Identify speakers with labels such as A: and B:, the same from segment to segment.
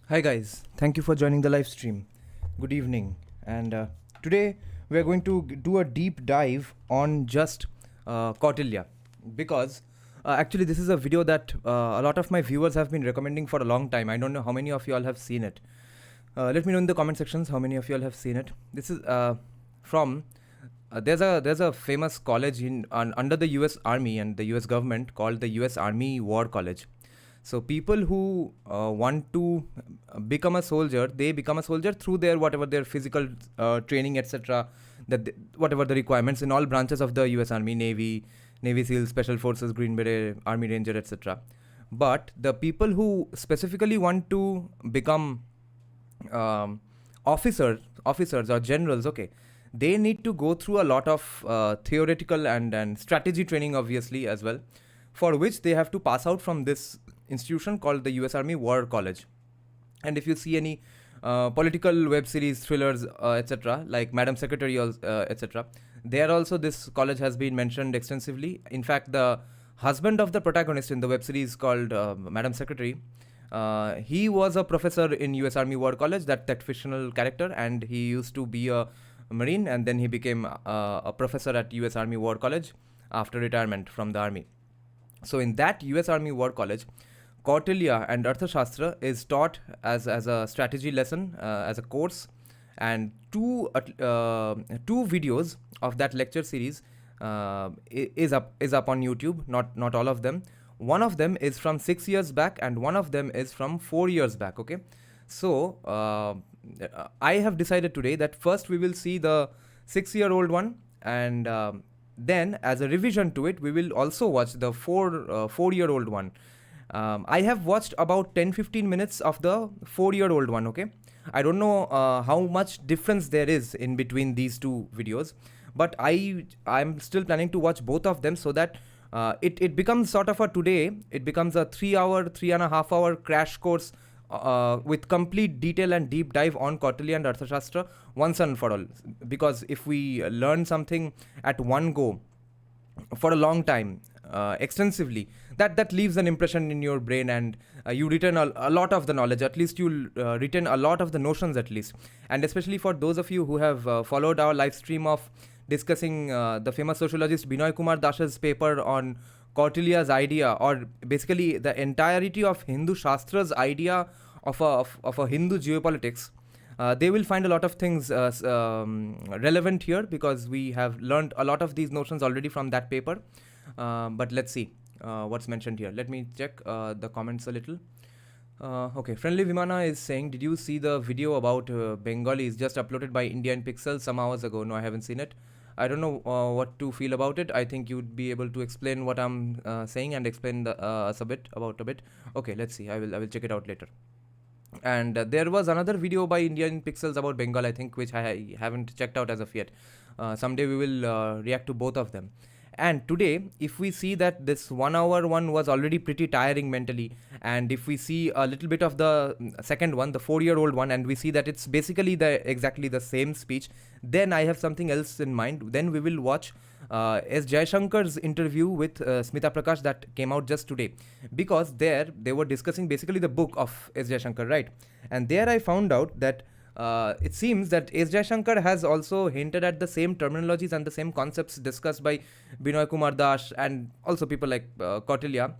A: Hi guys, thank you for joining the live stream. Good evening. And today we are going to do a deep dive on just Kautilya because actually this is a video that a lot of my viewers have been recommending for a long time. I don't know how many of you all have seen it. Let me know in the comment sections how many of you all have seen it. This is from there's a famous college under the US Army and the US government called the US Army War College. So people who want to become a soldier, they become a soldier through their physical training, etc. Whatever the requirements in all branches of the U.S. Army, Navy SEAL, Special Forces, Green Beret, Army Ranger, etc. But the people who specifically want to become officers or generals, okay, they need to go through a lot of theoretical and strategy training, obviously, as well, for which they have to pass out from this institution called the US Army War College. And if you see any political web series, thrillers, etc., like Madam Secretary, etc., there also this college has been mentioned extensively. In fact, the husband of the protagonist in the web series called Madam Secretary, he was a professor in US Army War College, that fictional character, and he used to be a Marine, and then he became a professor at US Army War College after retirement from the army. So in that US Army War College, Kautilya and Arthashastra is taught as a strategy lesson, as a course, and two videos of that lecture series is up on YouTube. Not all of them. One of them is from 6 years back, and one of them is from 4 years back. Okay, so I have decided today that first we will see the 6-year-old one, and then as a revision to it, we will also watch the 4-year-old one. I have watched about 10-15 minutes of the 4-year-old one, okay? I don't know how much difference there is in between these two videos, but I'm still planning to watch both of them so that it becomes sort of it becomes a 3.5 hour crash course with complete detail and deep dive on Kautilya and Arthashastra once and for all. Because if we learn something at one go for a long time, extensively, that leaves an impression in your brain, and you retain a lot of the knowledge. At least you'll retain a lot of the notions, at least. And especially for those of you who have followed our live stream of discussing the famous sociologist Binoy Kumar Das's paper on Kautilya's idea, or basically the entirety of Hindu Shastra's idea of a Hindu geopolitics, they will find a lot of things relevant here, because we have learned a lot of these notions already from that paper. But let's see what's mentioned here. Let me check the comments a little. Okay, Friendly Vimana is saying, did you see the video about Bengali? It's just uploaded by India in Pixels some hours ago. No, I haven't seen it. I don't know what to feel about it. I think you'd be able to explain what I'm saying and explain us a bit. Okay, let's see. I will check it out later. And there was another video by Indian Pixels about Bengal, I think, which I haven't checked out as of yet. Someday we will react to both of them. And today, if we see that this 1 hour one was already pretty tiring mentally, and if we see a little bit of the second one, the 4-year-old one, and we see that it's basically exactly the same speech, then I have something else in mind. Then we will watch S. Jaishankar's interview with Smita Prakash that came out just today, because there they were discussing basically the book of S. Jaishankar, right? And there I found out that it seems that S. Jaishankar has also hinted at the same terminologies and the same concepts discussed by Binoy Kumar Das and also people like Kautilya.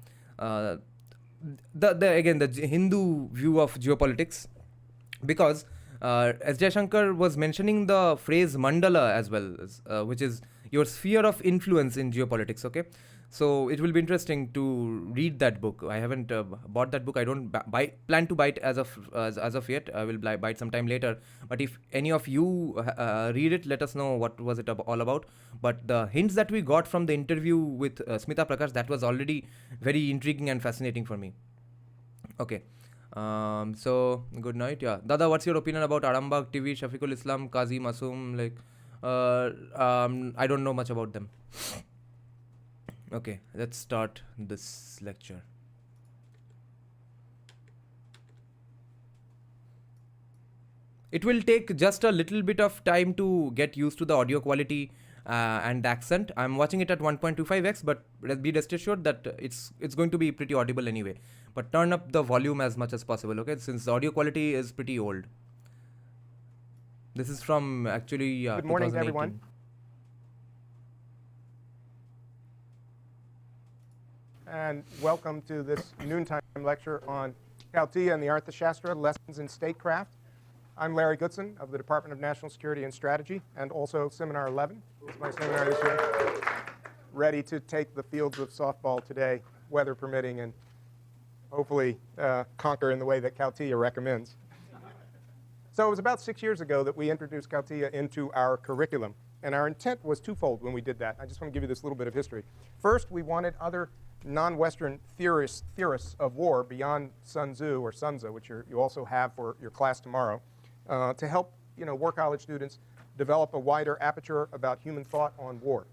A: The Hindu view of geopolitics, because S. Jaishankar was mentioning the phrase Mandala as well, which is your sphere of influence in geopolitics, okay? So it will be interesting to read that book. I haven't bought that book. I don't plan to buy it as of yet. I will buy it sometime later. But if any of you read it, let us know what was it all about. But the hints that we got from the interview with Smita Prakash, that was already very intriguing and fascinating for me. Okay. So good night. Yeah, Dada, what's your opinion about Arambagh TV, Shafiqul Islam, Qazi Masoom? Like, I don't know much about them. Okay, let's start this lecture. It will take just a little bit of time to get used to the audio quality and accent. I'm watching it at 1.25x, but be rest assured that it's going to be pretty audible anyway. but turn up the volume as much as possible, okay, since the audio quality is pretty old. This is from actually
B: Good morning,
A: 2018.
B: everyone. And welcome to this noontime lecture on Kautilya and the Arthashastra, Lessons in Statecraft. I'm Larry Goodson of the Department of National Security and Strategy, and also Seminar 11 is my seminar this year. Ready to take the fields of softball today, weather permitting, and hopefully conquer in the way that Kautilya recommends. So it was about 6 years ago that we introduced Kautilya into our curriculum, and our intent was twofold when we did that. I just want to give you this little bit of history. First, we wanted other non-Western theorists of war beyond Sun Tzu or Sun Tzu, which you also have for your class tomorrow, to help war college students develop a wider aperture about human thought on war.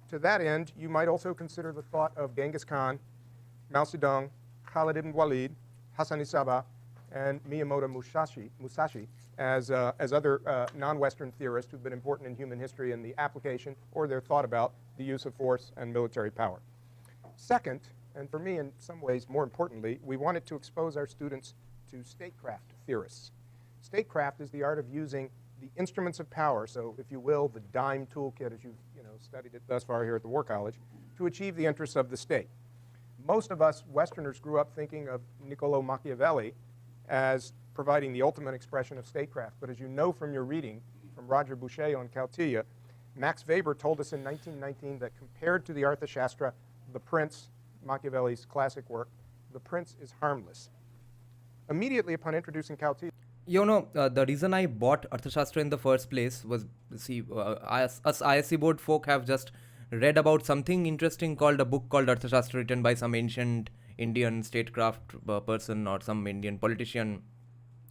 B: To that end, you might also consider the thought of Genghis Khan, Mao Zedong, Khalid ibn Walid, Hassan Isaba, and Miyamoto Musashi as other non-Western theorists who've been important in human history in the application or their thought about the use of force and military power. Second, and for me in some ways more importantly, we wanted to expose our students to statecraft theorists. Statecraft is the art of using the instruments of power, so if you will, the dime toolkit as you've studied it thus far here at the War College, to achieve the interests of the state. Most of us Westerners grew up thinking of Niccolo Machiavelli as providing the ultimate expression of statecraft, but as you know from your reading from Roger Boucher on Kautilya, Max Weber told us in 1919 that compared to the Arthashastra, The Prince, Machiavelli's classic work, The Prince is harmless. Immediately upon introducing Kautilya,
A: the reason I bought Arthashastra in the first place was, us ISC board folk have just read about something interesting called a book called Arthashastra, written by some ancient Indian statecraft person or some Indian politician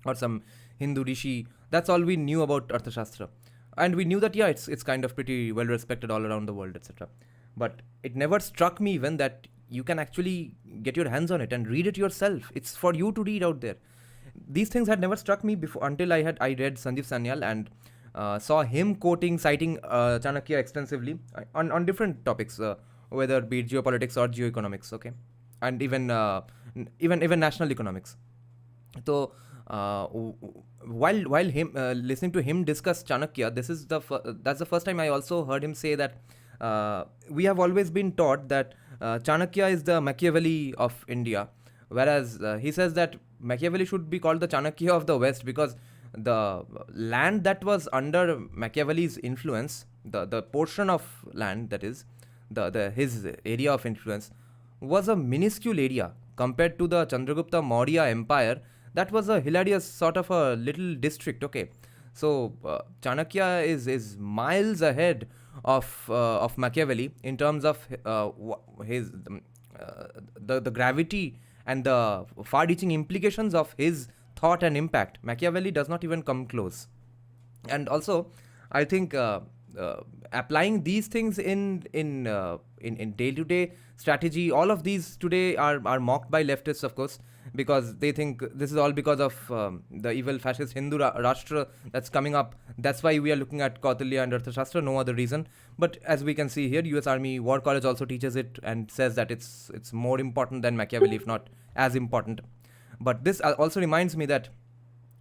A: or some Hindu rishi. That's all we knew about Arthashastra. And we knew that, yeah, it's kind of pretty well respected all around the world, etc. But it never struck me even that you can actually get your hands on it and read it yourself. It's for you to read out there. These things had never struck me before until I read Sanjeev Sanyal and saw him citing Chanakya extensively on different topics, whether be it geopolitics or geoeconomics, okay, and even national economics. So while him listening to him discuss Chanakya, that's the first time I also heard him say that we have always been taught that Chanakya is the Machiavelli of India, whereas he says that Machiavelli should be called the Chanakya of the West because the land that was under Machiavelli's influence, the portion of land that is his area of influence, was a minuscule area compared to the Chandragupta Maurya Empire. That was a hilarious sort of a little district. Okay, so Chanakya is miles ahead of Machiavelli in terms of his the gravity and the far-reaching implications of his thought and impact. Machiavelli does not even come close. And also, I think applying these things in day-to-day strategy, all of these today are mocked by leftists, of course, because they think this is all because of the evil fascist Hindu Rashtra that's coming up. That's why we are looking at Kautilya and Arthashastra, no other reason. But as we can see here, US Army War College also teaches it and says that it's more important than Machiavelli, if not as important. But this also reminds me that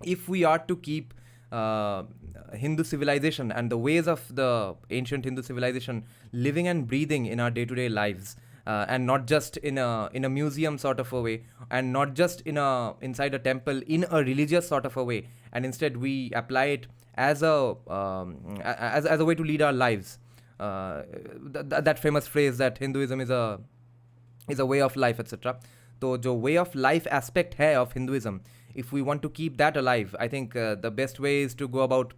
A: if we are to keep Hindu civilization and the ways of the ancient Hindu civilization living and breathing in our day-to-day lives, and not just in a museum sort of a way, and not just inside a temple in a religious sort of a way, and instead we apply it as a way to lead our lives. That famous phrase that Hinduism is a way of life, etc. So, the way of life aspect hai of Hinduism, if we want to keep that alive, I think the best way is to go about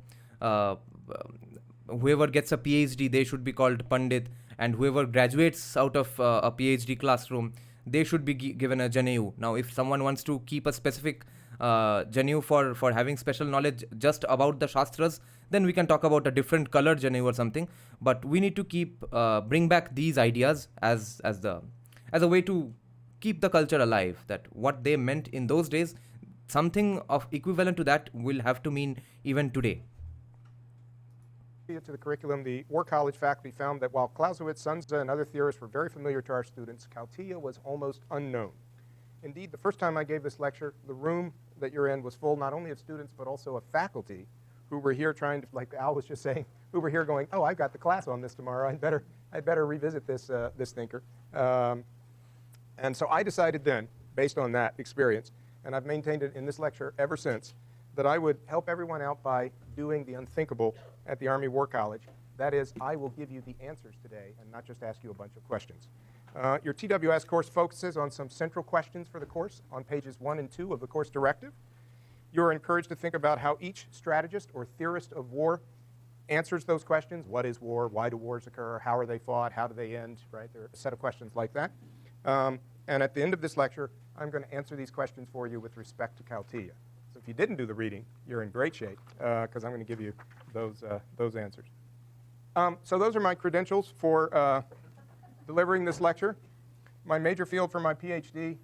A: whoever gets a PhD, they should be called Pandit, and whoever graduates out of a PhD classroom, they should be given a Janeyu. Now, if someone wants to keep a specific Janeyu for having special knowledge just about the Shastras, then we can talk about a different colored Janeyu or something. But we need to bring back these ideas as a way to keep the culture alive, that what they meant in those days, something of equivalent to that will have to mean even today.
B: To the curriculum, the War College faculty found that while Clausewitz, Sun Tzu, and other theorists were very familiar to our students, Kautilya was almost unknown. Indeed, the first time I gave this lecture, the room that you're in was full not only of students but also of faculty who were here trying to, like Al was just saying, who were here going, oh, I've got the class on this tomorrow. I'd better revisit this, this thinker. And so I decided then, based on that experience, and I've maintained it in this lecture ever since, that I would help everyone out by doing the unthinkable at the Army War College. That is, I will give you the answers today and not just ask you a bunch of questions. Your TWS course focuses on some central questions for the course on pages 1 and 2 of the course directive. You're encouraged to think about how each strategist or theorist of war answers those questions. What is war? Why do wars occur? How are they fought? How do they end? Right? There are a set of questions like that. And at the end of this lecture, I'm going to answer these questions for you with respect to Kautilya. So if you didn't do the reading, you're in great shape because I'm going to give you those answers. So those are my credentials for delivering this lecture. My major field for my PhD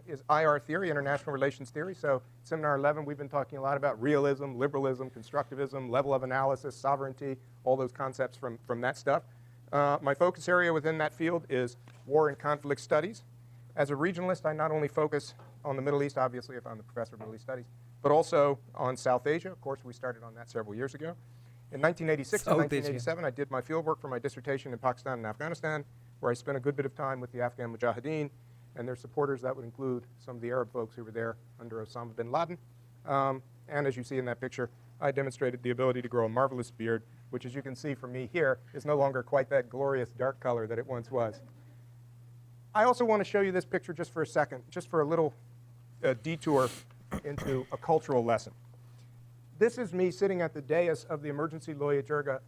B: is IR theory, international relations theory. So seminar 11, we've been talking a lot about realism, liberalism, constructivism, level of analysis, sovereignty, all those concepts from that stuff. My focus area within that field is war and conflict studies. As a regionalist, I not only focus on the Middle East, obviously, if I'm the professor of Middle East studies, but also on South Asia. Of course, we started on that several years ago. In 1986 and 1987, I did my fieldwork for my dissertation in Pakistan and Afghanistan, where I spent a good bit of time with the Afghan Mujahideen and their supporters. That would include some of the Arab folks who were there under Osama bin Laden. And as you see in that picture, I demonstrated the ability to grow a marvelous beard, which, as you can see from me here, is no longer quite that glorious dark color that it once was. I also want to show you this picture just for a second, just for a little detour into a cultural lesson. This is me sitting at the dais of the Emergency Loya Jirga,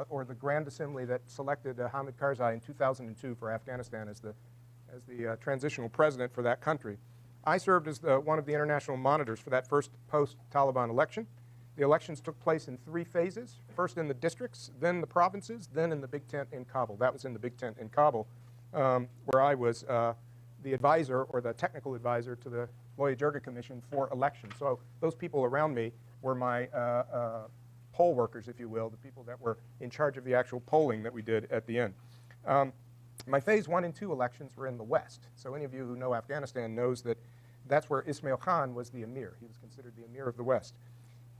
B: or the Grand Assembly that selected Hamid Karzai in 2002 for Afghanistan as the transitional president for that country. I served as one of the international monitors for that first post-Taliban election. The elections took place in 3 phases, first in the districts, then the provinces, then in the big tent in Kabul. That was in the big tent in Kabul, where I was the advisor or the technical advisor to the Loya Jirga Commission for elections. So those people around me were my poll workers, if you will, the people that were in charge of the actual polling that we did at the end. My phase 1 and 2 elections were in the West. So any of you who know Afghanistan knows that that's where Ismail Khan was the emir. He was considered the emir of the West.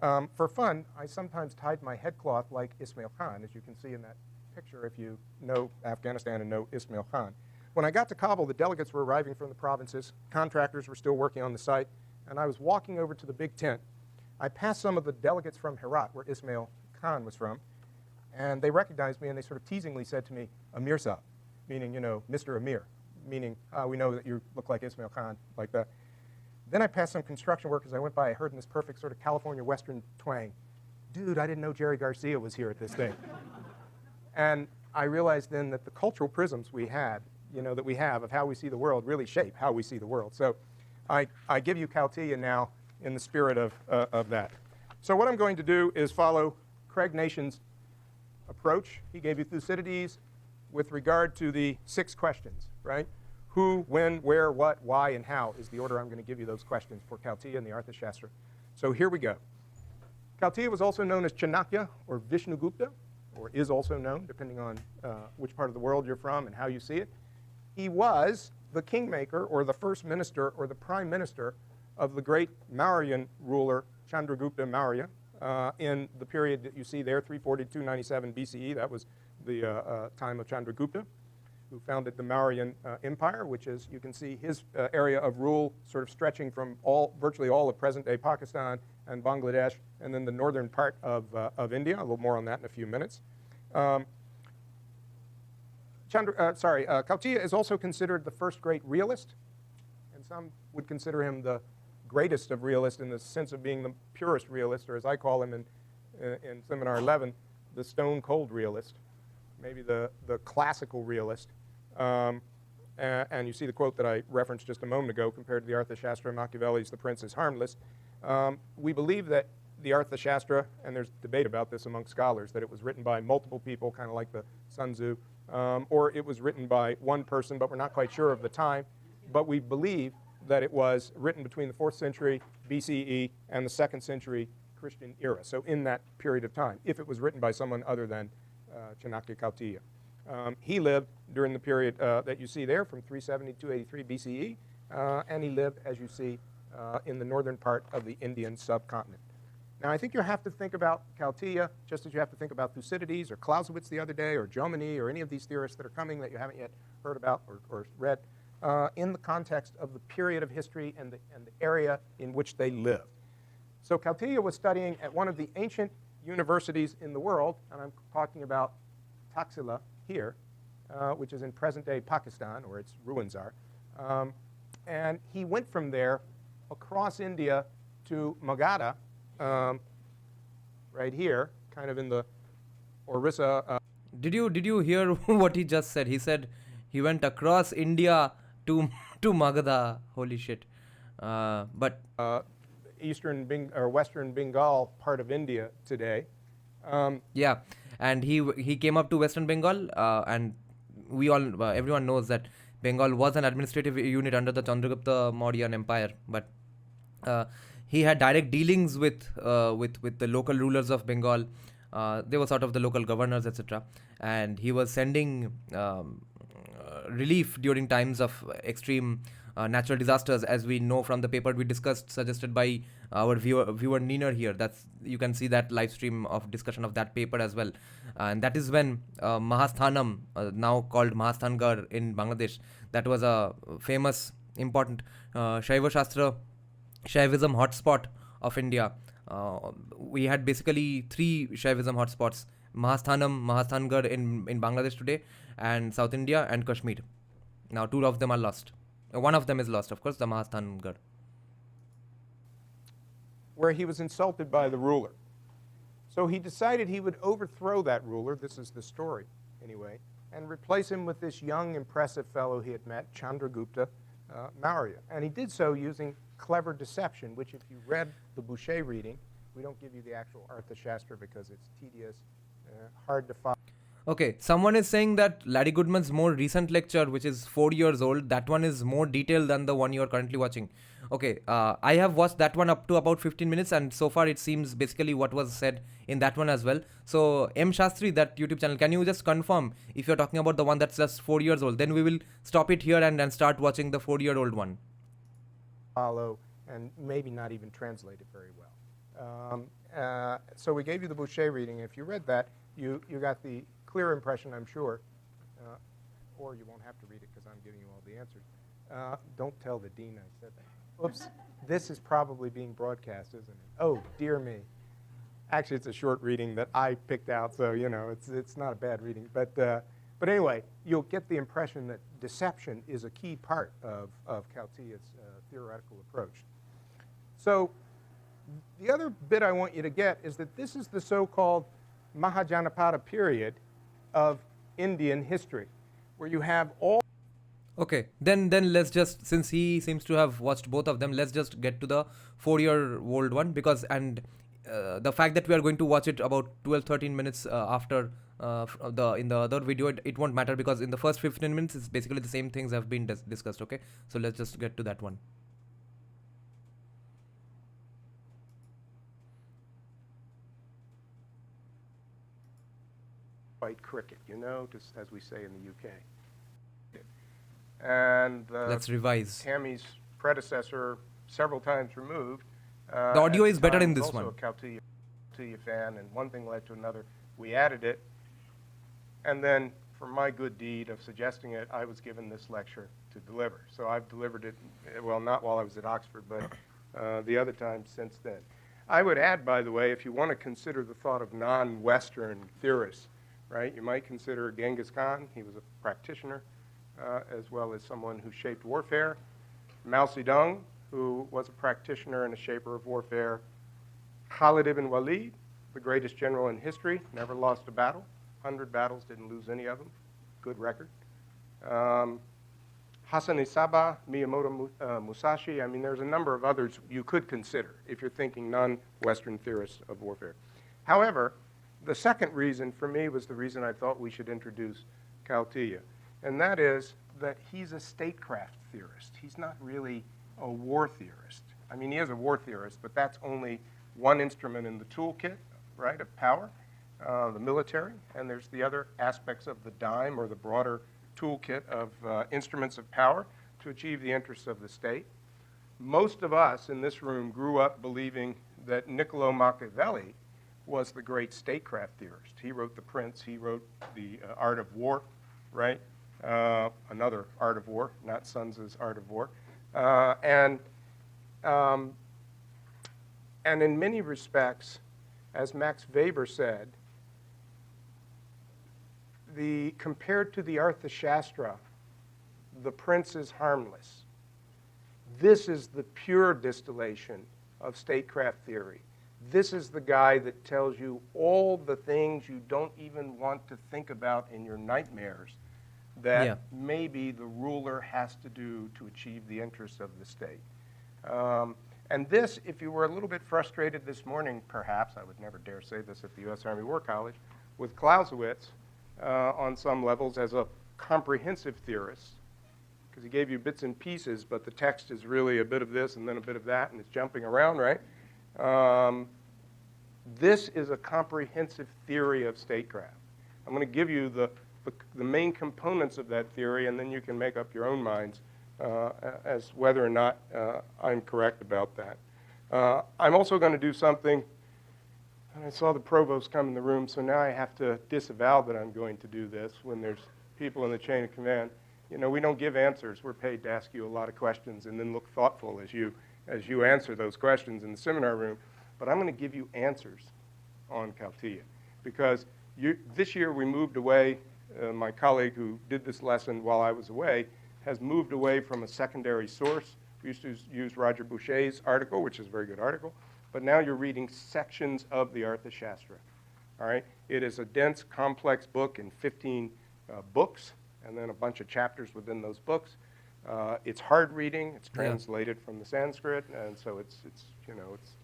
B: For fun, I sometimes tied my headcloth like Ismail Khan, as you can see in that picture if you know Afghanistan and know Ismail Khan. When I got to Kabul, the delegates were arriving from the provinces. Contractors were still working on the site. And I was walking over to the big tent. I passed some of the delegates from Herat, where Ismail Khan was from, and they recognized me, and they sort of teasingly said to me, Amir Saab, meaning, you know, Mr. Amir, meaning, we know that you look like Ismail Khan, like that. Then I passed some construction workers I went by. I heard in this perfect sort of California Western twang, dude, I didn't know Jerry Garcia was here at this thing. And I realized then that the cultural prisms we had, you know, that we have of how we see the world really shape how we see the world. So I give you Kautilya now in the spirit of that. So what I'm going to do is follow Craig Nation's approach. He gave you Thucydides with regard to the 6 questions, right? Who, when, where, what, why, and how is the order I'm going to give you those questions for Kautilya and the Arthashastra. So here we go. Kautilya was also known as Chanakya or Vishnugupta, or is also known, depending on which part of the world you're from and how you see it. He was the kingmaker or the first minister or the prime minister of the great Mauryan ruler Chandragupta Maurya in the period that you see there, 340-297 BCE. That was the time of Chandragupta, who founded the Mauryan Empire, which is, you can see his area of rule sort of stretching from virtually all of present-day Pakistan and Bangladesh, and then the northern part of India. A little more on that in a few minutes. Kautilya is also considered the first great realist, and some would consider him the greatest of realists in the sense of being the purest realist, or as I call him in Seminar 11, the stone-cold realist, maybe the classical realist. And you see the quote that I referenced just a moment ago, compared to the Arthashastra, Machiavelli's The Prince is Harmless. We believe that the Arthashastra, and there's debate about this among scholars, that it was written by multiple people, kind of like the Sun Tzu, or it was written by one person, but we're not quite sure of the time. But we believe that it was written between the 4th century BCE and the 2nd century Christian era, so in that period of time, if it was written by someone other than Chanakya Kautilya. He lived during the period that you see there, from 370 to 283 BCE, and he lived, as you see, in the northern part of the Indian subcontinent. Now, I think you have to think about Kautilya just as you have to think about Thucydides or Clausewitz the other day or Jomini or any of these theorists that are coming that you haven't yet heard about or read in the context of the period of history and the area in which they lived. So Kautilya was studying at one of the ancient universities in the world, and I'm talking about Taxila here, which is in present-day Pakistan, or its ruins are. And he went from there across India to Magadha, right here, kind of in the Orissa.
A: Did you hear what he just said? He said he went across India to Magadha. Holy shit! But
B: Eastern or Western Bengal part of India today.
A: Yeah, and he came up to Western Bengal, and we all everyone knows that Bengal was an administrative unit under the Chandragupta Mauryan Empire, but he had direct dealings with the local rulers of Bengal. They were sort of the local governors, etc. And he was sending relief during times of extreme natural disasters, as we know from the paper we discussed, suggested by our viewer Neener here. That's, you can see that live stream of discussion of that paper as well. And that is when Mahasthanam, now called Mahasthangarh in Bangladesh, that was a famous, important Shaivism hotspot of India. We had basically three Shaivism hotspots: Mahasthanam, Mahasthangarh in Bangladesh today, and South India, and Kashmir. Now two of them are lost. One of them is lost, of course, the Mahasthangarh.
B: Where he was insulted by the ruler. So he decided he would overthrow that ruler, this is the story anyway, and replace him with this young, impressive fellow he had met, Chandragupta Maurya. And he did so using clever deception, which if you read the Boucher reading, we don't give you the actual Arthashastra because it's tedious, hard to follow.
A: Okay, someone is saying that Larry Goodman's more recent lecture, which is 4 years old, that one is more detailed than the one you are currently watching. Okay, I have watched that one up to about 15 minutes, and so far it seems basically what was said in that one as well. So, M. Shastri, that YouTube channel, can you just confirm if you're talking about the one that's just 4 years old? Then we will stop it here and start watching the 4-year-old one.
B: Follow and maybe not even translate it very well. So we gave you the Boucher reading. If you read that, you got the clear impression, I'm sure, or you won't have to read it because I'm giving you all the answers. Don't tell the dean I said that. Oops, this is probably being broadcast, isn't it? Oh, dear me. Actually, it's a short reading that I picked out, so you know it's not a bad reading. But anyway, you'll get the impression that deception is a key part of Kautilya's theoretical approach. So the other bit I want you to get is that this is the so-called Mahajanapada period of Indian history, where you have all...
A: Okay, then let's just, since he seems to have watched both of them, let's just get to the 4-year-old one, because, and the fact that we are going to watch it about 12-13 minutes after in the other video, it won't matter, because in the first 15 minutes it's basically the same things have been discussed. Okay, so let's just get to that one.
B: White cricket, you know, just as we say in the UK. And
A: let's revise.
B: Tammy's predecessor, several times removed.
A: The audio is better in this one.
B: Also a Kautilya fan, and one thing led to another. We added it, and then for my good deed of suggesting it, I was given this lecture to deliver. So I've delivered it, well, not while I was at Oxford, but the other times since then. I would add, by the way, if you want to consider the thought of non-Western theorists, right? You might consider Genghis Khan. He was a practitioner, as well as someone who shaped warfare. Mao Zedong, who was a practitioner and a shaper of warfare. Khalid ibn Walid, the greatest general in history, never lost a battle. 100 battles, didn't lose any of them. Good record. Hassan Isaba, Miyamoto Musashi. I mean, there's a number of others you could consider if you're thinking non-Western theorists of warfare. However, the second reason for me was the reason I thought we should introduce Kautilya, and that is that he's a statecraft theorist. He's not really a war theorist. I mean, he is a war theorist, but that's only one instrument in the toolkit, right, of power, the military, and there's the other aspects of the dime or the broader toolkit of instruments of power to achieve the interests of the state. Most of us in this room grew up believing that Niccolo Machiavelli was the great statecraft theorist. He wrote The Prince, he wrote The Art of War, right? Another Art of War, not Sun Tzu's Art of War. And in many respects, as Max Weber said, compared to the Arthashastra, the Prince is harmless. This is the pure distillation of statecraft theory. This is the guy that tells you all the things you don't even want to think about in your nightmares that maybe the ruler has to do to achieve the interests of the state. And this, if you were a little bit frustrated this morning, perhaps, I would never dare say this at the U.S. Army War College, with Clausewitz on some levels as a comprehensive theorist, because he gave you bits and pieces, but the text is really a bit of this and then a bit of that, and it's jumping around, right? This is a comprehensive theory of statecraft. I'm going to give you the main components of that theory, and then you can make up your own minds as whether or not I'm correct about that. I'm also going to do something, and I saw the provost come in the room, so now I have to disavow that I'm going to do this when there's people in the chain of command. You know, we don't give answers. We're paid to ask you a lot of questions and then look thoughtful as you answer those questions in the seminar room. But I'm going to give you answers on Kautilya, because this year we moved away. My colleague who did this lesson while I was away has moved away from a secondary source. We used to use Roger Boucher's article, which is a very good article, but now you're reading sections of the Arthashastra. All right? It is a dense, complex book in 15 books, and then a bunch of chapters within those books. It's hard reading. It's translated from the Sanskrit, and so it's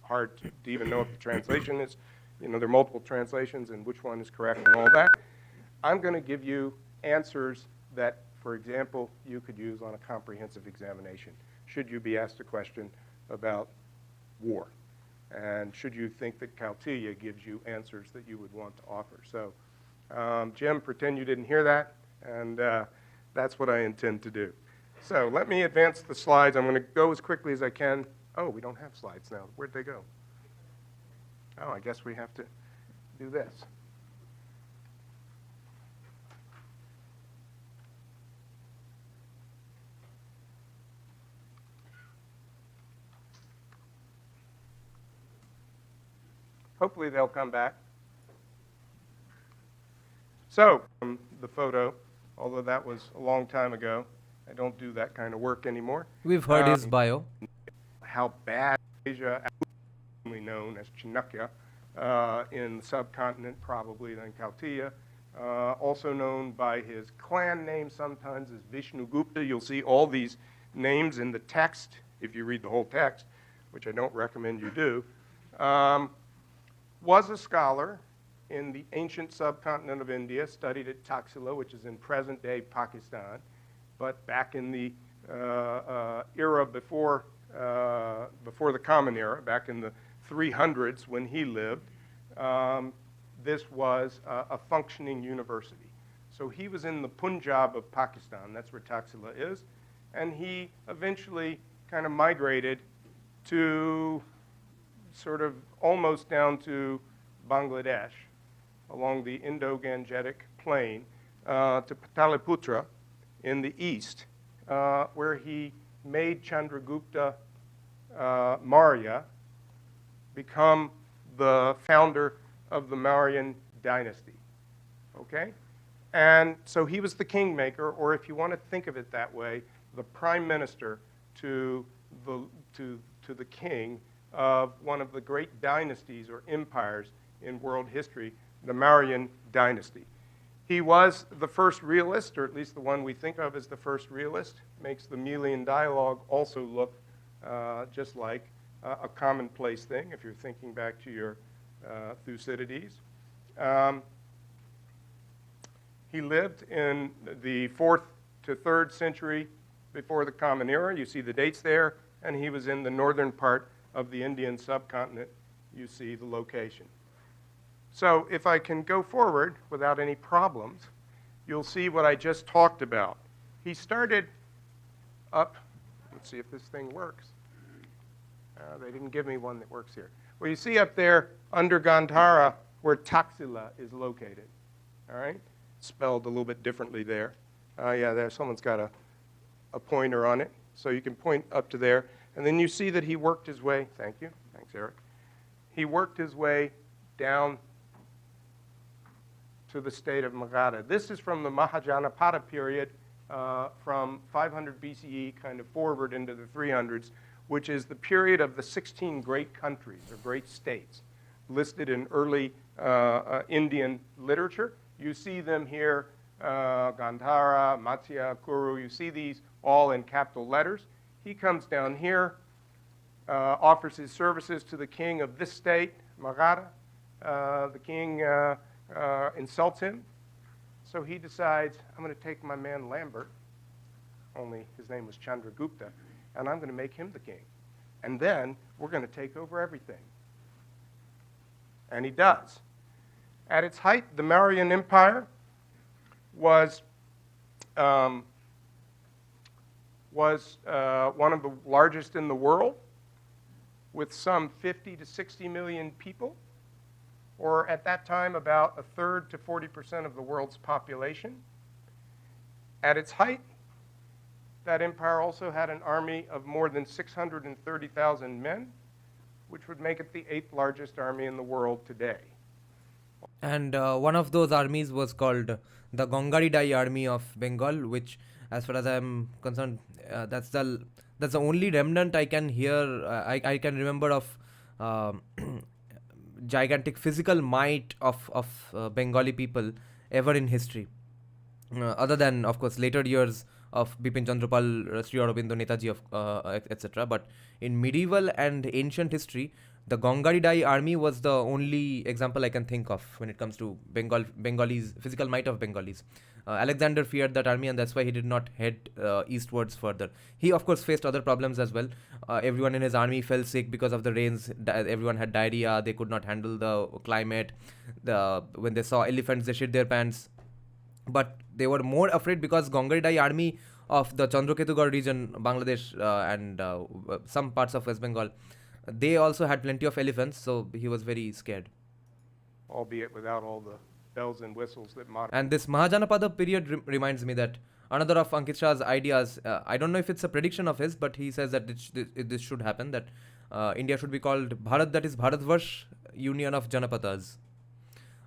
B: hard to even know if the translation is, there are multiple translations and which one is correct and all that. I'm going to give you answers that, for example, you could use on a comprehensive examination, should you be asked a question about war. And should you think that Kautilya gives you answers that you would want to offer. So, Jim, pretend you didn't hear that, and that's what I intend to do. So let me advance the slides. I'm going to go as quickly as I can. Oh, we don't have slides now. Where'd they go? Oh, I guess we have to do this. Hopefully they'll come back. So, the photo, although that was a long time ago, I don't do that kind of work anymore.
A: We've heard his bio.
B: How bad Asia, known as Chanukya, in the subcontinent, probably than Kautilya, also known by his clan name sometimes as Vishnugupta. You'll see all these names in the text, if you read the whole text, which I don't recommend you do. Was a scholar in the ancient subcontinent of India, studied at Taxila, which is in present-day Pakistan, but back in the era before the Common Era, back in the 300s when he lived, this was a functioning university. So he was in the Punjab of Pakistan, that's where Taxila is, and he eventually kind of migrated to sort of almost down to Bangladesh, along the Indo-Gangetic plain, to Pataliputra in the east, where he made Chandragupta Maurya become the founder of the Mauryan dynasty. Okay? And so he was the kingmaker, or if you want to think of it that way, the prime minister to the king of one of the great dynasties or empires in world history, the Mauryan dynasty. He was the first realist, or at least the one we think of as the first realist. Makes the Melian dialogue also look just like a commonplace thing, if you're thinking back to your Thucydides. He lived in the 4th to 3rd century before the Common Era. You see the dates there, and he was in the northern part of the Indian subcontinent. You see the location. So if I can go forward without any problems, you'll see what I just talked about. He started up. Let's see if this thing works. They didn't give me one that works here. Well, you see up there under Gandhara where Taxila is located. All right? Spelled a little bit differently there. Yeah, there, someone's got a pointer on it. So you can point up to there. And then you see that he worked his way, thank you, thanks Eric. He worked his way down to the state of Magadha. This is from the Mahajanapada period, from 500 BCE kind of forward into the 300s, which is the period of the 16 great countries or great states listed in early Indian literature. You see them here, Gandhara, Matsya, Kuru. You see these all in capital letters. He comes down here, offers his services to the king of this state, Magadha. The king insults him. So he decides, I'm going to take my man Lambert, only his name was Chandragupta, and I'm going to make him the king. And then we're going to take over everything. And he does. At its height, the Mauryan Empire was one of the largest in the world, with some 50 to 60 million people, or at that time about a third to 40% of the world's population. At its height, that empire also had an army of more than 630,000 men, which would make it the 8th largest army in the world today.
A: And one of those armies was called the Gongaridai army of Bengal, which, as far as I'm concerned, that's the only remnant I can hear, I can remember of gigantic physical might of Bengali people ever in history. Other than, of course, later years of Bipin Chandrapal, Sri Aurobindo, Netaji, etc. But in medieval and ancient history, the Gongaridai army was the only example I can think of when it comes to Bengalis, physical might of Bengalis. Alexander feared that army, and that's why he did not head eastwards further. He, of course, faced other problems as well. Everyone in his army fell sick because of the rains. Everyone had diarrhea. They could not handle the climate. When they saw elephants, they shit their pants. But they were more afraid because Gongaridai army of the Chandraketugarh region, Bangladesh, and some parts of West Bengal, they also had plenty of elephants, so he was very scared.
B: Albeit without all the bells and whistles that modern.
A: And this Mahajanapada period reminds me that another of Ankit Shah's ideas, I don't know if it's a prediction of his, but he says that this should happen, that India should be called Bharat, that is Bharatvarsh, Union of Janapadas.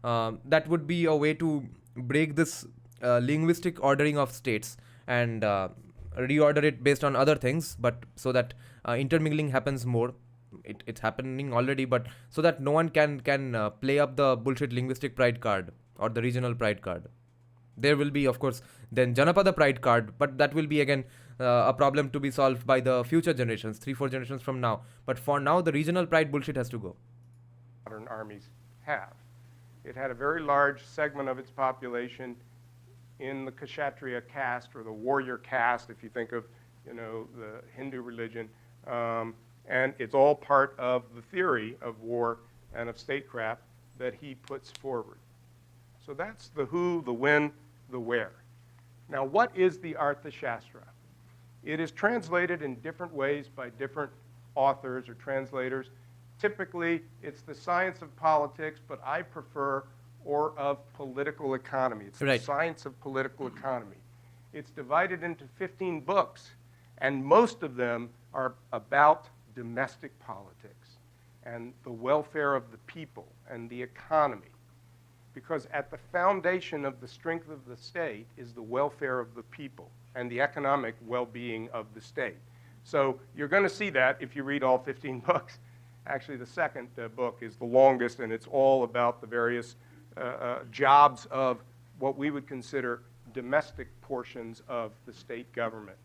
A: That would be a way to break this linguistic ordering of states and reorder it based on other things, but so that intermingling happens more. It's happening already, but so that no one can play up the bullshit linguistic pride card or the regional pride card. There will be, of course, then Janapada pride card, but that will be again a problem to be solved by the future generations, 3-4 generations from now. But for now, the regional pride bullshit has to go.
B: Modern armies have. It had a very large segment of its population in the Kshatriya caste, or the warrior caste, if you think of, the Hindu religion. And it's all part of the theory of war and of statecraft that he puts forward. So that's the who, the when, the where. Now, what is the Arthashastra? It is translated in different ways by different authors or translators. Typically, it's the science of politics, but I prefer or of political economy. It's the science of political economy. It's divided into 15 books, and most of them are about domestic politics and the welfare of the people and the economy. Because at the foundation of the strength of the state is the welfare of the people and the economic well-being of the state. So you're going to see that if you read all 15 books. Actually, the second book is the longest, and it's all about the various jobs of what we would consider domestic portions of the state government,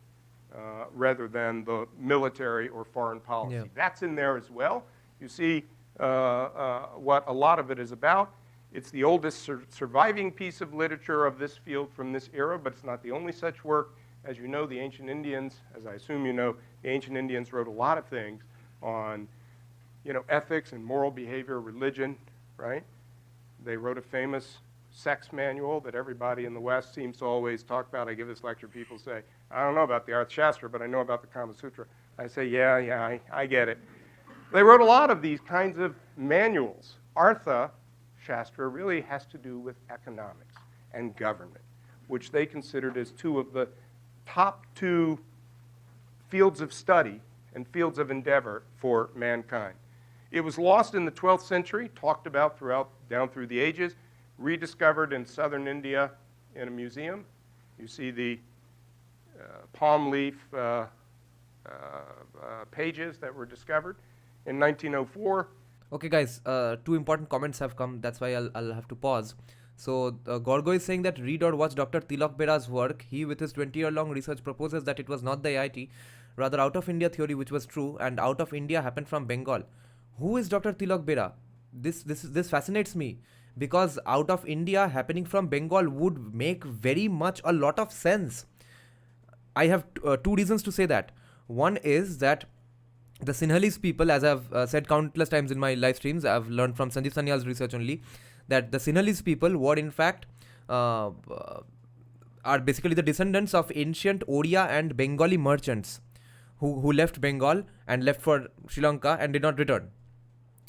B: rather than the military or foreign policy.
A: Yeah.
B: That's in there as well. You see what a lot of it is about. It's the oldest surviving piece of literature of this field from this era, but it's not the only such work. As you know, the ancient Indians, as I assume you know, the ancient Indians wrote a lot of things on ethics and moral behavior, religion, right? They wrote a famous sex manual that everybody in the West seems to always talk about. I give this lecture, people say, I don't know about the Arthashastra, but I know about the Kama Sutra. I say, yeah, I get it. They wrote a lot of these kinds of manuals. Arthashastra really has to do with economics and government, which they considered as two of the top two fields of study and fields of endeavor for mankind. It was lost in the 12th century, talked about down through the ages, rediscovered in southern India in a museum. You see the palm leaf pages that were discovered in 1904.
A: Okay, guys, two important comments have come. That's why I'll have to pause. So, Gorgo is saying that read or watch Dr. Tilak Bera's work. He, with his 20-year-long research, proposes that it was not the AIT, rather out of India theory, which was true, and out of India happened from Bengal. Who is Dr. Tilak Bera? This fascinates me, because out of India happening from Bengal would make very much a lot of sense. I have two reasons to say that. One is that the Sinhalese people, as I've said countless times in my live streams, I've learned from Sanjeev Sanyal's research only, that the Sinhalese people were in fact are basically the descendants of ancient Odia and Bengali merchants who left Bengal and left for Sri Lanka and did not return.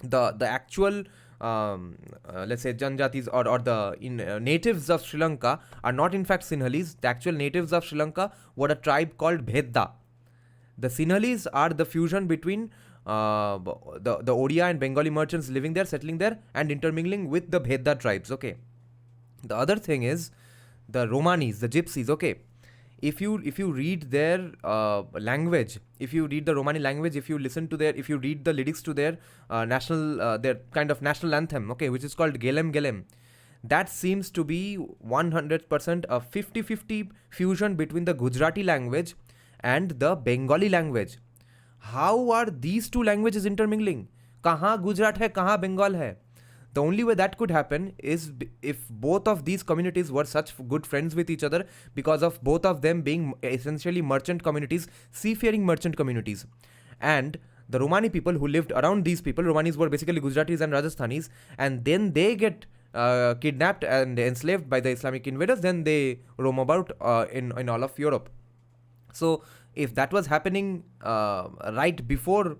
A: The actual let's say Janjatis or the natives of Sri Lanka are not in fact Sinhalese. The actual natives of Sri Lanka were a tribe called Bhedda. The Sinhalese are the fusion between the Odia and Bengali merchants living there, settling there, and intermingling with the Bhedda tribes. Okay. The other thing is the Romanis, the Gypsies. Okay. If you read their language, if you read the Romani language, if you read the lyrics to their their kind of national anthem, okay, which is called Gelem Gelem, that seems to be 100% a 50-50 fusion between the Gujarati language and the Bengali language. How are these two languages intermingling? Kahan Gujarat hai, kahan Bengal hai? The only way that could happen is if both of these communities were such good friends with each other, because of both of them being essentially merchant communities, seafaring merchant communities. And the Romani people who lived around these people, Romanis were basically Gujaratis and Rajasthanis, and then they get kidnapped and enslaved by the Islamic invaders, then they roam about in all of Europe. So if that was happening right before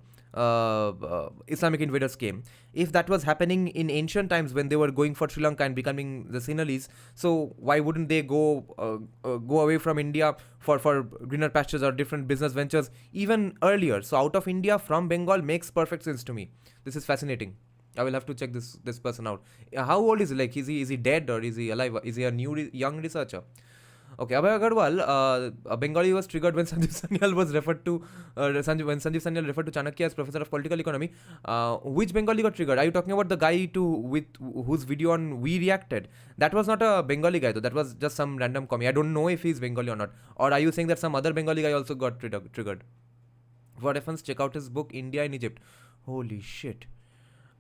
A: Islamic invaders came, if that was happening in ancient times when they were going for Sri Lanka and becoming the Sinhalese, so why wouldn't they go away from India for greener pastures or different business ventures even earlier? So out of India from Bengal makes perfect sense to me. This is fascinating. I will have to check this person out. How old is he? Like, is he dead or is he alive? Is he a young researcher? Okay, Abhay Agarwal, Bengali was triggered when Sanjeev Sanyal was referred to, when Sanjeev Sanyal referred to Chanakya as professor of political economy. Which Bengali got triggered? Are you talking about the guy whose video on We reacted? That was not a Bengali guy though, that was just some random commie. I don't know if he's Bengali or not. Or are you saying that some other Bengali guy also got triggered? For reference, check out his book, India in Egypt. Holy shit.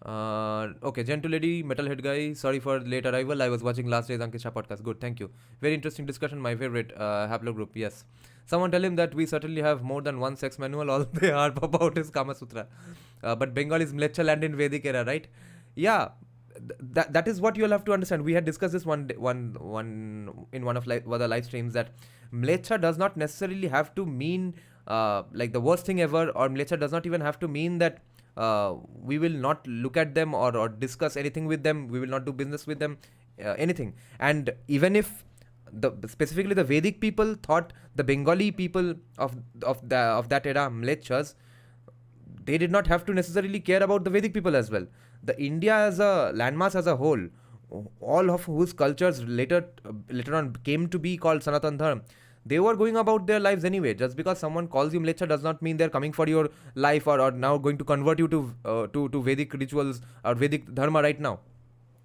A: Okay, gentle lady, metalhead guy, sorry for late arrival. I was watching last day's Ankit Shah podcast. Good, thank you. Very interesting discussion. My favorite haplogroup. Yes. Someone tell him that we certainly have more than one sex manual. All they harp about is Kama Sutra. But Bengal is Mleccha land in Vedic era, right? Yeah. That is what you'll have to understand. We had discussed this one in one of the live streams, that Mleccha does not necessarily have to mean like the worst thing ever, or Mleccha does not even have to mean that we will not look at them or discuss anything with them, we will not do business with them, anything. And even if specifically the Vedic people thought the Bengali people of that era Mlecchas, they did not have to necessarily care about the Vedic people as well. The India as a landmass as a whole, all of whose cultures later on came to be called Sanatan Dharma, they were going about their lives anyway. Just because someone calls you Mleccha does not mean they're coming for your life or now going to convert you to Vedic rituals or Vedic Dharma right now.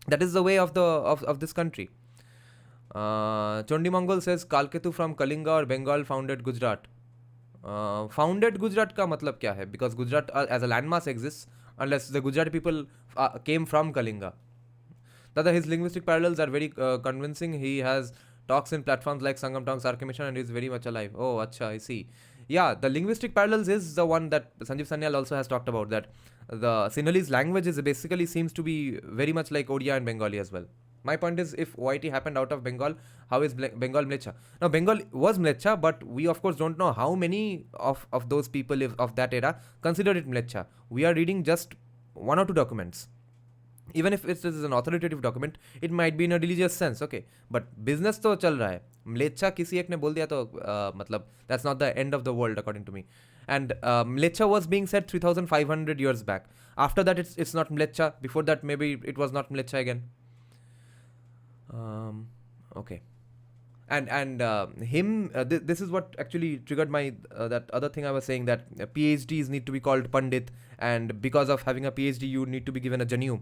A: That is the way of this country. Chondi Mongol says Kalketu from Kalinga or Bengal founded Gujarat. Founded Gujarat ka matlab kya hai? Because Gujarat as a landmass exists unless the Gujarati people came from Kalinga. Dada, his linguistic parallels are very convincing. He has talks in platforms like Sangam Talks, RK Mission, and is very much alive. Oh, acha, I see. Yeah, the linguistic parallels is the one that Sanjeev Sanyal also has talked about, that the Sinhalese language basically seems to be very much like Odia and Bengali as well. My point is, if OIT happened out of Bengal, how is Bengal Mlecha? Now, Bengal was Mlecha, but we of course don't know how many of those people of that era considered it Mlecha. We are reading just one or two documents. Even if it is an authoritative document, it might be in a religious sense, okay. But business तो चल रहा है. Mlecha किसी एक ने बोल दिया तो मतलब that's not the end of the world according to me. And Mlecha was being said 3,500 years back. After that, it's not Mlecha. Before that, maybe it was not Mlecha again. Okay. And this is what actually triggered my that other thing I was saying, that PhDs need to be called Pandit, and because of having a PhD, you need to be given a Janu.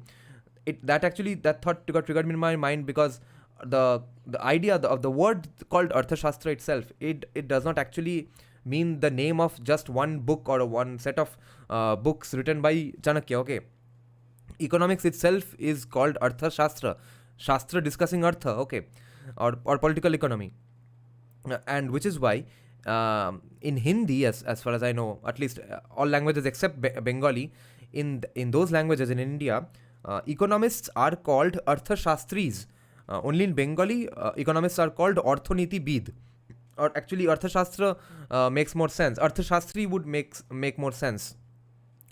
A: That thought got triggered in my mind because the idea of the word called Arthashastra itself, it does not actually mean the name of just one book or one set of books written by Chanakya. Okay, economics itself is called Arthashastra, Shastra discussing Artha, okay, or political economy, and which is why in Hindi, as far as I know, at least all languages except Bengali, in those languages in India, economists are called Arthashastris. Only in Bengali, economists are called Orthonitibid. Or actually, Arthashastra makes more sense. Arthashastri would make more sense.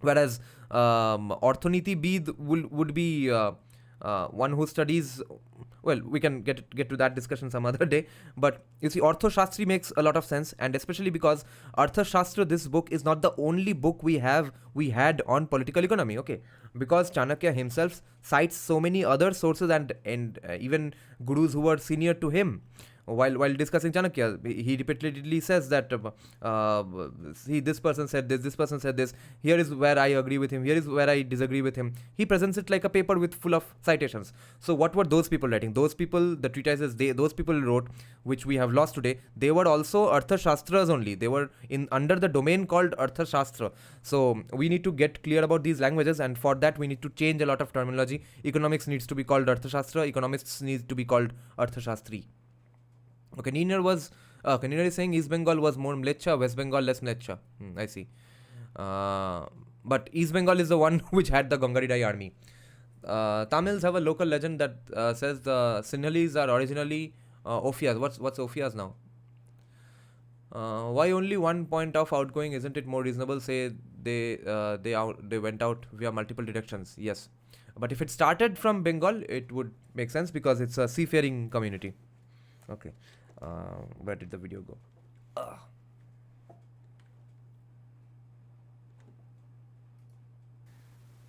A: Whereas Orthonitibid would be one who studies. Well, we can get to that discussion some other day. But you see, Arthashastri makes a lot of sense, and especially because Arthashastra, this book, is not the only book we had on political economy. Okay, because Chanakya himself cites so many other sources and even gurus who were senior to him. While discussing Chanakya, he repeatedly says that see, this person said this person said this, here is where I agree with him, here is where I disagree with him. He presents it like a paper with full of citations. So what were those people writing? Those people, the treatises those people wrote, which we have lost today, they were also Arthashastras only. They were under the domain called Arthashastra. So we need to get clear about these languages, and for that we need to change a lot of terminology. Economics needs to be called Arthashastra, economists need to be called Arthashastri. Okay, Neener is saying East Bengal was more Mlecha, West Bengal less Mlecha. I see. But East Bengal is the one which had the Gangaridai army. Tamils have a local legend that says the Sinhalese are originally Ophias. What's Ophias now? Why only one point of outgoing? Isn't it more reasonable? Say they went out via multiple directions. Yes, but if it started from Bengal, it would make sense because it's a seafaring community. Okay. Where did the video go?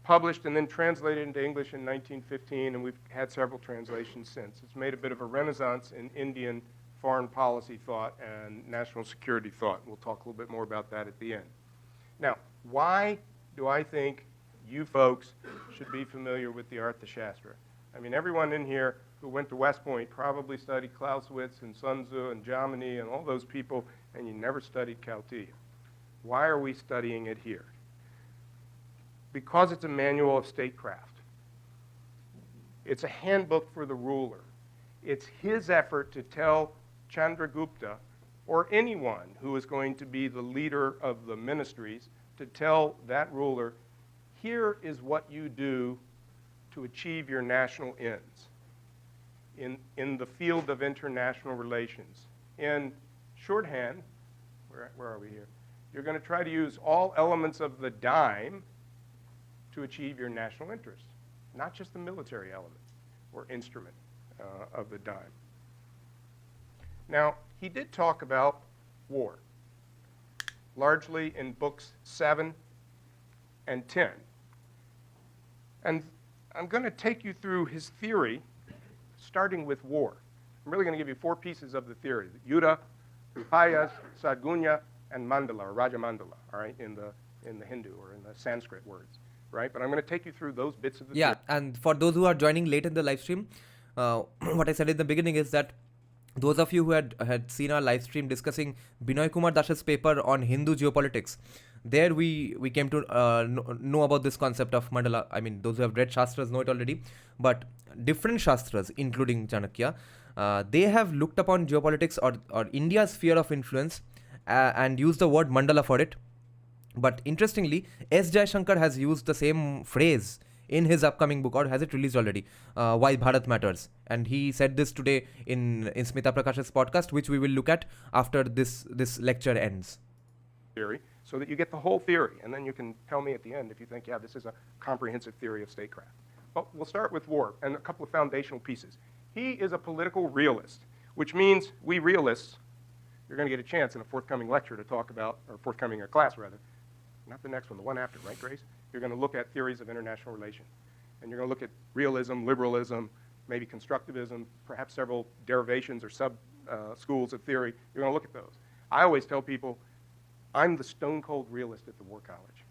B: Published and then translated into English in 1915, and we've had several translations since. It's made a bit of a renaissance in Indian foreign policy thought and national security thought. We'll talk a little bit more about that at the end. Now, why do I think you folks should be familiar with the Arthashastra? I mean, everyone in here who went to West Point probably studied Clausewitz and Sun Tzu and Jomini and all those people, and you never studied Kautilya. Why are we studying it here? Because it's a manual of statecraft. It's a handbook for the ruler. It's his effort to tell Chandragupta, or anyone who is going to be the leader of the ministries, to tell that ruler, here is what you do to achieve your national ends in the field of international relations. In shorthand, where are we here? You're going to try to use all elements of the dime to achieve your national interests, not just the military element or instrument of the dime. Now, he did talk about war, largely in books 7 and 10. And I'm going to take you through his theory, starting with war. I'm really going to give you 4 pieces of the theory: Yuddha, Upayas, Sadgunya, and Mandala, or Raja Mandala, all right, in the Hindu or in the Sanskrit words, right? But I'm going to take you through those bits of the theory.
A: And for those who are joining late in the live stream, what I said in the beginning is that those of you who had seen our live stream discussing Binoy Kumar Das's paper on Hindu geopolitics, there we came to know about this concept of Mandala. I mean, those who have read Shastras know it already, but different Shastras, including Chanakya, they have looked upon geopolitics or India's sphere of influence and used the word Mandala for it. But interestingly, S. Jaishankar has used the same phrase in his upcoming book, or has it released already? Why Bharat Matters. And he said this today in Smita Prakash's podcast, which we will look at after this lecture ends.
B: Theory, so that you get the whole theory, and then you can tell me at the end if you think, yeah, this is a comprehensive theory of statecraft. But we'll start with War and a couple of foundational pieces. He is a political realist, which means we realists, you're going to get a chance in a forthcoming lecture to talk about, or forthcoming class rather, not the next one, the one after, right, Grace? You're going to look at theories of international relations. And you're going to look at realism, liberalism, maybe constructivism, perhaps several derivations or sub-schools of theory. You're going to look at those. I always tell people, I'm the stone-cold realist at the War College.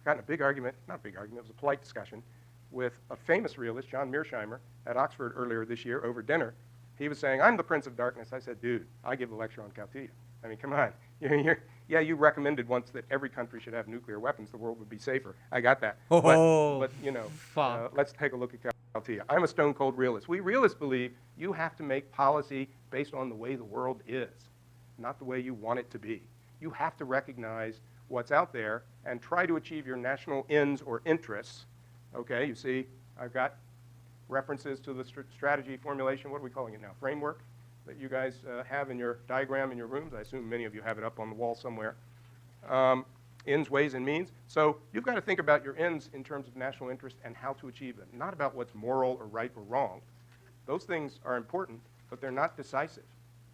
B: Got in a big argument, not a big argument, it was a polite discussion, with a famous realist, John Mearsheimer, at Oxford earlier this year over dinner. He was saying, I'm the Prince of Darkness. I said, dude, I give a lecture on Kautilya. I mean, come on. Yeah, you recommended once that every country should have nuclear weapons. The world would be safer. I got that. But let's take a look at Kautilya. I'm a stone-cold realist. We realists believe you have to make policy based on the way the world is, not the way you want it to be. You have to recognize what's out there and try to achieve your national ends or interests. Okay, you see, I've got references to the strategy formulation, what are we calling it now, framework that you guys have in your diagram in your rooms. I assume many of you have it up on the wall somewhere. Ends, ways, and means. So you've got to think about your ends in terms of national interest and how to achieve them, not about what's moral or right or wrong. Those things are important, but they're not decisive.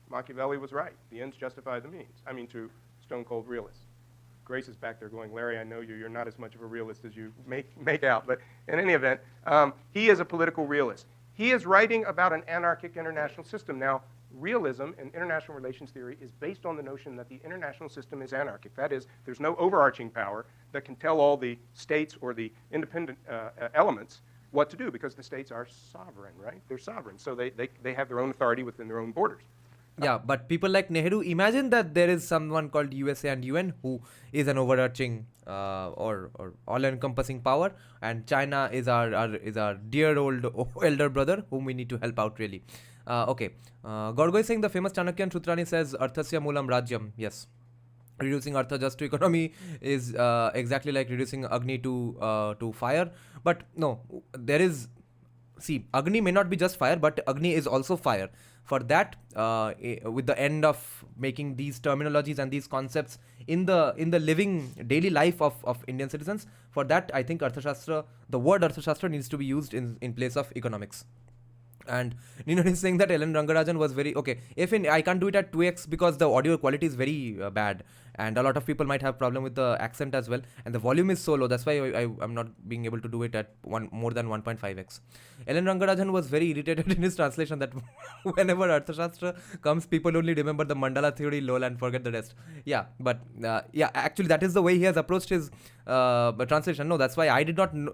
B: Machiavelli was right. The ends justify the means. I mean, to stone-cold realists. Grace is back there going, Larry, I know you. You're not as much of a realist as you make out. But in any event, he is a political realist. He is writing about an anarchic international system. Now, realism in international relations theory is based on the notion that the international system is anarchic. That is, there's no overarching power that can tell all the states or the independent elements what to do, because the states are sovereign, right? They're sovereign, so they have their own authority within their own borders.
A: Yeah, but people like Nehru imagine that there is someone called USA and UN who is an overarching or all-encompassing power, and China is our dear old elder brother whom we need to help out really. Okay, Gorgo is saying the famous Chanakyan Sutrani says Arthasya Moolam Rajyam. Yes, reducing Artha just to economy is exactly like reducing Agni to fire. But no, there is. See, Agni may not be just fire, but Agni is also fire. For that, with the end of making these terminologies and these concepts in the living daily life of Indian citizens, for that I think Arthashastra, the word Arthashastra needs to be used in place of economics. And Nino is saying that Ellen Rangarajan was very okay. I can't do it at 2x because the audio quality is very bad, and a lot of people might have problem with the accent as well, and the volume is so low. That's why I'm not being able to do it at more than 1.5x. Ellen Rangarajan was very irritated in his translation that whenever Arthashastra comes, people only remember the Mandala Theory, lol, and forget the rest. Yeah, but actually that is the way he has approached his translation. No, that's why I did not know.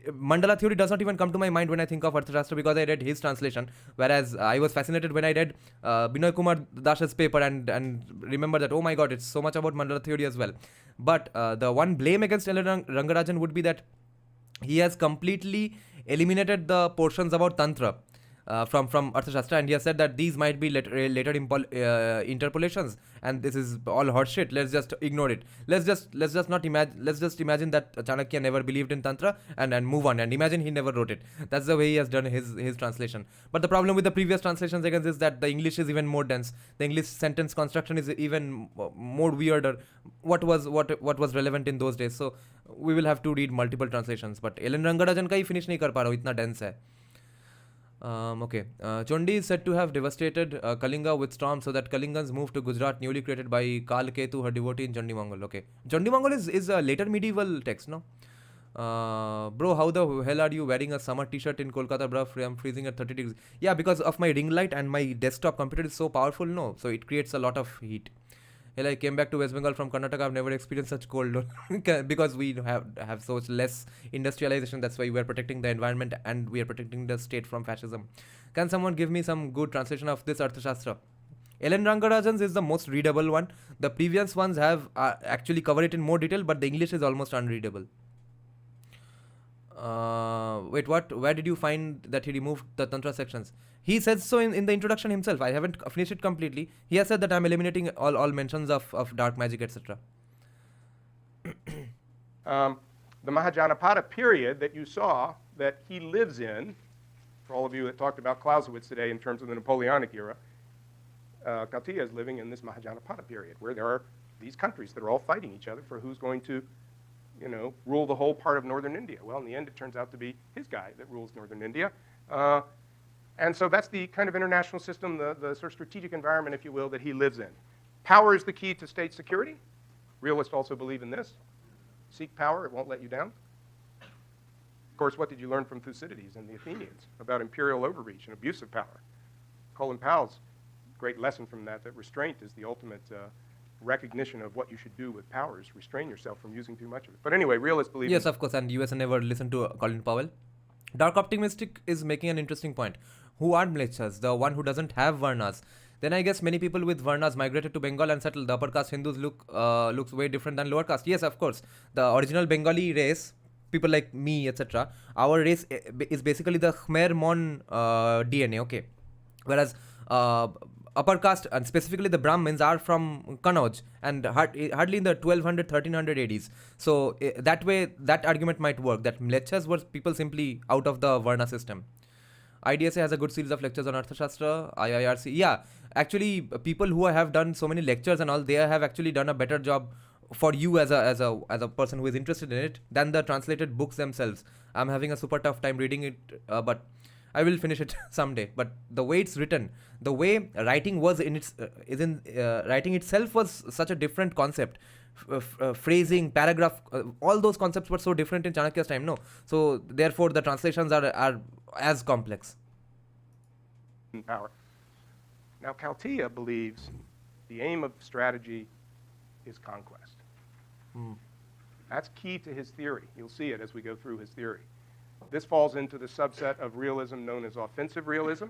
A: Mandala Theory does not even come to my mind when I think of Arthashastra because I read his translation, whereas I was fascinated when I read Binoy Kumar Das's paper and remember that, oh my god, it's so much about Mandala Theory as well. But the one blame against Ellen Rangarajan would be that he has completely eliminated the portions about Tantra from Arthashastra, and he has said that these might be later interpolations, and this is all horseshit. Let's just ignore it. Let's just not imagine. Let's just imagine that Chanakya never believed in Tantra and move on, and imagine he never wrote it. That's the way he has done his translation. But the problem with the previous translations again is that the English is even more dense. The English sentence construction is even more weirder. What was relevant in those days? So we will have to read multiple translations. But Ellen Rangarajan का ही finish नहीं कर पा रहा हूँ, इतना dense है. Okay. Chondi is said to have devastated Kalinga with storms so that Kalingans moved to Gujarat, newly created by Kal Ketu, her devotee in Chandi Mongol. Okay. Chandi Mongol is a later medieval text, no? Bro, how the hell are you wearing a summer t-shirt in Kolkata, bro? I'm freezing at 30 degrees. Yeah, because of my ring light and my desktop computer is so powerful, no? So it creates a lot of heat. Hell, I came back to West Bengal from Karnataka. I've never experienced such cold because we have so much less industrialization. That's why we are protecting the environment and we are protecting the state from fascism. Can someone give me some good translation of this Arthashastra? Ellen Rangarajan's is the most readable one. The previous ones have actually covered it in more detail, but the English is almost unreadable. Wait, what? Where did you find that he removed the Tantra sections? He says so in the introduction himself. I haven't finished it completely. He has said that I'm eliminating all mentions of dark magic, etc.
B: The Mahajanapada period that you saw that he lives in, for all of you that talked about Clausewitz today in terms of the Napoleonic era, Kautilya is living in this Mahajanapada period where there are these countries that are all fighting each other for who's going to, rule the whole part of northern India. Well, in the end, it turns out to be his guy that rules northern India. And so that's the kind of international system, the sort of strategic environment, if you will, that he lives in. Power is the key to state security. Realists also believe in this. Seek power, it won't let you down. Of course, what did you learn from Thucydides and the Athenians about imperial overreach and abuse of power? Colin Powell's great lesson from that restraint is the ultimate recognition of what you should do with powers. Restrain yourself from using too much of it. But anyway, realists believe
A: Yes, of course, and US never listened to Colin Powell. Dark Optimistic is making an interesting point. Who are Mlechas? The one who doesn't have Varnas. Then I guess many people with Varnas migrated to Bengal and settled. The upper caste Hindus looks way different than lower caste. Yes, of course. The original Bengali race, people like me, etc. Our race is basically the Khmer Mon DNA, okay? Whereas upper caste, and specifically the Brahmins, are from Kannauj and hardly in the 1200, 1300 ADs. So that way, that argument might work, that Mlechas were people simply out of the Varna system. IDSA has a good series of lectures on Arthashastra, IIRC. Yeah, actually, people who have done so many lectures and all, they have actually done a better job for you as a person who is interested in it than the translated books themselves. I'm having a super tough time reading it, but I will finish it someday. But the way it's written, the way writing was writing itself was such a different concept. Phrasing, paragraph, all those concepts were so different in Chanakya's time. No, so therefore the translations are as complex.
B: Power. Now, Kautilya believes the aim of strategy is conquest. That's key to his theory. You'll see it as we go through his theory. This falls into the subset of realism known as offensive realism,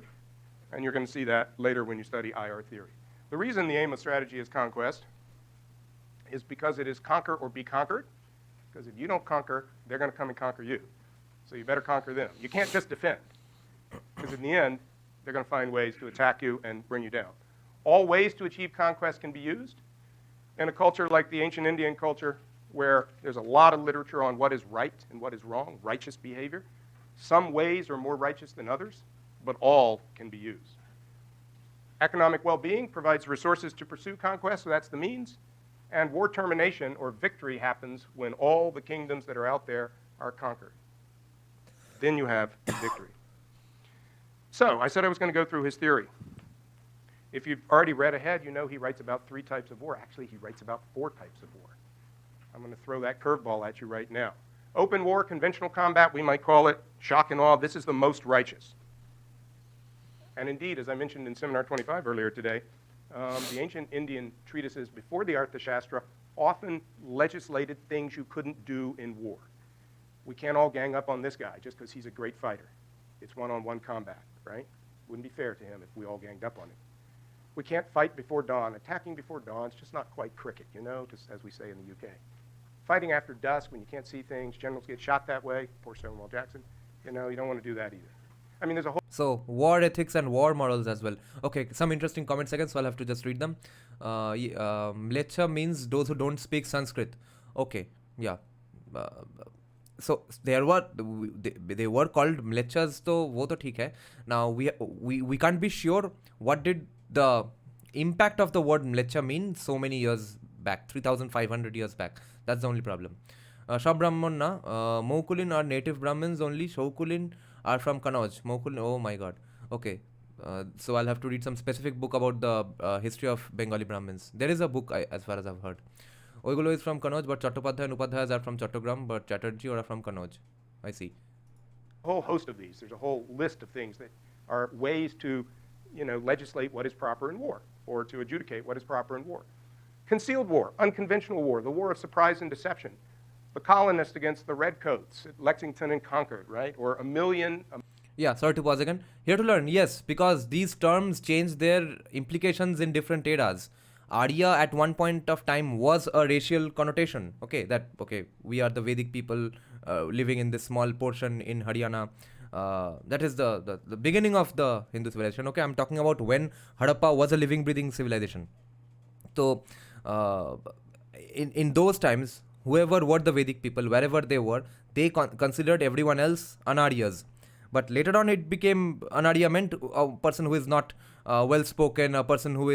B: and you're going to see that later when you study IR theory. The reason the aim of strategy is conquest is because it is conquer or be conquered, because if you don't conquer, they're going to come and conquer you. So you better conquer them. You can't just defend, because in the end, they're going to find ways to attack you and bring you down. All ways to achieve conquest can be used. In a culture like the ancient Indian culture, where there's a lot of literature on what is right and what is wrong, righteous behavior, some ways are more righteous than others, but all can be used. Economic well-being provides resources to pursue conquest, so that's the means. And war termination or victory happens when all the kingdoms that are out there are conquered. Then you have victory. So I said I was going to go through his theory. If you've already read ahead, you know he writes about 3 types of war. Actually, he writes about 4 types of war. I'm going to throw that curveball at you right now. Open war, conventional combat, we might call it shock and awe. This is the most righteous. And indeed, as I mentioned in Seminar 25 earlier today, the ancient Indian treatises before the Arthashastra often legislated things you couldn't do in war. We can't all gang up on this guy just because he's a great fighter. It's one-on-one combat, right? Wouldn't be fair to him if we all ganged up on him. We can't fight before dawn. Attacking before dawn is just not quite cricket, just as we say in the UK. Fighting after dusk when you can't see things, generals get shot that way, poor Stonewall Jackson, you don't want to do that either. I mean, there's a whole...
A: So, war ethics and war morals as well. Okay, some interesting comments again, so I'll have to just read them. Mlecha means those who don't speak Sanskrit. Okay, yeah. So, they were called Mlechas, so wo to theek hai. Now, we can't be sure what did the impact of the word Mlecha mean so many years back, 3,500 years back. That's the only problem. Shab Brahman na, Mokulin are native Brahmins only, Shaukulin are from Kannauj. Mokulin, oh my god. Okay. So I'll have to read some specific book about the history of Bengali Brahmins. There is a book, as far as I've heard. Oigulo is from Kannauj, but Chattopadhyay and Upadhyayas are from Chattogram, but Chatterjee are from Kannauj. I see.
B: A whole host of these. There's a whole list of things that are ways to, legislate what is proper in war, or to adjudicate what is proper in war. Concealed war, unconventional war, the war of surprise and deception. The colonists against the redcoats at Lexington and Concord, right? Or
A: Yeah, sorry to pause again. Here to learn, yes, because these terms change their implications in different eras. Arya at one point of time was a racial connotation. Okay, we are the Vedic people living in this small portion in Haryana. That is the beginning of the Hindu civilization. Okay, I'm talking about when Harappa was a living, breathing civilization. So, in those times, whoever were the Vedic people, wherever they were, they considered everyone else Anaryas. But later on, it became Anarya meant a person who is not well spoken, a person who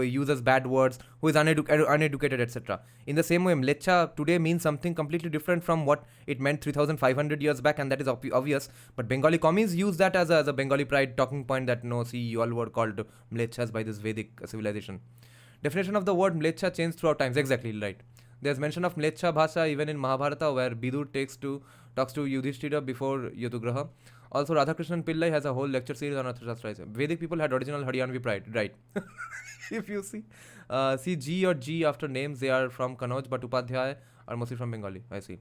A: uses bad words, who is uneducated, etc. In the same way, Mleccha today means something completely different from what it meant 3,500 years back, and that is obvious. But Bengali commies use that as a Bengali pride talking point that no, see, you all were called Mlecchas by this Vedic civilization. Definition of the word Mleccha changed throughout times. Exactly right. There's mention of Mleccha Bhasha even in Mahabharata, where Bidur talks to Yudhishthira before Yadugraha. Also, Radhakrishnan Pillai has a whole lecture series on Arthashastra. Vedic people had original Haryanvi pride, right? If you see G or G after names, they are from Kanauj, but Upadhyay are mostly from Bengali. I see.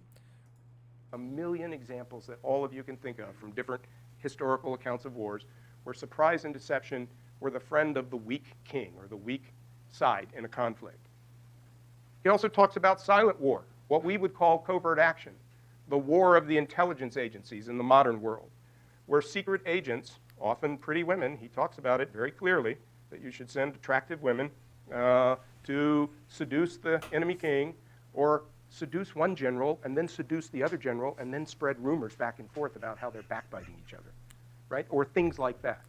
B: A million examples that all of you can think of from different historical accounts of wars where surprise and deception were the friend of the weak king or the weak side in a conflict. He also talks about silent war, what we would call covert action, the war of the intelligence agencies in the modern world, where secret agents, often pretty women, he talks about it very clearly, that you should send attractive women to seduce the enemy king or seduce one general and then seduce the other general and then spread rumors back and forth about how they're backbiting each other, right? Or things like that.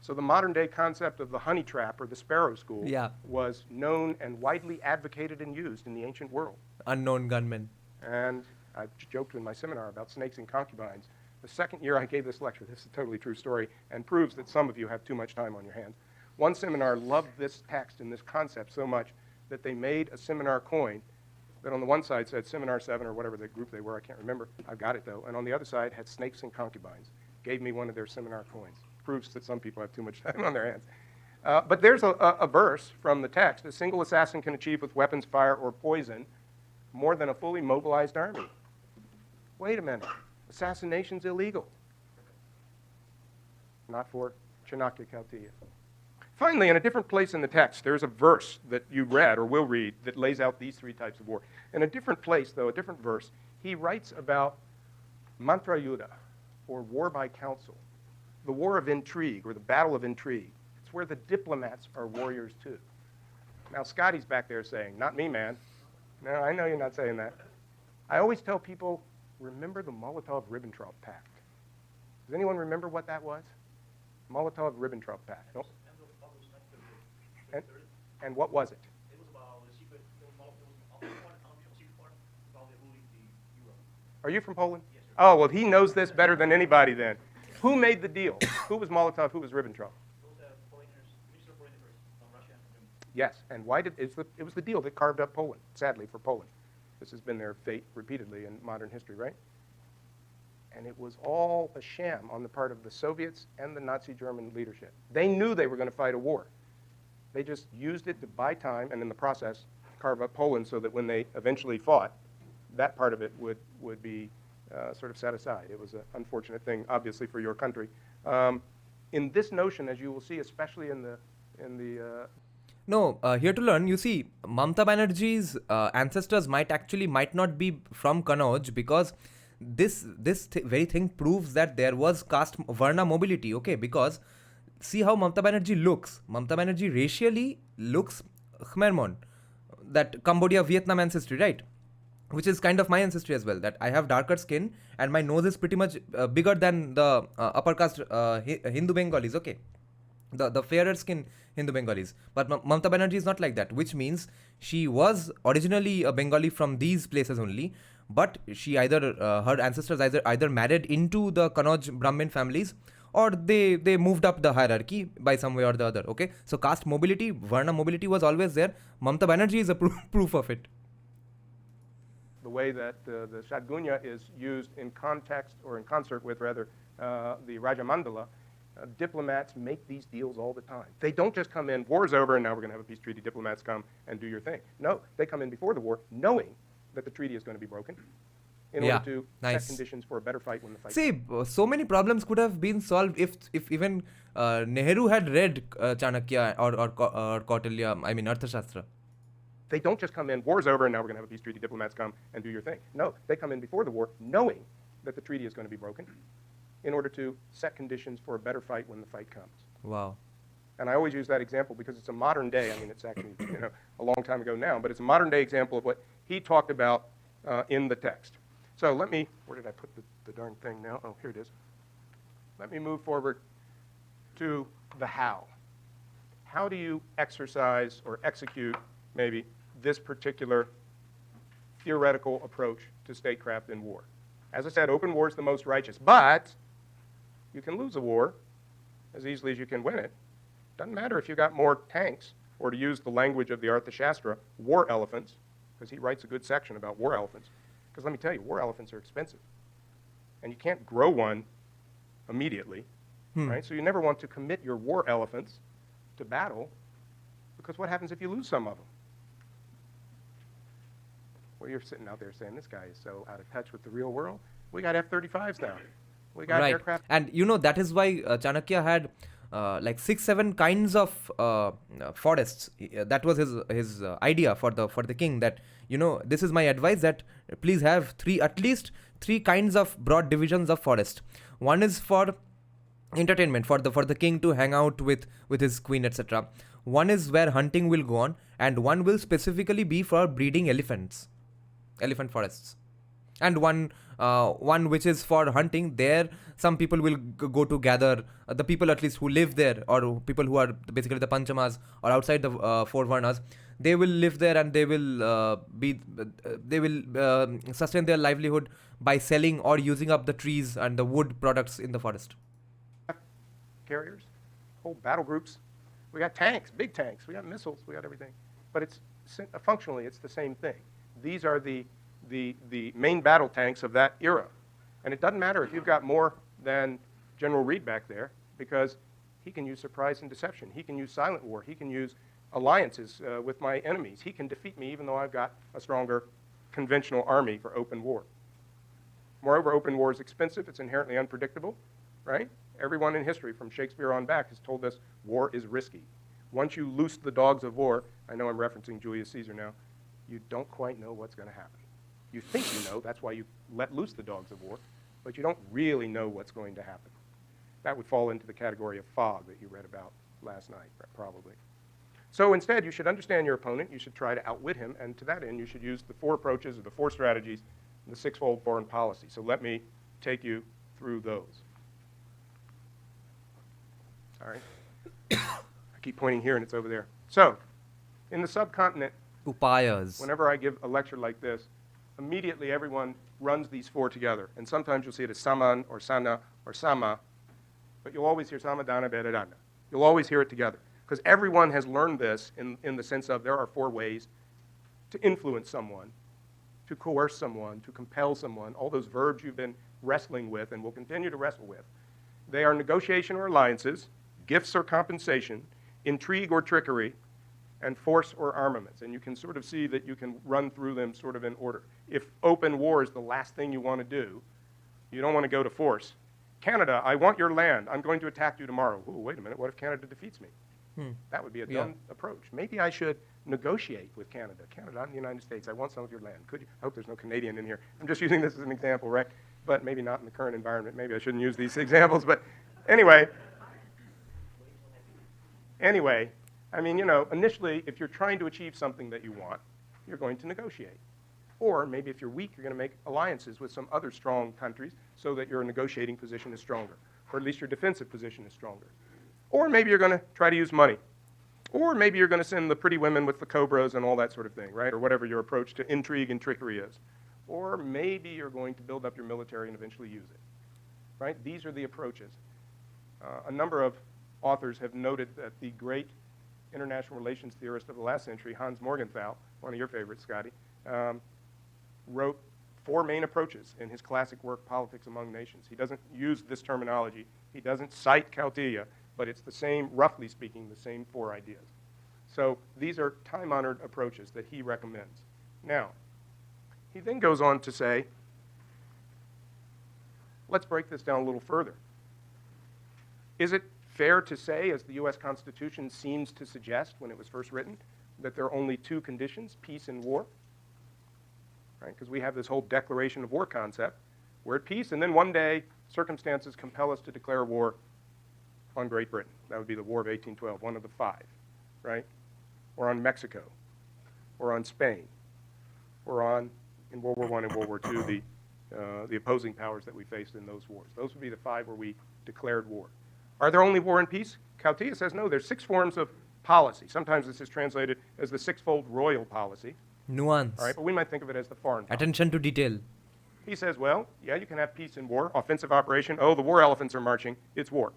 B: So the modern day concept of the honey trap or the sparrow school was known and widely advocated and used in the ancient world.
A: Unknown gunmen.
B: And I joked in my seminar about snakes and concubines. The second year I gave this lecture, this is a totally true story and proves that some of you have too much time on your hands. One seminar loved this text and this concept so much that they made a seminar coin that on the one side said Seminar 7 or whatever the group they were, I can't remember. I've got it though. And on the other side had snakes and concubines. Gave me one of their seminar coins. Proves that some people have too much time on their hands. But there's a verse from the text. A single assassin can achieve with weapons, fire, or poison more than a fully mobilized army. Wait a minute. Assassination's illegal. Not for Chanakya Kautilya. Finally, in a different place in the text, there's a verse that you read or will read that lays out these three types of war. In a different place, though, a different verse, he writes about mantra yuddha, or war by counsel, the war of intrigue, or the battle of intrigue. It's where the diplomats are warriors, too. Now, Scotty's back there saying, not me, man. No, I know you're not saying that. I always tell people, remember the Molotov-Ribbentrop Pact. Does anyone remember what that was? Molotov-Ribbentrop Pact. Nope. And what was it?
C: It was about the secret, about the ruling the euro.
B: Are you from Poland?
C: Yes, sir.
B: Oh, well, he knows this better than anybody then. Who made the deal? Who was Molotov? Who was Ribbentrop?
C: Those foreigners, Minister of Foreign Affairs from Russia and Germany.
B: Yes, and why did it was the deal that carved up Poland, sadly for Poland. This has been their fate repeatedly in modern history, right? And it was all a sham on the part of the Soviets and the Nazi German leadership. They knew they were going to fight a war. They just used it to buy time and in the process carve up Poland so that when they eventually fought, that part of it would be sort of set aside. It was an unfortunate thing, obviously, for your country. In this notion, as you will see, especially in the
A: No, here to learn, you see, Mamata Banerjee's ancestors might not be from Kanauj, because this very thing proves that there was caste Varna mobility, okay? Because see how Mamata Banerjee looks. Mamata Banerjee racially looks Khmermon, that Cambodia, Vietnam ancestry, right? Which is kind of my ancestry as well, that I have darker skin and my nose is pretty much bigger than the upper caste Hindu Bengalis, okay? The fairer skin Hindu Bengalis. But Mamata Banerjee is not like that, which means she was originally a Bengali from these places only, but she her ancestors either married into the Kanauj Brahmin families, or they moved up the hierarchy by some way or the other, okay? So caste mobility, Varna mobility was always there. Mamata Banerjee is a proof of it.
B: The way that the Shadgunya is used in context, or in concert with, rather, the Raja Mandala, diplomats make these deals all the time. They don't just come in, war's over, and now we're going to have a peace treaty, diplomats come and do your thing. No, they come in before the war, knowing that the treaty is going to be broken, in order to set conditions for a better fight when the fight
A: comes. So many problems could have been solved if even Nehru had read Chanakya or Kautilya, I mean Arthashastra.
B: They don't just come in, war's over, and now we're going to have a peace treaty, diplomats come and do your thing. No, they come in before the war, knowing that the treaty is going to be broken, in order to set conditions for a better fight when the fight comes.
A: Wow.
B: And I always use that example because it's a modern day, I mean, it's actually a long time ago now, but it's a modern day example of what he talked about in the text. So let me, where did I put the darn thing now? Oh, here it is. Let me move forward to the how. How do you exercise or execute, maybe, this particular theoretical approach to statecraft in war? As I said, open war is the most righteous, but you can lose a war as easily as you can win it. Doesn't matter if you got more tanks, or to use the language of the Arthashastra, war elephants, because he writes a good section about war elephants. Because let me tell you, war elephants are expensive. And you can't grow one immediately, right? So you never want to commit your war elephants to battle, because what happens if you lose some of them? Well, you're sitting out there saying, this guy is so out of touch with the real world. We got F-35s now. We got aircraft.
A: And you know, that is why Chanakya had like 6-7 kinds of forests. That was his idea for the king, that, you know, this is my advice, that please have at least three kinds of broad divisions of forest. One is for entertainment, for the king to hang out with his queen, etc. One is where hunting will go on, and one will specifically be for breeding elephant forests. And one which is for hunting. There some people will go to gather, the people at least who live there, or people who are basically the panchamas or outside the four varnas. They will live there, and they will sustain their livelihood by selling or using up the trees and the wood products in the forest.
B: Carriers, whole battle groups. We got tanks, big tanks. We got missiles. We got everything. But it's functionally, it's the same thing. These are the main battle tanks of that era. And it doesn't matter if you've got more than General Reed back there, because he can use surprise and deception. He can use silent war. He can use alliances with my enemies. He can defeat me even though I've got a stronger conventional army for open war. Moreover, open war is expensive. It's inherently unpredictable, right? Everyone in history from Shakespeare on back has told us war is risky. Once you loose the dogs of war, I know I'm referencing Julius Caesar now, you don't quite know what's going to happen. You think you know, that's why you let loose the dogs of war, but you don't really know what's going to happen. That would fall into the category of fog that you read about last night, probably. So instead, you should understand your opponent, you should try to outwit him, and to that end, you should use the 4 approaches or the 4 strategies in the 6-fold foreign policy. So let me take you through those. All right. I keep pointing here and it's over there. So, in the subcontinent,
A: Upayas.
B: whenever I give a lecture like this, immediately everyone runs these 4 together. And sometimes you'll see it as saman or sana or sama, but you'll always hear samadana vedadana. You'll always hear it together. Because everyone has learned this in the sense of there are 4 ways to influence someone, to coerce someone, to compel someone, all those verbs you've been wrestling with and will continue to wrestle with. They are negotiation or alliances, gifts or compensation, intrigue or trickery, and force or armaments. And you can sort of see that you can run through them sort of in order. If open war is the last thing you want to do, you don't want to go to force. Canada, I want your land. I'm going to attack you tomorrow. Ooh, wait a minute. What if Canada defeats me? That would be a dumb approach. Maybe I should negotiate with Canada. Canada, I'm the United States. I want some of your land. Could you? I hope there's no Canadian in here. I'm just using this as an example, right? But maybe not in the current environment. Maybe I shouldn't use these examples. But anyway, I mean, you know, initially, if you're trying to achieve something that you want, you're going to negotiate. Or maybe if you're weak, you're going to make alliances with some other strong countries so that your negotiating position is stronger, or at least your defensive position is stronger. Or maybe you're going to try to use money. Or maybe you're going to send the pretty women with the cobras and all that sort of thing, right? Or whatever your approach to intrigue and trickery is. Or maybe you're going to build up your military and eventually use it, right? These are the approaches. A number of authors have noted that the great international relations theorist of the last century, Hans Morgenthau, one of your favorites, Scotty, wrote 4 main approaches in his classic work, Politics Among Nations. He doesn't use this terminology. He doesn't cite Kautilya, but it's the same, roughly speaking, the same 4 ideas. So these are time-honored approaches that he recommends. Now, he then goes on to say, let's break this down a little further. Is it fair to say, as the U.S. Constitution seems to suggest when it was first written, that there are only 2 conditions, peace and war? Right? Because we have this whole declaration of war concept. We're at peace, and then one day circumstances compel us to declare war on Great Britain. That would be the War of 1812, one of the 5, right? Or on Mexico, or on Spain, or on in World War I and World War II, the opposing powers that we faced in those wars. Those would be the 5 where we declared war. Are there only war and peace? Kautilya says no, there's 6 forms of policy. Sometimes this is translated as the 6-fold royal policy.
A: Nuance.
B: All right, but we might think of it as the foreign policy.
A: Attention to detail.
B: He says, well, yeah, you can have peace and war. Offensive operation, oh, the war elephants are marching. It's war.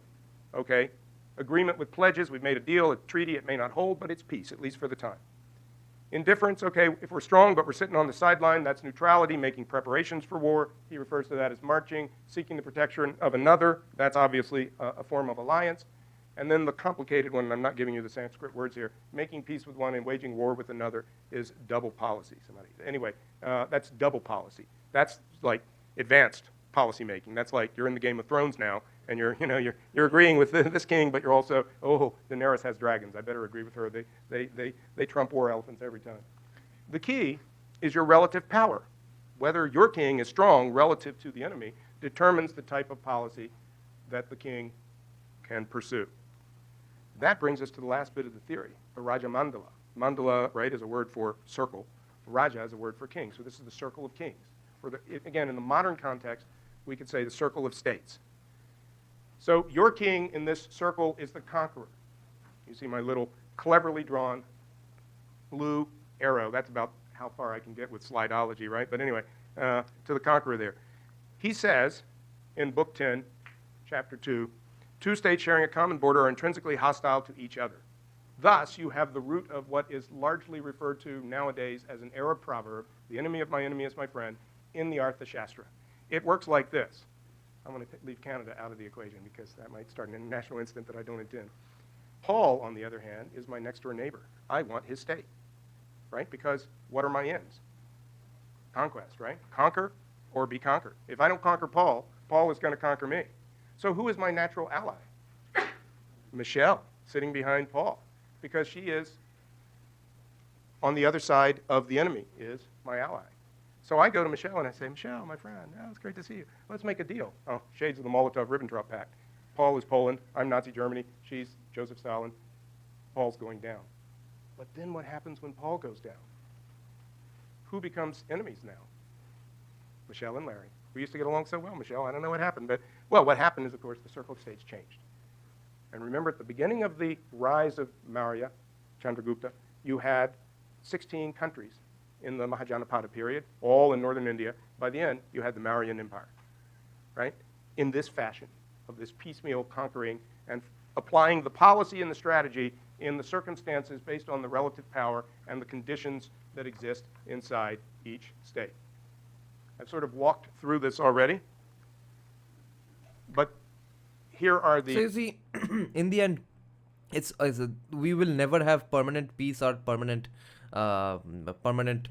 B: Okay? Agreement with pledges, we've made a deal, a treaty, it may not hold, but it's peace, at least for the time. Indifference, okay, if we're strong but we're sitting on the sideline, that's neutrality, making preparations for war. He refers to that as marching, seeking the protection of another. That's obviously a form of alliance. And then the complicated one, and I'm not giving you the Sanskrit words here, making peace with one and waging war with another is double policy. Anyway, that's double policy. That's like advanced policy making. That's like you're in the Game of Thrones now, and you're agreeing with this king, but you're also, oh, Daenerys has dragons. I better agree with her. They trump war elephants every time. The key is your relative power. Whether your king is strong relative to the enemy determines the type of policy that the king can pursue. That brings us to the last bit of the theory, the Raja Mandala. Mandala, right, is a word for circle. Raja is a word for king. So this is the circle of kings. Again, in the modern context, we could say the circle of states. So your king in this circle is the conqueror. You see my little cleverly drawn blue arrow. That's about how far I can get with slideology, right? But anyway, to the conqueror there. He says in Book 10, Chapter 2, 2 states sharing a common border are intrinsically hostile to each other. Thus, you have the root of what is largely referred to nowadays as an Arab proverb, the enemy of my enemy is my friend, in the Arthashastra. It works like this. I'm going to leave Canada out of the equation because that might start an international incident that I don't intend. Paul, on the other hand, is my next-door neighbor. I want his state, right? Because what are my ends? Conquest, right? Conquer or be conquered. If I don't conquer Paul, Paul is going to conquer me. So who is my natural ally? Michelle, sitting behind Paul, because she is on the other side of the enemy, is my ally. So I go to Michelle and I say, Michelle, my friend, it's great to see you. Let's make a deal. Oh, shades of the Molotov-Ribbentrop Pact. Paul is Poland, I'm Nazi Germany, she's Joseph Stalin. Paul's going down. But then what happens when Paul goes down? Who becomes enemies now? Michelle and Larry. We used to get along so well, Michelle. I don't know what happened, but, well, what happened is, of course, the circle of states changed. And remember, at the beginning of the rise of Maurya, Chandragupta, you had 16 countries in the Mahajanapada period, all in northern India. By the end, you had the Mauryan Empire, right? In this fashion, of this piecemeal conquering and applying the policy and the strategy in the circumstances based on the relative power and the conditions that exist inside each state. I've sort of walked through this already, but here are the...
A: So you see, in the end, we will never have permanent peace or permanent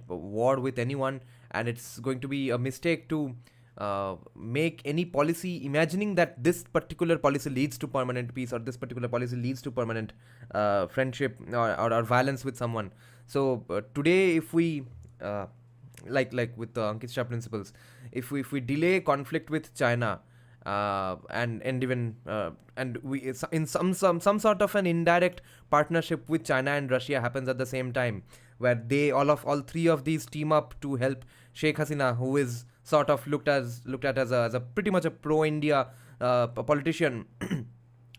A: war with anyone, and it's going to be a mistake to make any policy imagining that this particular policy leads to permanent peace or this particular policy leads to permanent friendship or violence with someone. So today, if we like with the Ankit Shah principles, if we delay conflict with China and even and we in some sort of an indirect partnership with China and Russia happens at the same time, where they all three of these team up to help Sheikh Hasina, who is sort of looked at as a pretty much a pro-India politician,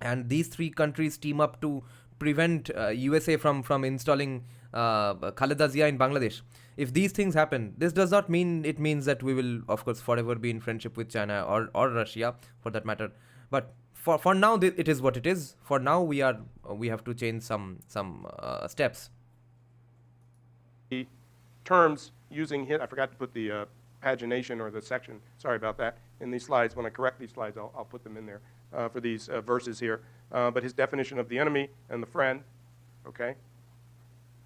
A: and these 3 countries team up to prevent USA from installing Khaleda Zia in Bangladesh. If these things happen, this does not mean it means that we will, of course, forever be in friendship with China or Russia, for that matter. But for now, it is what it is. For now, we have to change some steps.
B: The terms using hit. I forgot to put the pagination or the section. Sorry about that. In these slides, when I correct these slides, I'll put them in there for these verses here. But his definition of the enemy and the friend, okay?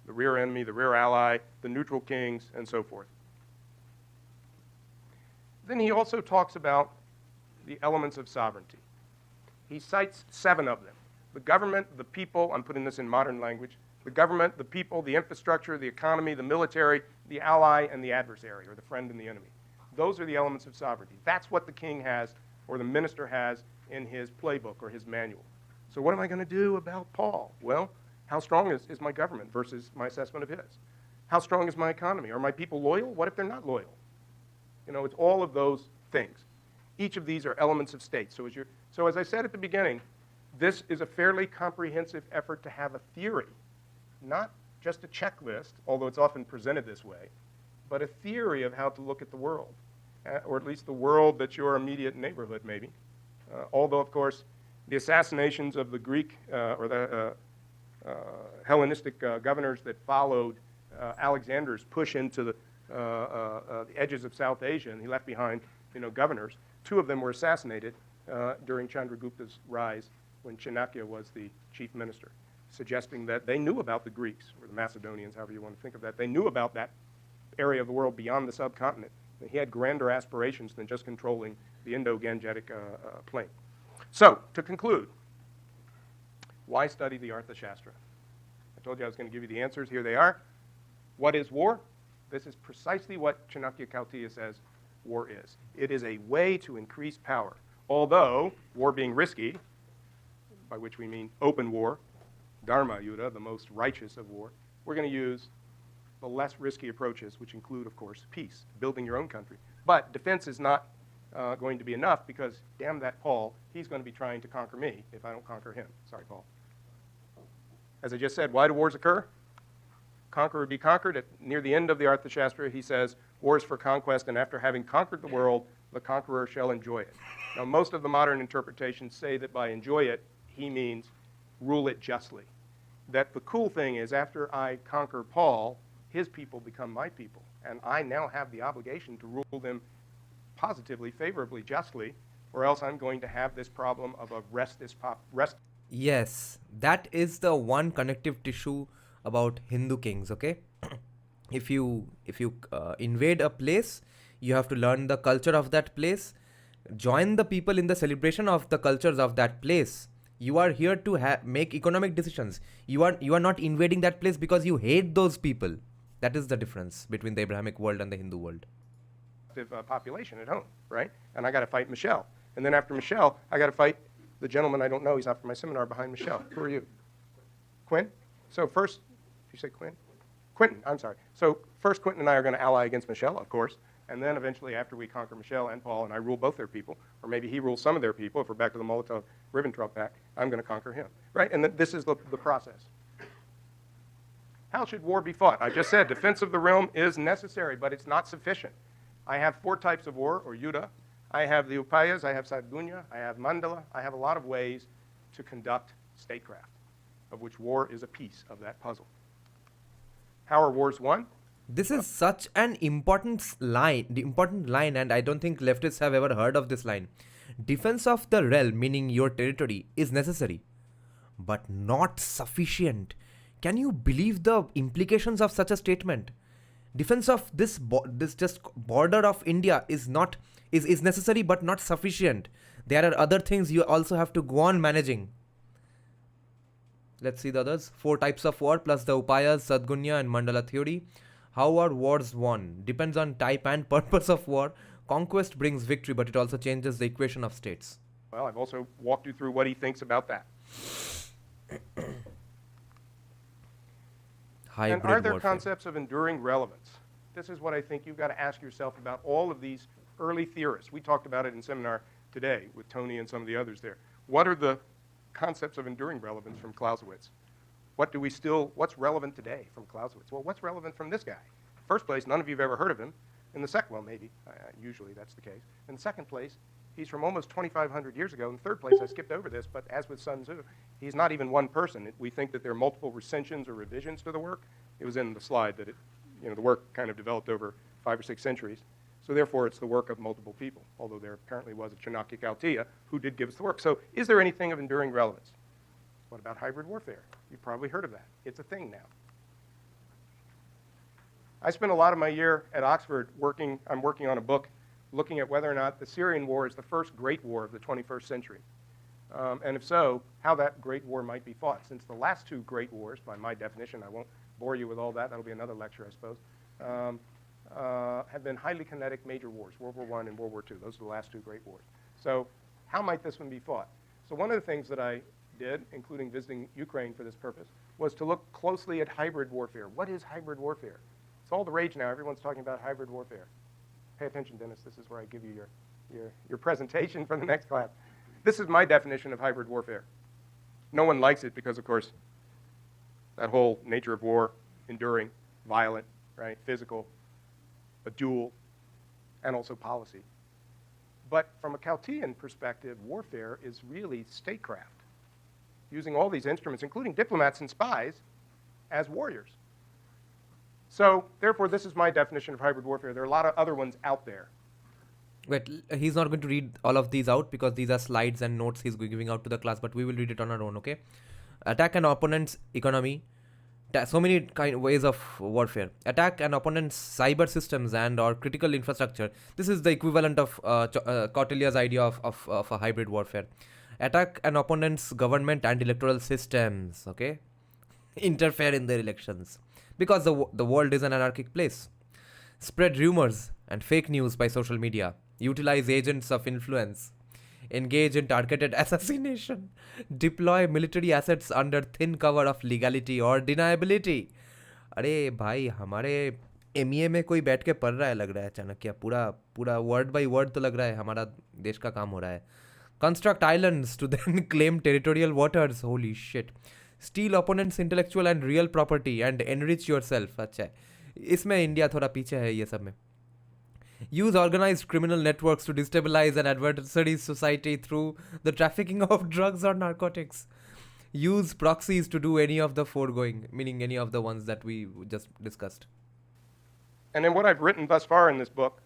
B: The rear enemy, the rear ally, the neutral kings, and so forth. Then he also talks about the elements of sovereignty. He cites 7 of them. The government, the people, I'm putting this in modern language, the government, the people, the infrastructure, the economy, the military, the ally, and the adversary, or the friend and the enemy. Those are the elements of sovereignty. That's what the king has, or the minister has, in his playbook or his manual. So what am I going to do about Paul? Well, how strong is my government versus my assessment of his? How strong is my economy? Are my people loyal? What if they're not loyal? You know, it's all of those things. Each of these are elements of state. So as I said at the beginning, this is a fairly comprehensive effort to have a theory, not just a checklist, although it's often presented this way, but a theory of how to look at the world, or at least the world that's your immediate neighborhood, maybe. Although, of course, the assassinations of the Greek or the Hellenistic governors that followed Alexander's push into the edges of South Asia, and he left behind, governors. Two of them were assassinated during Chandragupta's rise when Chanakya was the chief minister, suggesting that they knew about the Greeks, or the Macedonians, however you want to think of that. They knew about that area of the world beyond the subcontinent. And he had grander aspirations than just controlling the Indo-Gangetic plain. So, to conclude, why study the Arthashastra? I told you I was going to give you the answers. Here they are. What is war? This is precisely what Chanakya Kautilya says war is. It is a way to increase power. Although, war being risky, by which we mean open war, Dharma Yuddha, the most righteous of war, we're going to use the less risky approaches, which include, of course, peace, building your own country. But defense is not going to be enough because, damn that Paul, he's going to be trying to conquer me if I don't conquer him. Sorry, Paul. As I just said, why do wars occur? Conquer or be conquered. Near the end of the Arthashastra, he says, war is for conquest, and after having conquered the world, the conqueror shall enjoy it. Now, most of the modern interpretations say that by enjoy it, he means rule it justly. That the cool thing is after I conquer Paul, his people become my people, and I now have the obligation to rule them positively, favorably, justly, or else I'm going to have this problem of a rest.
A: Yes, that is the one connective tissue about Hindu kings, okay? If you invade a place, you have to learn the culture of that place, join the people in the celebration of the cultures of that place. You are here to make economic decisions. You are not invading that place because you hate those people. That is the difference between the Abrahamic world and the Hindu world.
B: Population at home, right? And I got to fight Michelle. And then after Michelle, I got to fight the gentleman I don't know. He's after my seminar behind Michelle. Who are you? Quinn? So first, did you say Quinn? Quentin, I'm sorry. So first Quentin and I are going to ally against Michelle, of course. And then eventually after we conquer Michelle and Paul and I rule both their people, or maybe he rules some of their people, if we're back to the Molotov-Ribbentrop Pact, I'm going to conquer him, right? And this is the process. How should war be fought? I just said defense of the realm is necessary, but it's not sufficient. I have 4 types of war, or Yuddha. I have the Upayas, I have Sadgunya, I have Mandala. I have a lot of ways to conduct statecraft, of which war is a piece of that puzzle. How are wars won?
A: This is such an important line, and I don't think leftists have ever heard of this line. Defense of the realm, meaning your territory, is necessary, but not sufficient. Can you believe the implications of such a statement? Defense of this just border of India is necessary but not sufficient. There are other things you also have to go on managing. Let's see the others. 4 types of war plus the Upayas, Sadgunya and Mandala Theory. How are wars won? Depends on type and purpose of war. Conquest brings victory, but it also changes the equation of states.
B: Well, I've also walked you through what he thinks about that. And are there concepts of enduring relevance? This is what I think you've got to ask yourself about all of these early theorists. We talked about it in seminar today with Tony and some of the others there. What are the concepts of enduring relevance from Clausewitz? What's relevant today from Clausewitz? Well, what's relevant from this guy? First place, none of you have ever heard of him. In the second, well, maybe, usually that's the case. In the second place, he's from almost 2,500 years ago. In third place, I skipped over this, but as with Sun Tzu, he's not even one person. We think that there are multiple recensions or revisions to the work. It was in the slide that the work kind of developed over 5 or 6 centuries. So therefore, it's the work of multiple people, although there apparently was a Chanakya Kautilya who did give us the work. So is there anything of enduring relevance? What about hybrid warfare? You've probably heard of that. It's a thing now. I spent a lot of my year at Oxford I'm working on a book looking at whether or not the Syrian war is the first great war of the 21st century. And if so, how that great war might be fought. Since the last 2 great wars, by my definition, I won't bore you with all that, that'll be another lecture, I suppose, have been highly kinetic major wars, World War I and World War II. Those are the last 2 great wars. So how might this one be fought? So one of the things that I did, including visiting Ukraine for this purpose, was to look closely at hybrid warfare. What is hybrid warfare? It's all the rage now. Everyone's talking about hybrid warfare. Pay attention, Dennis. This is where I give you your presentation for the next class. This is my definition of hybrid warfare. No one likes it because, of course, that whole nature of war, enduring, violent, right, physical, a duel, and also policy. But from a Kautilyan perspective, warfare is really statecraft, using all these instruments, including diplomats and spies, as warriors. So, therefore, this is my definition of hybrid warfare. There are a lot of other ones out there.
A: Wait, he's not going to read all of these out because these are slides and notes he's giving out to the class, but we will read it on our own, okay? Attack an opponent's economy. So many ways of warfare. Attack an opponent's cyber systems and or critical infrastructure. This is the equivalent of Kautilya's idea of a hybrid warfare. Attack an opponent's government and electoral systems, okay? Interfere in their elections. Because the world is an anarchic place. Spread rumors and fake news by social media. Utilize agents of influence. Engage in targeted assassination. Deploy military assets under thin cover of legality or deniability. अरे भाई हमारे MEA में कोई बैठ के पढ़ रहा है लग रहा है चाणक्य पूरा वर्ड बाय वर्ड तो लग रहा है हमारा देश का काम हो रहा है. Construct islands to then claim territorial waters. Holy shit. Steal opponents' intellectual and real property and enrich yourself. अच्छा है. इसमें इंडिया थोड़ा पीछे है ये सब में. Use organized criminal networks to destabilize an adversary's society through the trafficking of drugs or narcotics. Use proxies to do any of the foregoing, meaning any of the ones that we just discussed.
B: And in what I've written thus far in this book,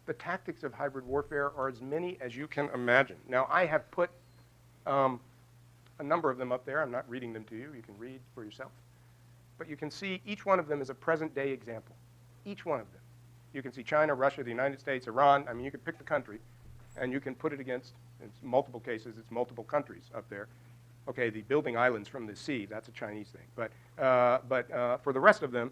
B: the tactics of hybrid warfare are as many as you can imagine. Now, I have put a number of them up there. I'm not reading them to you. You can read for yourself. But you can see each one of them is a present-day example. Each one of them. You can see China, Russia, the United States, Iran. I mean, you could pick the country, and you can put it against, in multiple cases, it's multiple countries up there. Okay, the building islands from the sea, that's a Chinese thing. But for the rest of them,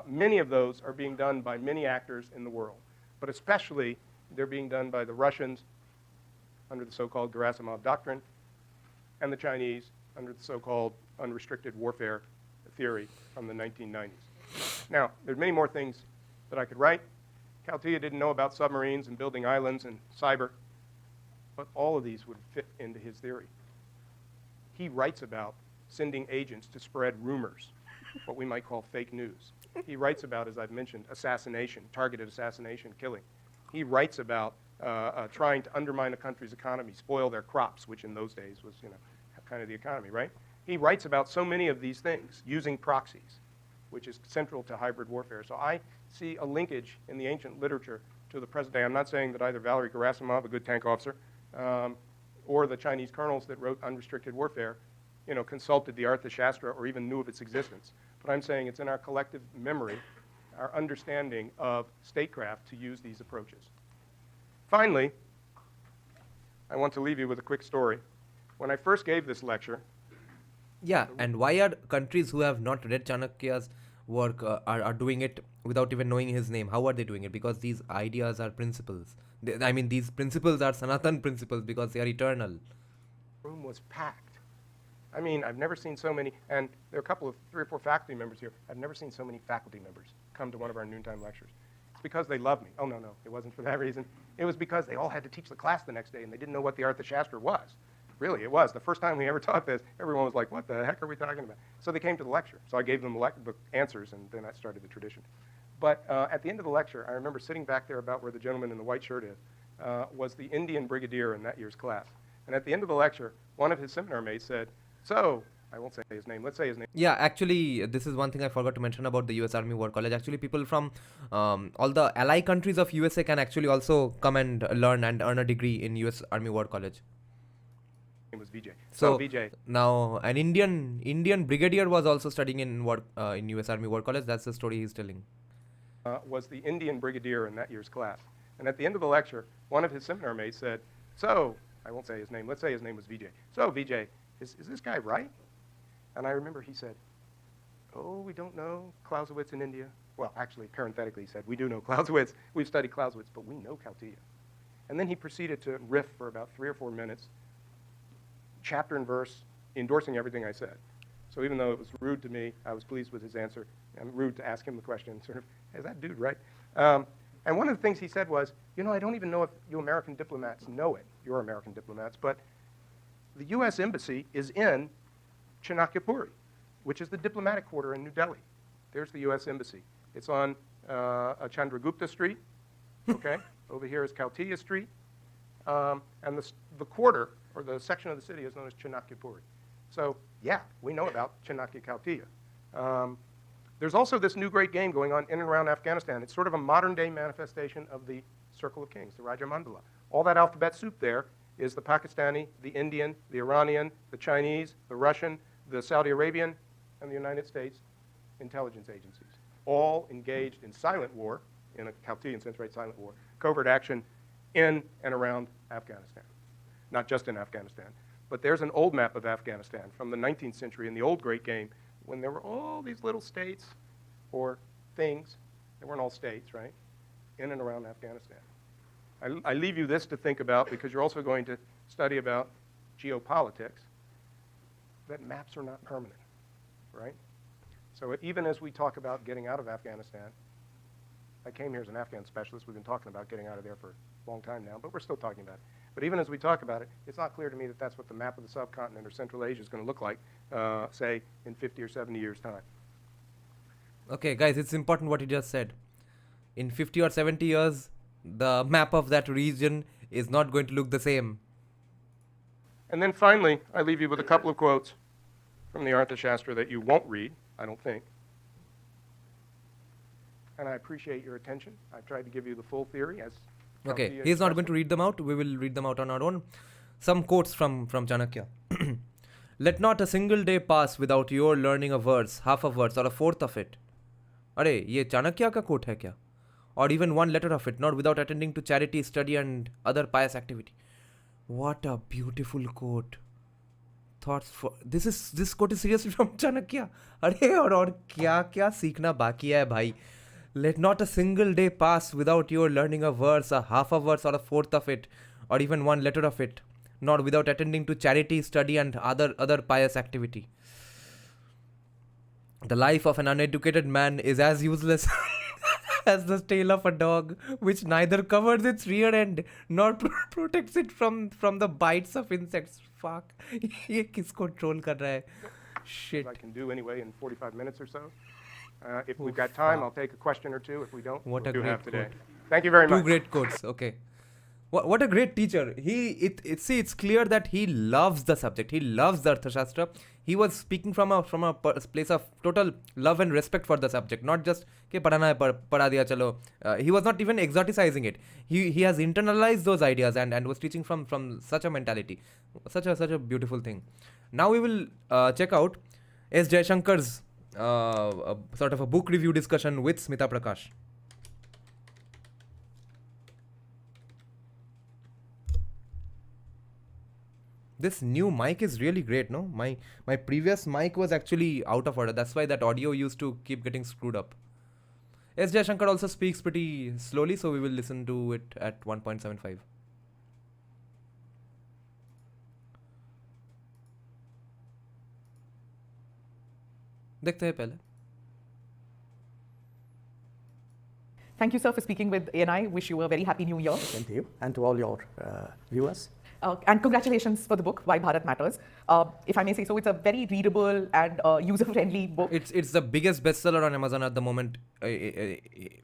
B: many of those are being done by many actors in the world. But especially, they're being done by the Russians under the so-called Gerasimov Doctrine, and the Chinese under the so-called unrestricted warfare theory from the 1990s. Now, there's many more things that I could write. Kautilya didn't know about submarines and building islands and cyber, but all of these would fit into his theory. He writes about sending agents to spread rumors, what we might call fake news. He writes about, as I've mentioned, assassination, targeted assassination, killing. He writes about trying to undermine a country's economy, spoil their crops, which in those days was, kind of the economy, right? He writes about so many of these things using proxies, which is central to hybrid warfare. So I see a linkage in the ancient literature to the present day. I'm not saying that either Valery Gerasimov, a good tank officer, or the Chinese colonels that wrote Unrestricted Warfare, consulted the Arthashastra or even knew of its existence. But I'm saying it's in our collective memory, our understanding of statecraft to use these approaches. Finally, I want to leave you with a quick story. When I first gave this lecture,
A: Yeah, and why are countries who have not read Chanakya's work are doing it without even knowing his name? How are they doing it? Because these ideas are principles. These principles are Sanatan principles because they are eternal.
B: The room was packed. I mean, I've never seen so many, and there are a couple of 3 or 4 faculty members here. I've never seen so many faculty members come to one of our noontime lectures. It's because they love me. Oh, no, it wasn't for that reason. It was because they all had to teach the class the next day, and they didn't know what the Arthashastra was. Really, it was. The first time we ever taught this, everyone was like, what the heck are we talking about? So they came to the lecture. So I gave them the answers, and then I started the tradition. But at the end of the lecture, I remember sitting back there about where the gentleman in the white shirt is, was the Indian brigadier in that year's class. And at the end of the lecture, one of his seminar mates said, so, I won't say his name, let's say his name.
A: Yeah, actually, this is one thing I forgot to mention about the US Army War College. Actually, people from all the ally countries of USA can actually also come and learn and earn a degree in US Army War College.
B: Name was Vijay.
A: So
B: Vijay.
A: Now an Indian brigadier was also studying in US Army War College. That's the story he's telling.
B: Was the Indian brigadier in that year's class. And at the end of the lecture, one of his seminar mates said, so, I won't say his name, let's say his name was Vijay. So Vijay, is this guy right? And I remember he said, oh, we don't know Clausewitz in India. Well, actually, parenthetically, he said, we do know Clausewitz. We've studied Clausewitz, but we know Kautilya. And then he proceeded to riff for about 3 or 4 minutes, chapter and verse, endorsing everything I said. So even though it was rude to me, I was pleased with his answer. I'm rude to ask him the question, sort of, is that dude right? And one of the things he said was, you know, I don't even know if you American diplomats know it, your American diplomats, but the US Embassy is in Chanakyapuri, which is the diplomatic quarter in New Delhi. There's the US Embassy. It's on Chandragupta Street, okay? Over here is Kautilya Street. And the quarter, or the section of the city, is known as Chanakyapuri. So, yeah, we know about Chanakya Kautilya. There's also this new great game going on in and around Afghanistan. It's sort of a modern-day manifestation of the Circle of Kings, the Raja Mandala. All that alphabet soup there is the Pakistani, the Indian, the Iranian, the Chinese, the Russian, the Saudi Arabian, and the United States intelligence agencies, all engaged in silent war, in a Kautilyan sense, right, silent war, covert action in and around Afghanistan. Not just in Afghanistan, but there's an old map of Afghanistan from the 19th century in the old great game when there were all these little states or things, they weren't all states, right, in and around Afghanistan. I leave you this to think about because you're also going to study about geopolitics, that maps are not permanent, right? So even as we talk about getting out of Afghanistan, I came here as an Afghan specialist. We've been talking about getting out of there for a long time now, but we're still talking about it. But even as we talk about it, it's not clear to me that that's what the map of the subcontinent or Central Asia is going to look like, say, in 50 or 70 years' time.
A: Okay, guys, it's important what you just said. In 50 or 70 years, the map of that region is not going to look the same.
B: And then finally, I leave you with a couple of quotes from the Arthashastra that you won't read, I don't think. And I appreciate your attention. I've tried to give you the full theory as
A: Okay, he's not going to read them out. We will read them out on our own. Some quotes from Chanakya. Let not a single day pass without your learning a verse, half a verse, or a fourth of it. अरे ये चाणक्य का quote है क्या? Or even one letter of it, not without attending to charity, study, and other pious activity. What a beautiful quote. Thoughts for this quote is seriously from Chanakya. अरे और क्या क्या सीखना बाकी है भाई. Let not a single day pass without your learning a verse, a half a verse, or a fourth of it, or even one letter of it, not without attending to charity, study, and other pious activity. The life of an uneducated man is as useless as the tail of a dog, which neither covers its rear end nor protects it from the bites of insects. Fuck. ये किसको troll कर रहा है? Shit.
B: I can do anyway in 45 minutes or so. If we've got time, I'll take a question or two. If we don't,
A: What
B: we'll
A: a
B: do
A: great
B: half today.
A: quote.
B: Thank you very much.
A: Two great quotes. Okay. What a great teacher. It's clear that he loves the subject. He loves the Arthashastra. He was speaking from a place of total love and respect for the subject, not just ke padhana hai padha diya chalo. He was not even exoticizing it. He has internalized those ideas and was teaching from such a mentality. Such a beautiful thing. Now we will check out S. Jaishankar's sort of a book review discussion with Smita Prakash. This new mic is really great, no? My previous mic was actually out of order. That's why that audio used to keep getting screwed up. S. Jaishankar also speaks pretty slowly, so we will listen to it at 1.75. देखते हैं पहले.
D: Thank you, sir, for speaking with ANI. Wish you a very happy new year.
E: Same to you and to all your viewers.
D: And congratulations for the book, Why Bharat Matters. If I may say so, it's a very readable and user-friendly book.
A: It's the biggest bestseller on Amazon at the moment,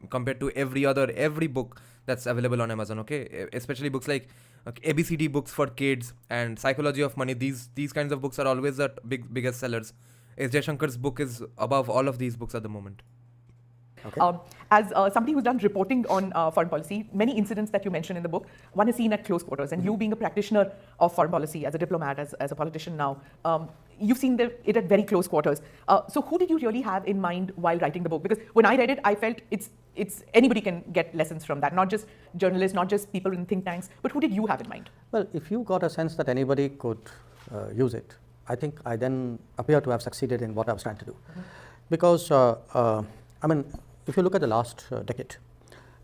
A: compared to every book that's available on Amazon. Okay, especially books like ABCD books for kids and Psychology of Money. These kinds of books are always the biggest sellers. S. Jaishankar's book is above all of these books at the moment.
E: Okay.
D: As somebody who's done reporting on foreign policy, many incidents that you mention in the book, one is seen at close quarters. And you being a practitioner of foreign policy, as a diplomat, as a politician now, you've seen it at very close quarters. So who did you really have in mind while writing the book? Because when I read it, I felt it's anybody can get lessons from that, not just journalists, not just people in think tanks, but who did you have in mind?
E: Well, if you got a sense that anybody could use it, I think I then appear to have succeeded in what I was trying to do. Because, I mean, if you look at the last decade,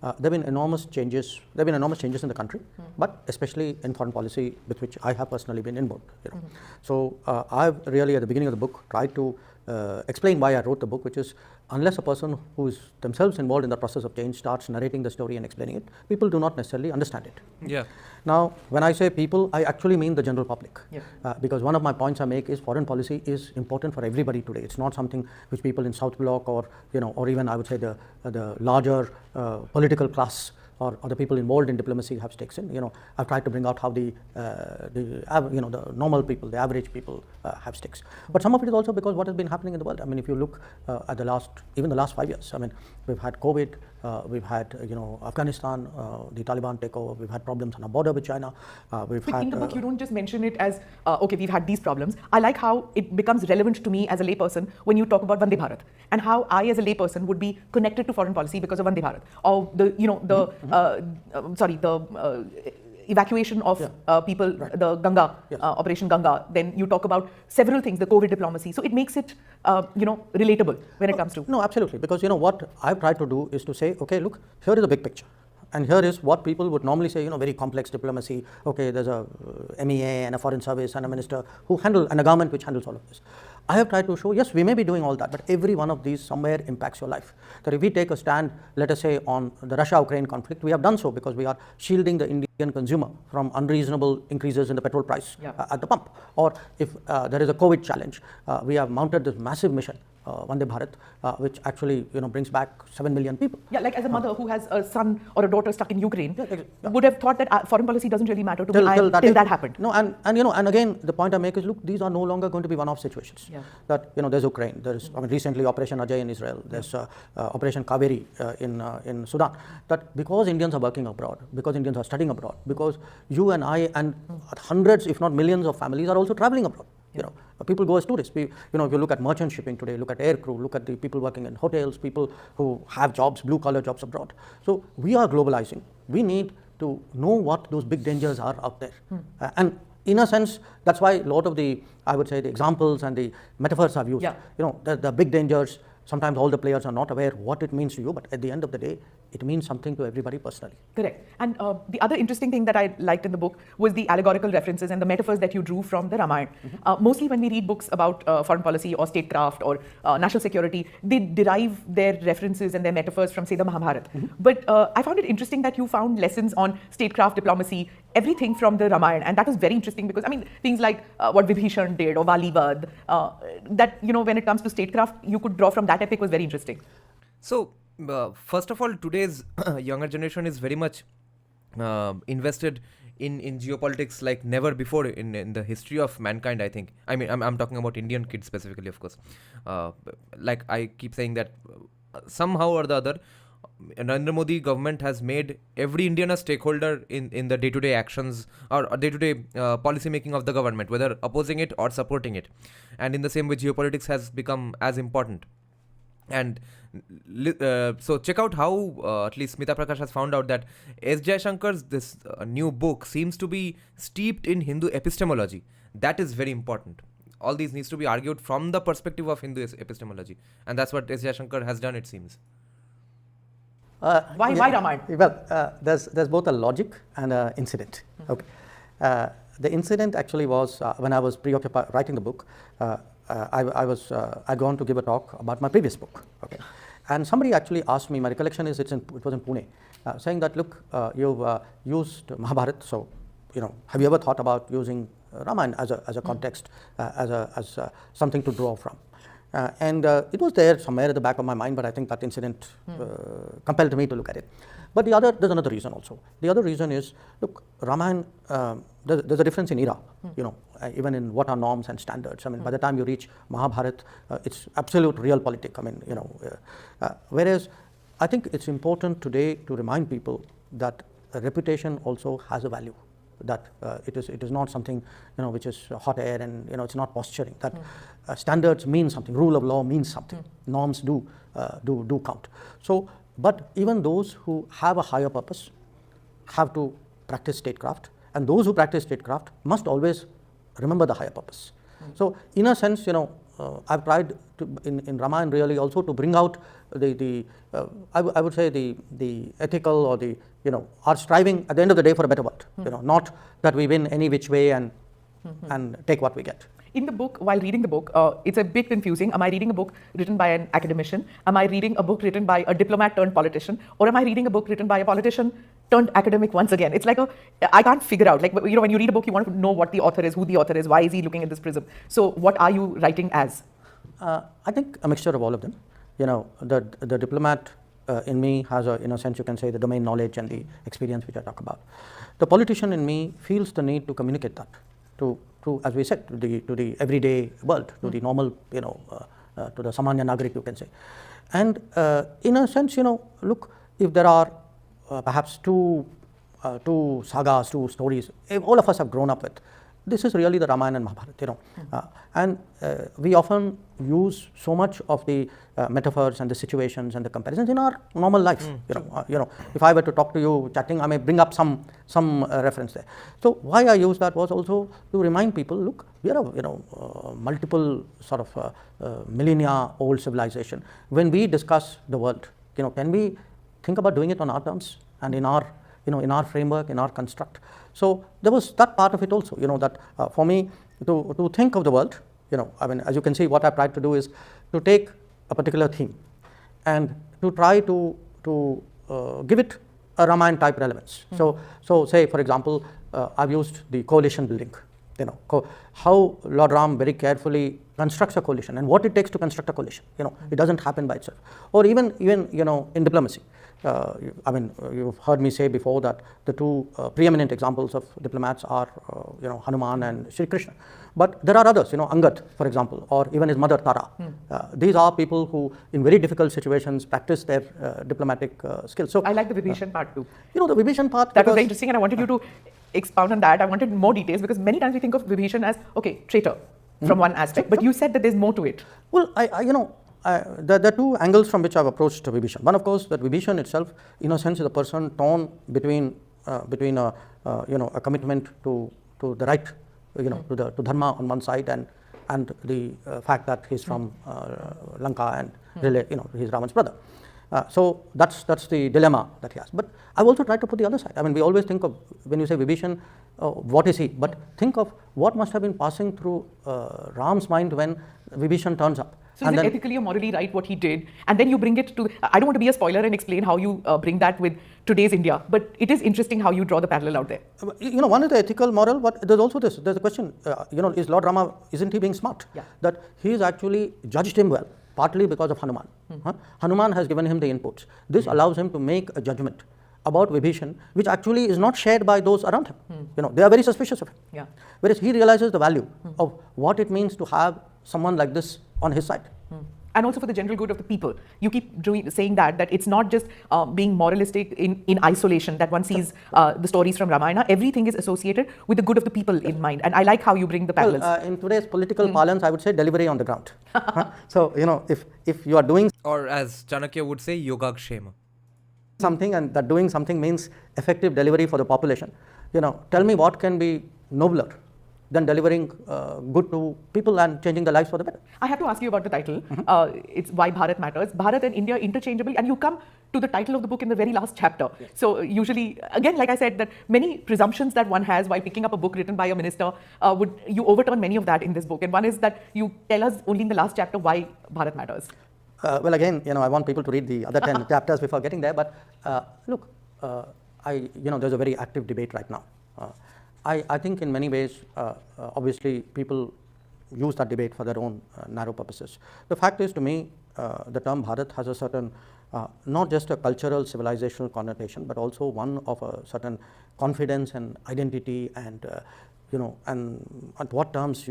E: there have been enormous changes. There have been enormous changes in the country, but especially in foreign policy, with which I have personally been involved. You know. So I've really, at the beginning of the book, tried to explain why I wrote the book, which is unless a person who is themselves involved in the process of change starts narrating the story and explaining it, people do not necessarily understand it.
A: Yeah.
E: Now, when I say people, I actually mean the general public.
D: Yeah.
E: Because one of my points I make is foreign policy is important for everybody today. It's not something which people in South Bloc or or even I would say the larger political class or the people involved in diplomacy have stakes in. I've tried to bring out how the normal people, the average people have stakes. But some of it is also because what has been happening in the world. I mean, if you look at the last 5 years, I mean, we've had COVID, we've had Afghanistan, the Taliban takeover, we've had problems on our border with China.
D: In the book, you don't just mention it as okay, we've had these problems. I like how it becomes relevant to me as a layperson when you talk about Vande Bharat and how I, as a layperson, would be connected to foreign policy because of Vande Bharat or the evacuation of people,
E: Right.
D: the Ganga,
E: Yes.
D: Operation Ganga. Then you talk about several things, the COVID diplomacy. So it makes it, relatable when it comes to.
E: No, absolutely. Because what I've tried to do is to say, okay, look, here is the big picture. And here is what people would normally say, very complex diplomacy. Okay, there's a MEA and a foreign service and a minister who handle, and a government which handles all of this. I have tried to show, yes, we may be doing all that, but every one of these somewhere impacts your life. That if we take a stand, let us say, on the Russia-Ukraine conflict, we have done so because we are shielding the Indian consumer from unreasonable increases in the petrol price at the pump. Or if there is a COVID challenge, we have mounted this massive mission, Vande Bharat, which actually brings back 7 million people.
D: Yeah, like as a mother who has a son or a daughter stuck in Ukraine, would have thought that foreign policy doesn't really matter to me till that happened.
E: No, and again, the point I make is, look, these are no longer going to be one-off situations.
D: Yeah.
E: That there's Ukraine, there's recently Operation Ajay in Israel, there's Operation Kaveri in Sudan. That because Indians are working abroad, because Indians are studying abroad, because you and I and hundreds, if not millions, of families are also traveling abroad. People go as tourists. If you look at merchant shipping today, look at air crew, look at the people working in hotels, people who have jobs, blue-collar jobs abroad. So we are globalizing. We need to know what those big dangers are out there. And in a sense, that's why a lot of the examples and the metaphors I've used. The big dangers. Sometimes all the players are not aware what it means to you, but at the end of the day, it means something to everybody personally.
D: Correct. And the other interesting thing that I liked in the book was the allegorical references and the metaphors that you drew from the Ramayana. Mostly when we read books about foreign policy or statecraft or national security, they derive their references and their metaphors from, say, the Mahabharata. But I found it interesting that you found lessons on statecraft, diplomacy, everything from the Ramayana. And that was very interesting because, things like what Vibhishan did or Valibad, that, when it comes to statecraft, you could draw from that epic was very interesting.
A: So, first of all, today's younger generation is very much invested in geopolitics like never before in the history of mankind, I think. I'm talking about Indian kids specifically, of course. Like I keep saying that somehow or the other, Narendra Modi government has made every Indian a stakeholder in the day-to-day actions or day-to-day policy making of the government, whether opposing it or supporting it. And in the same way, geopolitics has become as important. And so check out how at least Smita Prakash has found out that S. Jaishankar's this new book seems to be steeped in Hindu epistemology. That is very important. All these needs to be argued from the perspective of Hindu epistemology. And that's what S. Jaishankar has done, it seems.
D: Why Ramayana?
E: Well, there's both a logic and an incident. Okay. The incident actually was when I was preoccupied writing the book. I'd gone to give a talk about my previous book. Okay, and somebody actually asked me. My recollection is it was in Pune, saying that look, you've used Mahabharata, so have you ever thought about using Ramayana as a context, as something to draw from? And it was there somewhere at the back of my mind, but I think that incident compelled me to look at it. But there's another reason also. The other reason is, look, Ramayana, there's a difference in era, even in what are norms and standards. By the time you reach Mahabharata, it's absolute realpolitik. Whereas I think it's important today to remind people that reputation also has a value. That it is not something which is hot air and it's not posturing. That standards mean something. Rule of law means something. Norms do count. So, but even those who have a higher purpose have to practice statecraft, and those who practice statecraft must always remember the higher purpose. So, in a sense, I've tried to in Ramayana really also to bring out I would say the ethical or our striving at the end of the day for a better world. Not that we win any which way and take what we get.
D: In the book, while reading the book, it's a bit confusing. Am I reading a book written by an academician? Am I reading a book written by a diplomat turned politician? Or am I reading a book written by a politician turned academic once again? It's like I can't figure out. Like, when you read a book, you want to know what the author is, who the author is, why is he looking at this prism. So what are you writing as?
E: I think a mixture of all of them. The diplomat in me has in a sense, you can say, the domain knowledge and the experience which I talk about. The politician in me feels the need to communicate that to as we said, to the everyday world, to the normal, to the Samanya Nagarik, you can say. And in a sense, look, if there are perhaps two sagas, two stories, all of us have grown up with, this is really the Ramayana and Mahabharata, and we often use so much of the metaphors and the situations and the comparisons in our normal life. If I were to talk to you chatting, I may bring up some reference there. So why I use that was also to remind people, look, we are a multiple sort of millennia old civilization. When we discuss the world, can we think about doing it on our terms and in our in our framework, in our construct? So there was that part of it also, that for me to think of the world, as you can see, what I've tried to do is to take a particular theme and to try to give it a Ramayana type relevance. So say, for example, I've used the coalition building, how Lord Ram very carefully constructs a coalition and what it takes to construct a coalition. It doesn't happen by itself. Or even in diplomacy. You've heard me say before that the two preeminent examples of diplomats are, Hanuman and Shri Krishna. But there are others, Angad, for example, or even his mother Tara. These are people who, in very difficult situations, practice their diplomatic skills. So
D: I like the Vibhishan part too.
E: The Vibhishan part.
D: That was very interesting, and I wanted you to expound on that. I wanted more details because many times we think of Vibhishan as, traitor from one aspect, but you said that there's more to it.
E: Well, there are two angles from which I've approached Vibhishan. One, of course, that Vibhishan itself, in a sense, is a person torn between a commitment to the right, to dharma on one side, and the fact that he's from Lanka and he's Ravan's brother. So that's the dilemma that he has. But I've also tried to put the other side. We always think of, when you say Vibhishan, what is he? But think of what must have been passing through Ram's mind when Vibhishan turns up.
D: So is it ethically or morally right what he did? And then you bring it to, I don't want to be a spoiler and explain how you bring that with today's India, but it is interesting how you draw the parallel out there.
E: One is the ethical, moral, but there's also this, there's a question, is Lord Rama, isn't he being smart?
D: Yeah.
E: That he's actually judged him well, partly because of Hanuman. Hanuman has given him the inputs. This allows him to make a judgment about Vibhishan, which actually is not shared by those around him. They are very suspicious of him.
D: Yeah.
E: Whereas he realizes the value of what it means to have someone like this on his side.
D: And also for the general good of the people. You keep saying that it's not just being moralistic in isolation, that one sees the stories from Ramayana. Everything is associated with the good of the people in mind. And I like how you bring the parallels.
E: Well, in today's political parlance, I would say delivery on the ground. So, if you are doing...
A: Or as Chanakya would say, yogakshema.
E: Something, and that doing something means effective delivery for the population. Tell me what can be nobler than delivering good to people and changing their lives for the better.
D: I have to ask you about the title. It's Why Bharat Matters. Bharat and India interchangeably, and you come to the title of the book in the very last chapter. Yes. So usually, again, like I said, that many presumptions that one has while picking up a book written by a minister, you overturn many of that in this book. And one is that you tell us only in the last chapter why Bharat matters.
E: Well, again, I want people to read the other 10 chapters before getting there. But look, there's a very active debate right now. I think in many ways, obviously, people use that debate for their own narrow purposes. The fact is, to me, the term Bharat has a certain, not just a cultural, civilizational connotation, but also one of a certain confidence and identity and, and at what terms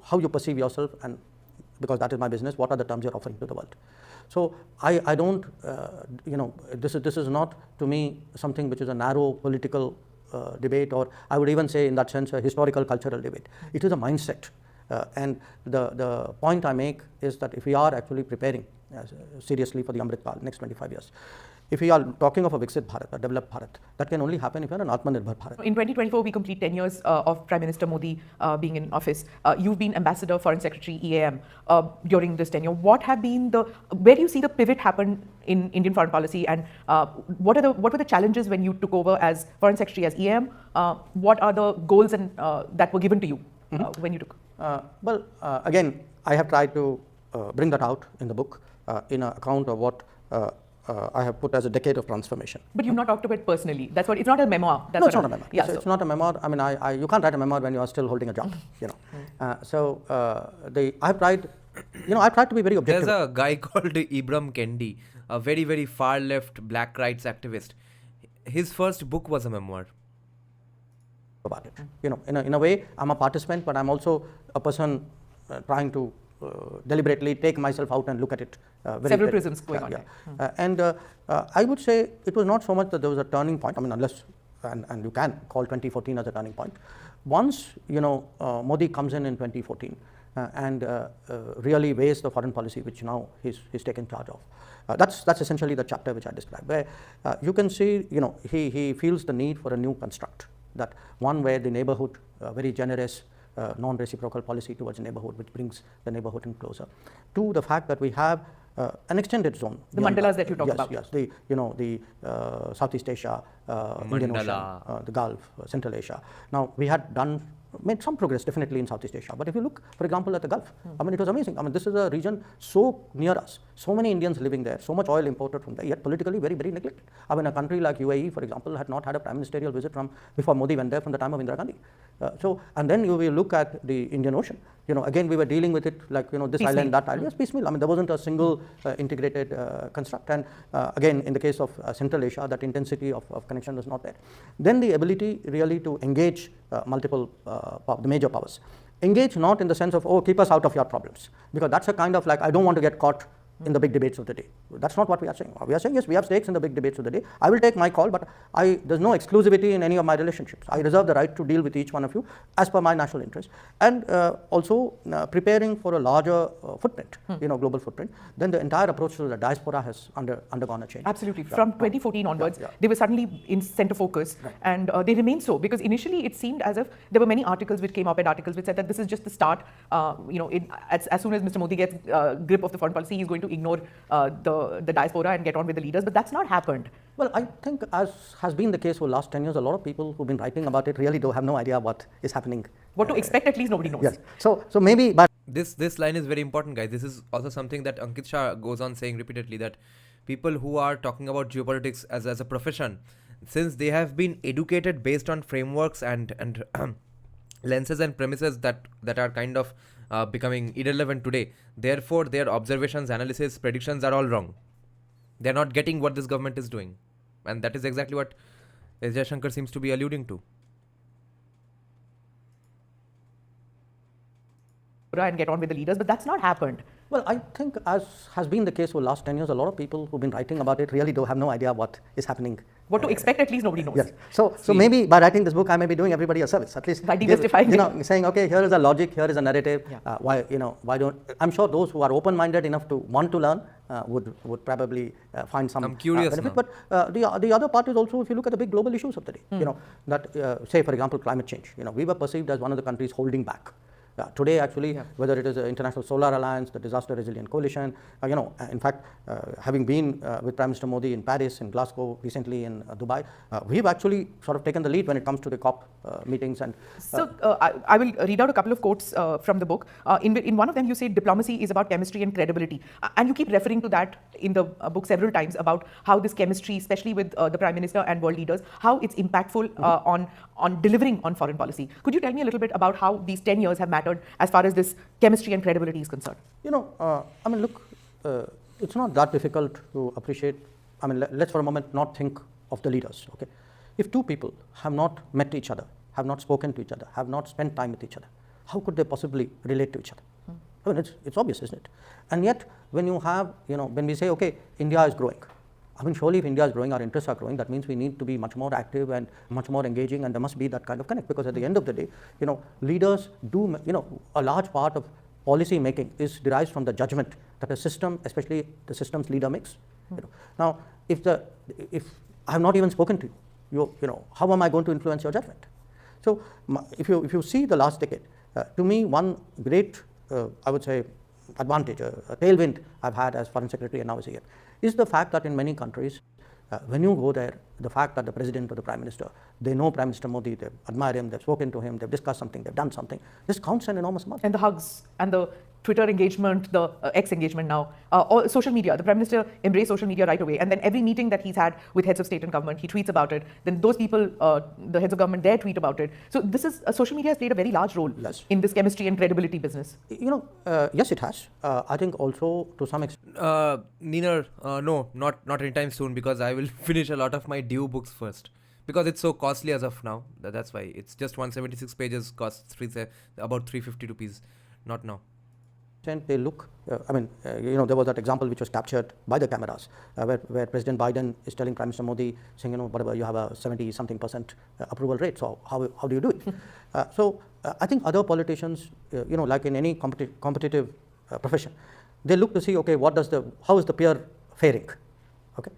E: how you perceive yourself, and because that is my business, what are the terms you're offering to the world. So I don't, this is not, to me, something which is a narrow political debate, or I would even say in that sense a historical cultural debate. It is a mindset, and the point I make is that if we are actually preparing seriously for the Amrit Kal, next 25 years, if we are talking of a Viksit Bharat, a developed Bharat, that can only happen if you are an Atmanirbhar Bharat.
D: In 2024, we complete 10 years of Prime Minister Modi being in office. You've been Ambassador, Foreign Secretary, EAM during this tenure. Where do you see the pivot happen in Indian foreign policy, and what were the challenges when you took over as Foreign Secretary, as EAM? What are the goals that were given to you when you took?
E: Again, I have tried to bring that out in the book in an account of what I have put as a decade of transformation.
D: But you've not talked about it personally. That's what, it's not a memoir. That's
E: No, it's not a memoir.
D: Yeah,
E: It's not a memoir. I mean, you can't write a memoir when you are still holding a job, you know. I've tried, you know, I tried to be very objective.
A: There's a guy called Ibram Kendi, a very, very far left black rights activist. His first book was a memoir.
E: About it. You know, in a way, I'm a participant, but I'm also a person trying to deliberately take myself out and look at it.
D: Several prisms going on there.
E: I would say it was not so much that there was a turning point. I mean, unless, and you can call 2014 as a turning point. Once, you know, Modi comes in 2014 and really weighs the foreign policy, which now he's taken charge of. That's essentially the chapter which I described, where you can see, you know, he feels the need for a new construct. That one where the neighborhood, very generous, non-reciprocal policy towards the neighborhood, which brings the neighborhood in closer. Two, the fact that we have an extended zone.
D: The mandalas that you talk about.
E: Yes, the Southeast Asia, Indian Ocean, the Gulf, Central Asia. Now, we had made some progress definitely in Southeast Asia. But if you look, for example, at the Gulf, I mean, it was amazing. I mean, this is a region so near us, so many Indians living there, so much oil imported from there, yet politically very, very neglected. I mean, a country like UAE, for example, had not had a prime ministerial visit from before Modi went there from the time of Indira Gandhi. And then you will look at the Indian Ocean. You know, again, we were dealing with it like, you know, this
D: piecemeal.
E: island, that island. Yes, piecemeal. I mean, there wasn't a single integrated construct. And again, in the case of Central Asia, that intensity of connection was not there. Then the ability really to engage multiple, the major powers. Engage not in the sense of, oh, keep us out of your problems. Because that's a kind of like, I don't want to get caught in the big debates of the day. That's not what we are saying. We are saying, yes, we have stakes in the big debates of the day. I will take my call, but there's no exclusivity in any of my relationships. I reserve the right to deal with each one of you as per my national interest. And also preparing for a larger footprint, you know, global footprint. Then the entire approach to the diaspora has undergone a change.
D: Absolutely. From 2014 onwards, they were suddenly in center focus, and they remain so, because initially it seemed as if there were many articles which came up, and articles which said that this is just the start. You know, as soon as Mr. Modi gets grip of the foreign policy, he's going to ignore the diaspora and get on with the leaders, but that's not happened.
E: Well, I think, as has been the case for the last 10 years, a lot of people who've been writing about it really have no idea what is happening.
D: What to expect, at least nobody knows.
E: Yes. So maybe, but
A: This line is very important, guys. This is also something that Ankit Shah goes on saying repeatedly, that people who are talking about geopolitics as a profession, since they have been educated based on frameworks and lenses and premises that are kind of becoming irrelevant today, therefore their observations, analysis, predictions are all wrong. They're not getting what this government is doing, and that is exactly what Jaishankar seems to be alluding to.
D: And get on with the leaders, but that's not happened.
E: Well, I think, as has been the case for the last 10 years, a lot of people who've been writing about it really have no idea what is happening.
D: What to expect, at least nobody knows.
E: Yes. So maybe by writing this book, I may be doing everybody a service, at least
D: by demystifying,
E: you know, saying, okay, here is a logic, here is a narrative.
D: Yeah.
E: Why don't? I'm sure those who are open-minded enough to want to learn would probably find some.
A: I'm curious
E: benefit.
A: now.
E: But the other part is also, if you look at the big global issues of the day, you know, that say, for example, climate change. You know, we were perceived as one of the countries holding back. Today, actually, whether it is the International Solar Alliance, the Disaster Resilient Coalition, you know, in fact, having been with Prime Minister Modi in Paris, in Glasgow, recently in Dubai, we've actually sort of taken the lead when it comes to the COP meetings. And
D: so I will read out a couple of quotes from the book. In one of them, you say diplomacy is about chemistry and credibility, and you keep referring to that in the book several times, about how this chemistry, especially with the Prime Minister and world leaders, how it's impactful on delivering on foreign policy. Could you tell me a little bit about how these 10 years have mattered as far as this chemistry and credibility is concerned?
E: You know, I mean, look, it's not that difficult to appreciate. I mean, let's for a moment not think of the leaders, okay? If two people have not met each other, have not spoken to each other, have not spent time with each other, how could they possibly relate to each other? I mean, it's obvious, isn't it? And yet, when you have, you know, when we say, okay, India is growing, I mean, surely if India is growing, our interests are growing, that means we need to be much more active and much more engaging, and there must be that kind of connect, because at the end of the day, you know, leaders do, you know, a large part of policy making is derives from the judgment that a system, especially the system's leader, makes. You know. Now, if I have not even spoken to you, you know, how am I going to influence your judgment? So, if you see the last decade, to me, one great, I would say, advantage, a tailwind I've had as Foreign Secretary and now as a year, is the fact that in many countries, When you go there, the fact that the president or the prime minister, they know Prime Minister Modi, they admire him, they've spoken to him, they've discussed something, they've done something, this counts an enormous amount.
D: And the hugs and the Twitter engagement, the X engagement now, or social media. The Prime Minister embraced social media right away. And then every meeting that he's had with heads of state and government, he tweets about it. Then those people, the heads of government, they tweet about it. So this is, social media has played a very large role in this chemistry and credibility business.
E: Yes, it has. I think also to some extent.
A: Neither, no, not anytime soon, because I will finish a lot of my due books first. Because it's so costly as of now. That's why. It's just 176 pages, costs about 350 rupees. Not now.
E: They look, there was that example which was captured by the cameras where President Biden is telling Prime Minister Modi, saying, whatever, you have a 70-something% approval rate, so how do you do it? I think other politicians, like in any competitive profession, they look to see, okay, how is the peer faring? Okay.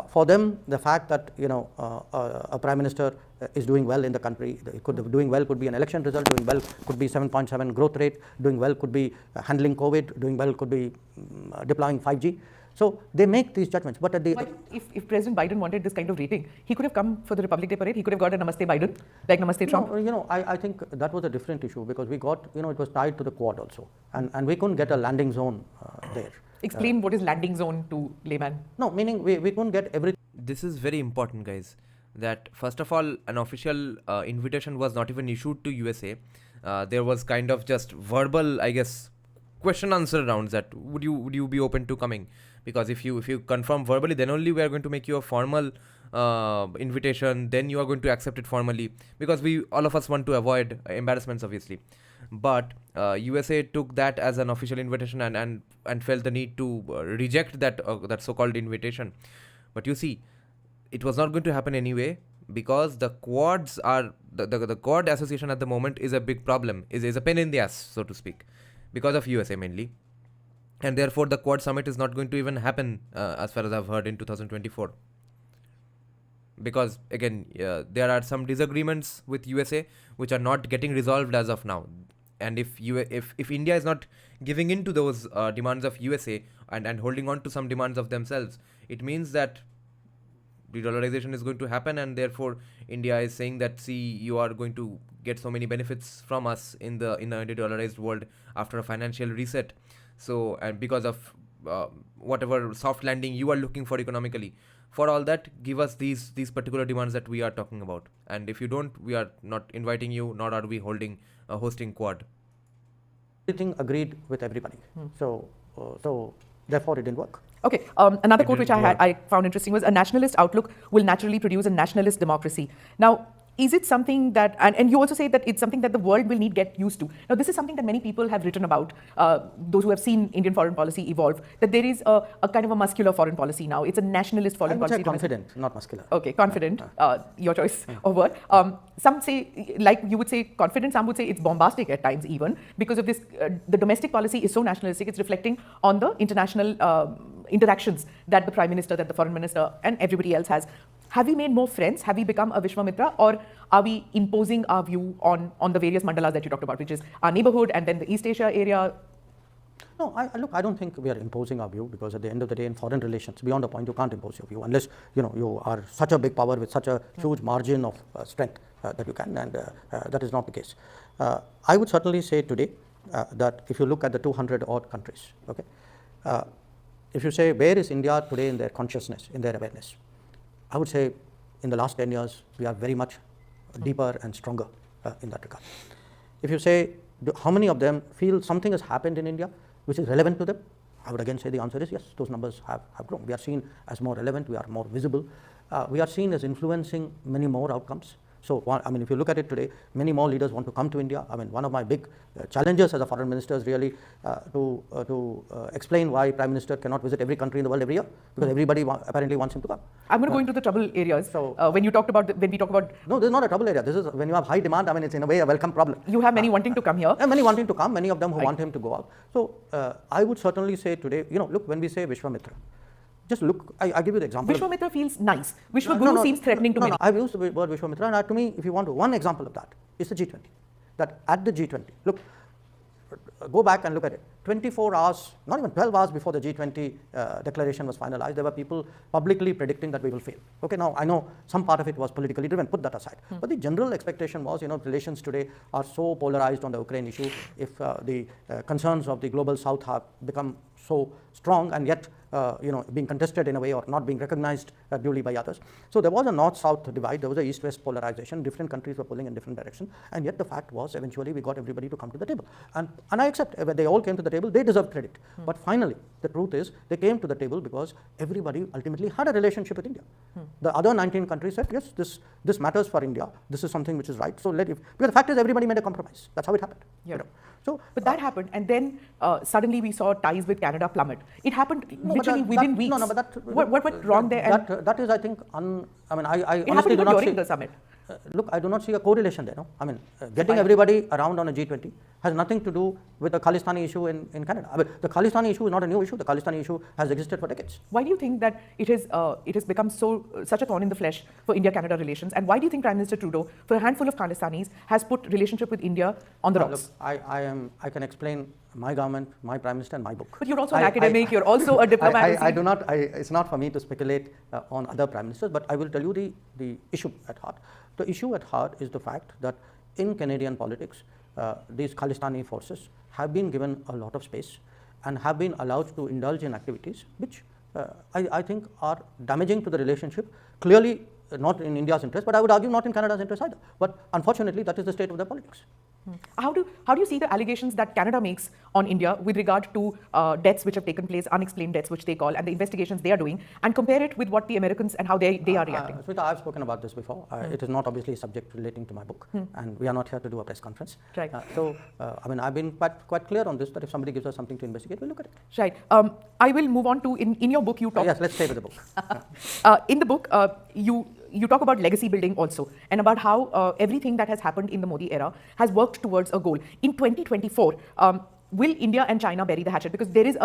E: For them, the fact that a prime minister is doing well in the country, doing well could be an election result, doing well could be 7.7 growth rate, doing well could be handling COVID, doing well could be deploying 5G. So they make these judgments. But
D: if President Biden wanted this kind of rating, he could have come for the Republic Day parade. He could have got a Namaste Biden, like Namaste Trump.
E: I think that was a different issue, because we got, it was tied to the Quad also, and we couldn't get a landing zone there.
D: Explain what is landing zone to layman.
E: No, meaning we couldn't get everything.
A: This is very important, guys. That first of all, an official invitation was not even issued to USA. There was kind of just verbal, I guess, question-answer rounds that would you be open to coming? Because if you confirm verbally, then only we are going to make you a formal invitation. Then you are going to accept it formally, because all of us want to avoid embarrassments, obviously. But USA took that as an official invitation and felt the need to reject that so-called invitation. But you see, it was not going to happen anyway, because the Quads are the Quad association at the moment is a big problem, is a pain in the ass, so to speak, because of USA mainly. And therefore the Quad summit is not going to even happen as far as I've heard in 2024. Because again, there are some disagreements with USA which are not getting resolved as of now. And if India is not giving in to those demands of USA and holding on to some demands of themselves, it means that de-dollarization is going to happen, and therefore India is saying that, see, you are going to get so many benefits from us in the de-dollarized world after a financial reset. So, and because of whatever soft landing you are looking for economically, for all that, give us these particular demands that we are talking about. And if you don't, we are not inviting you, nor are we hosting Quad.
E: Everything agreed with everybody. So therefore it didn't work.
D: Okay, another quote which I found interesting was, a nationalist outlook will naturally produce a nationalist democracy. Now, is it something that, and you also say that it's something that the world will get used to. Now, this is something that many people have written about, those who have seen Indian foreign policy evolve, that there is a kind of a muscular foreign policy now. It's a nationalist foreign policy.
E: I would say confident, not muscular.
D: Okay, confident, your choice of word. Some say, like you would say confident, some would say it's bombastic at times even, because of this, the domestic policy is so nationalistic, it's reflecting on the international interactions that the Prime Minister, that the Foreign Minister and everybody else has. Have we made more friends? Have we become a Vishwamitra? Or are we imposing our view on the various mandalas that you talked about, which is our neighborhood and then the East Asia area?
E: No, I don't think we are imposing our view, because at the end of the day in foreign relations, beyond a point you can't impose your view unless you are such a big power with such a huge margin of strength that you can, and that is not the case. I would certainly say today that if you look at the 200 odd countries, okay, if you say where is India today in their consciousness, in their awareness, I would say in the last 10 years, we are very much deeper and stronger in that regard. If you say, how many of them feel something has happened in India which is relevant to them, I would again say the answer is yes, those numbers have grown. We are seen as more relevant, we are more visible, we are seen as influencing many more outcomes. So, if you look at it today, many more leaders want to come to India. One of my big challenges as a foreign minister is really to explain why Prime Minister cannot visit every country in the world every year, because everybody apparently wants him to come.
D: I'm going to go into the trouble areas. So, when we talk about,
E: no, this is not a trouble area. This is when you have high demand. It's in a way a welcome problem.
D: You have many wanting to come here.
E: Many wanting to come. Many of them who want him to go out. So, I would certainly say today, look, when we say Vishwamitra, just look, I give you the example.
D: Vishwamitra feels nice. Vishwaguru seems threatening to me.
E: I've used the word Vishwamitra, and to me, if you want one example of that, is the G20. That at the G20, look, go back and look at it. 24 hours, not even 12 hours before the G20 declaration was finalized, there were people publicly predicting that we will fail. Okay, now I know some part of it was politically driven, put that aside. But the general expectation was, relations today are so polarized on the Ukraine issue. If the concerns of the global south have become so strong and yet being contested in a way or not being recognized duly by others. So there was a north-south divide, there was a east-west polarization, different countries were pulling in different directions, and yet the fact was eventually we got everybody to come to the table. And I accept, when they all came to the table, they deserve credit. But finally, the truth is, they came to the table because everybody ultimately had a relationship with India. The other 19 countries said, yes, this matters for India, this is something which is right, so because the fact is everybody made a compromise. That's how it happened.
D: Yeah.
E: So,
D: but that happened, and then suddenly we saw ties with Canada plummet. It happened literally within weeks.
E: No, but
D: what went wrong there?
E: That is, I think, I
D: it
E: honestly do not
D: during
E: see
D: the summit.
E: Look, I do not see a correlation there. No? I mean, getting everybody around on a G20 has nothing to do with the Khalistani issue in Canada. I mean, the Khalistani issue is not a new issue. The Khalistani issue has existed for decades.
D: Why do you think that it has become such a thorn in the flesh for India-Canada relations? And why do you think Prime Minister Trudeau, for a handful of Khalistanis, has put relationship with India on the rocks?
E: Look, I can explain my government, my Prime Minister, and my book.
D: But you're also an academic. You're also a diplomat.
E: I do not. It's not for me to speculate on other Prime Ministers. But I will tell you the issue at heart. The issue at heart is the fact that in Canadian politics, these Khalistani forces have been given a lot of space and have been allowed to indulge in activities which I think are damaging to the relationship. Clearly not in India's interest, but I would argue not in Canada's interest either. But unfortunately, that is the state of their politics.
D: How do you see the allegations that Canada makes on India with regard to deaths which have taken place, unexplained deaths which they call, and the investigations they are doing, and compare it with what the Americans and how they are reacting?
E: Smita, I've spoken about this before. It is not obviously a subject relating to my book, and we are not here to do a press conference.
D: Right.
E: I've been quite clear on this, that if somebody gives us something to investigate, we'll look at it.
D: Right. I will move on to, in your book you talk...
E: Yes, let's stay with the book.
D: In the book, you talk about legacy building also, and about how everything that has happened in the Modi era has worked towards a goal. In 2024, will India and China bury the hatchet? Because there is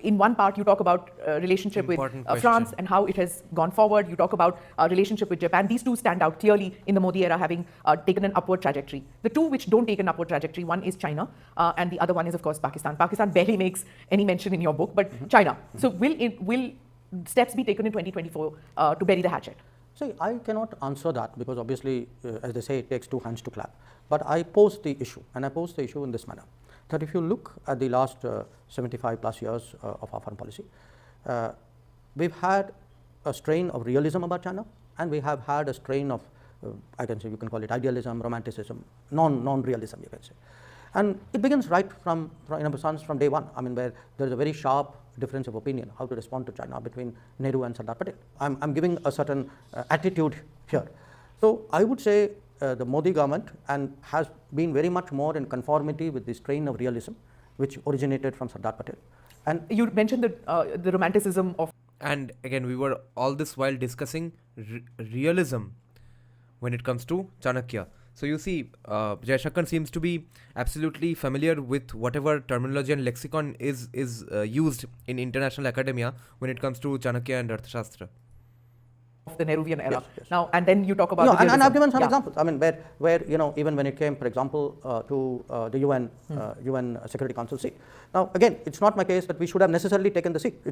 D: in one part you talk about relationship
A: Important
D: with France and how it has gone forward. You talk about relationship with Japan. These two stand out clearly in the Modi era, having taken an upward trajectory. The two which don't take an upward trajectory, one is China, and the other one is of course Pakistan. Pakistan barely makes any mention in your book, but China. So will steps be taken in 2024 to bury the hatchet?
E: See, I cannot answer that because obviously, as they say, it takes two hands to clap. But I pose the issue, and I pose the issue in this manner, that if you look at the last 75 plus years of our foreign policy, we've had a strain of realism about China, and we have had a strain of, I can say, you can call it idealism, romanticism, non-realism, you can say. And it begins right from in a sense, from day one. I mean, where there is a very sharp difference of opinion how to respond to China between Nehru and Sardar Patel. I'm giving a certain attitude here. So I would say the Modi government has been very much more in conformity with the strain of realism which originated from Sardar Patel. And
D: you mentioned the romanticism of...
A: And again, we were all this while discussing realism when it comes to Chanakya. So you see, Jaishankar seems to be absolutely familiar with whatever terminology and lexicon is used in international academia when it comes to Chanakya and Arthashastra.
E: of
D: the Nehruvian era.
E: Yes.
D: Now, and then you talk about
E: no,
D: the
E: and I've given some
D: yeah.
E: examples. I mean, where even when it came, for example, to the UN Security Council seat. Now, again, it's not my case that we should have necessarily taken the seat.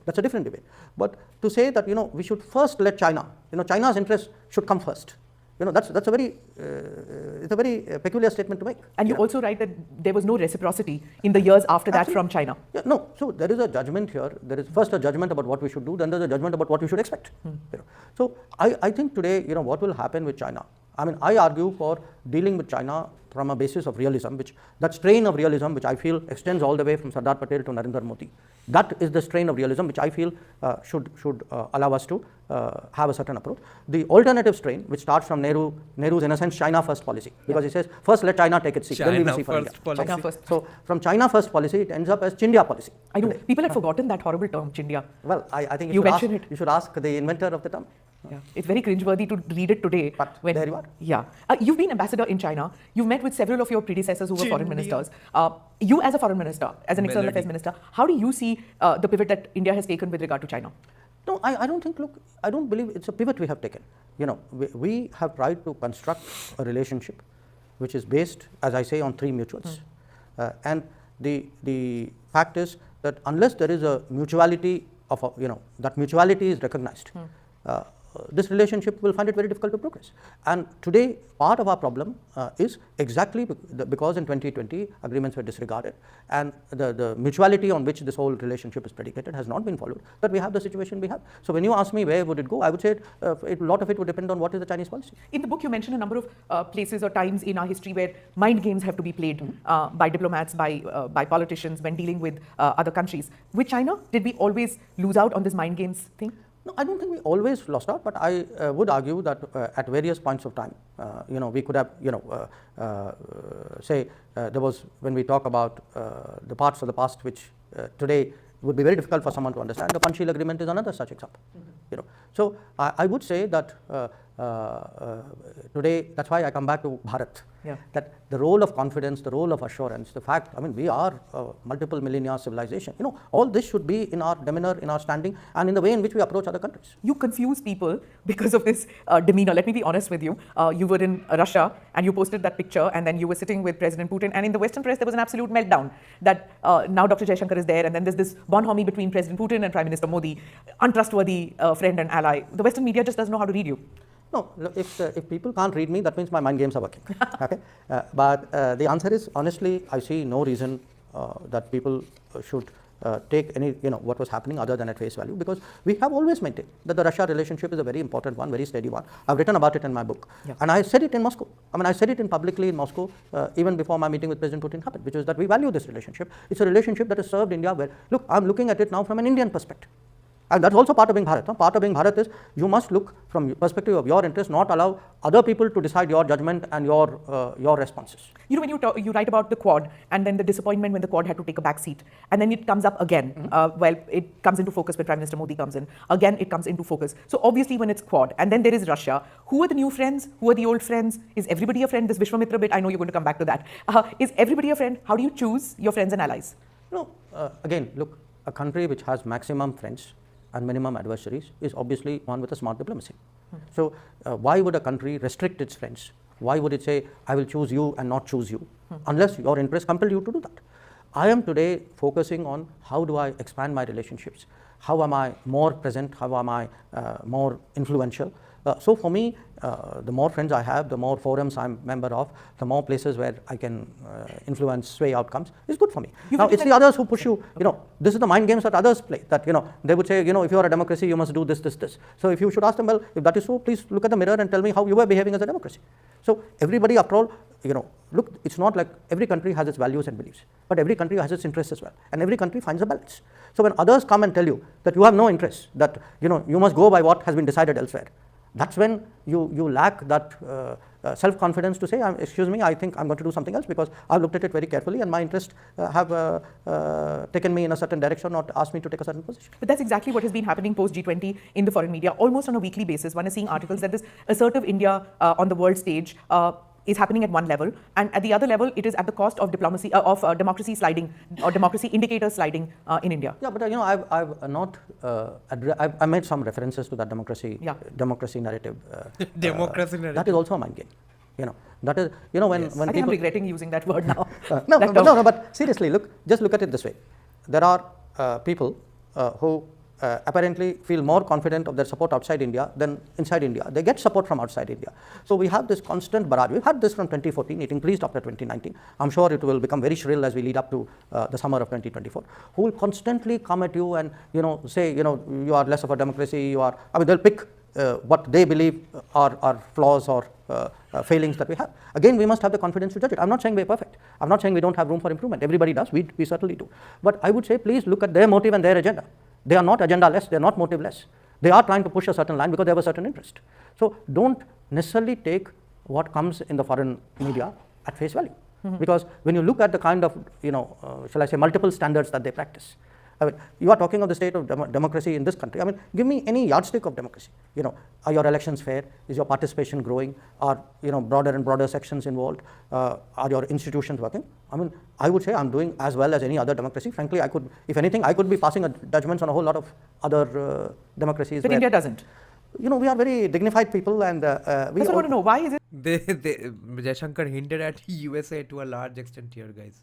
E: That's a different debate. But to say that we should first let China, China's interests should come first. That's a very it's a very peculiar statement to make.
D: And you also write that there was no reciprocity in the years after that from China.
E: Yeah, no. So there is a judgment here. There is first a judgment about what we should do, then there's a judgment about what we should expect. So I think today, what will happen with China? I mean, I argue for dealing with China from a basis of realism, that strain of realism which I feel extends all the way from Sardar Patel to Narendra Modi. That is the strain of realism which I feel should allow us to have a certain approach. The alternative strain, which starts from Nehru's in a sense China first policy, because he says first let China take its seat, then we will see for India.
D: China first.
E: So from China first policy, it ends up as Chindia policy.
D: I know people had forgotten that horrible term, Chindia.
E: Well, I think
D: you should
E: ask the inventor of the term.
D: Yeah, it's very cringeworthy to read it today.
E: But there you are.
D: Yeah, you've been ambassador in China. You've met with several of your predecessors who were foreign ministers. You as a foreign minister, as an external affairs minister, how do you see the pivot that India has taken with regard to China?
E: No, I don't think, I don't believe it's a pivot we have taken. We have tried to construct a relationship which is based, as I say, on three mutuals. And the fact is that unless there is a mutuality of that mutuality is recognized, this relationship will find it very difficult to progress. And today, part of our problem is exactly because in 2020 agreements were disregarded, and the mutuality on which this whole relationship is predicated has not been followed, that we have the situation we have. So when you ask me where would it go, I would say a lot of it would depend on what is the Chinese policy.
D: In the book, you mention a number of places or times in our history where mind games have to be played by diplomats, by politicians when dealing with other countries. With China, did we always lose out on this mind games thing?
E: No, I don't think we always lost out, but I would argue that at various points of time, we could have, say there was, when we talk about the parts of the past which today would be very difficult for someone to understand. The Panchsheel Agreement is another such example. So I would say that today, that's why I come back to Bharat.
D: Yeah.
E: That the role of confidence, the role of assurance, the fact, we are a multiple millennia civilization. All this should be in our demeanor, in our standing, and in the way in which we approach other countries.
D: You confuse people because of this demeanor. Let me be honest with you. You were in Russia and you posted that picture, and then you were sitting with President Putin, and in the Western press there was an absolute meltdown that now Dr. Jaishankar is there, and then there's this bonhomie between President Putin and Prime Minister Modi, untrustworthy friend and ally. The Western media just doesn't know how to read you.
E: No, if people can't read me, that means my mind games are working. Okay, but the answer is, honestly, I see no reason that people should take any, what was happening other than at face value, because we have always maintained that the Russia relationship is a very important one, very steady one. I've written about it in my book, and I said it in Moscow. I said it publicly in Moscow even before my meeting with President Putin happened, which is that we value this relationship. It's a relationship that has served India well. Look, I'm looking at it now from an Indian perspective. And that's also part of being Bharat. Part of being Bharat is you must look from the perspective of your interest, not allow other people to decide your judgment and your responses.
D: When you write about the Quad and then the disappointment when the Quad had to take a back seat, and then it comes up again, it comes into focus when Prime Minister Modi comes in. Again, it comes into focus. So obviously when it's Quad, and then there is Russia, who are the new friends? Who are the old friends? Is everybody a friend? This Vishwamitra bit, I know you're going to come back to that. Is everybody a friend? How do you choose your friends and allies?
E: Again, look, a country which has maximum friends and minimum adversaries is obviously one with a smart diplomacy. So why would a country restrict its friends? Why would it say, I will choose you and not choose you, unless your interests compel you to do that? I am today focusing on how do I expand my relationships? How am I more present? How am I more influential? So for me, the more friends I have, the more forums I'm a member of, the more places where I can influence, sway outcomes, is good for me. Now, it's the others who push you, this is the mind games that others play, that, they would say, if you are a democracy, you must do this, this, this. So if you should ask them, well, if that is so, please look at the mirror and tell me how you are behaving as a democracy. So everybody, after all, look, it's not like every country has its values and beliefs, but every country has its interests as well, and every country finds a balance. So when others come and tell you that you have no interest, that, you must go by what has been decided elsewhere, that's when you lack that self-confidence to say, excuse me, I think I'm going to do something else because I've looked at it very carefully and my interests have taken me in a certain direction or asked me to take a certain position.
D: But that's exactly what has been happening post G20 in the foreign media, almost on a weekly basis. One is seeing articles that this assertive India on the world stage is happening at one level, and at the other level, it is at the cost of diplomacy, democracy sliding, or democracy indicators sliding in India.
E: Yeah, but I've not, I made some references to that democracy narrative.
A: Democracy narrative.
E: That is also a mind game. That is, when
D: I think I'm regretting using that word now.
E: No, but seriously, just look at it this way. There are people who apparently feel more confident of their support outside India than inside India. They get support from outside India. So we have this constant barrage. We've had this from 2014. It increased after 2019. I'm sure it will become very shrill as we lead up to the summer of 2024. Who will constantly come at you and say you are less of a democracy. They'll pick what they believe are flaws or failings that we have. Again, we must have the confidence to judge it. I'm not saying we're perfect. I'm not saying we don't have room for improvement. Everybody does. We certainly do. But I would say, please look at their motive and their agenda. They are not agenda-less, they are not motive-less. They are trying to push a certain line because they have a certain interest. So don't necessarily take what comes in the foreign media at face value. Because when you look at the kind of, shall I say, multiple standards that they practice, you are talking of the state of democracy in this country. Give me any yardstick of democracy. Are your elections fair? Is your participation growing? Are broader and broader sections involved? Are your institutions working? I would say I'm doing as well as any other democracy. Frankly, if anything, I could be passing judgments on a whole lot of other democracies.
D: But India doesn't.
E: We are very dignified people, and we.
D: I want to know why is it?
A: Jaishankar hinted at USA to a large extent here, guys.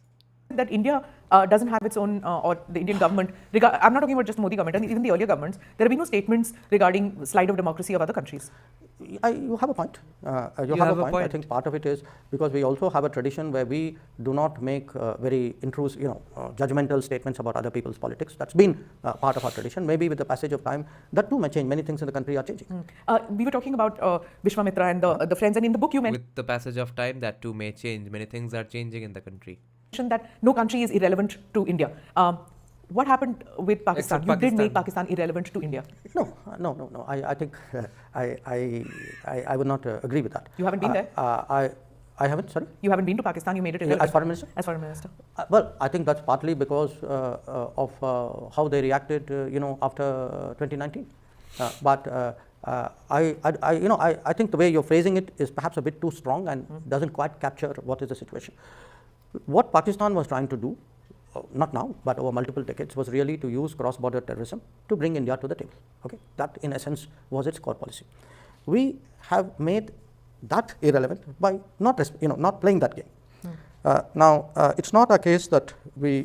D: that India doesn't have its own, or the Indian government, I'm not talking about just Modi government, and even the earlier governments, there have been no statements regarding slide of democracy of other countries.
E: You have a point. You have a point. I think part of it is because we also have a tradition where we do not make very intrusive, judgmental statements about other people's politics. That's been part of our tradition. Maybe with the passage of time, that too may change. Many things in the country are changing.
D: We were talking about Vishwamitra and the friends, and in the book you mentioned
A: With the passage of time, that too may change. Many things are changing in the country.
D: that no country is irrelevant to India. What happened with Pakistan?
A: Except
D: You did make
A: Pakistan.
D: Pakistan irrelevant to India.
E: No. I think I would not agree with that.
D: You haven't been there?
E: I haven't, sorry?
D: You haven't been to Pakistan, you made it irrelevant.
E: As Foreign Minister?
D: As Foreign Minister.
E: Well, I think that's partly because of how they reacted, after 2019. I think the way you're phrasing it is perhaps a bit too strong and doesn't quite capture what is the situation. What Pakistan was trying to do, not now, but over multiple decades, was really to use cross-border terrorism to bring India to the table. Okay, that in essence was its core policy. We have made that irrelevant by not playing that game. Now, it's not a case that we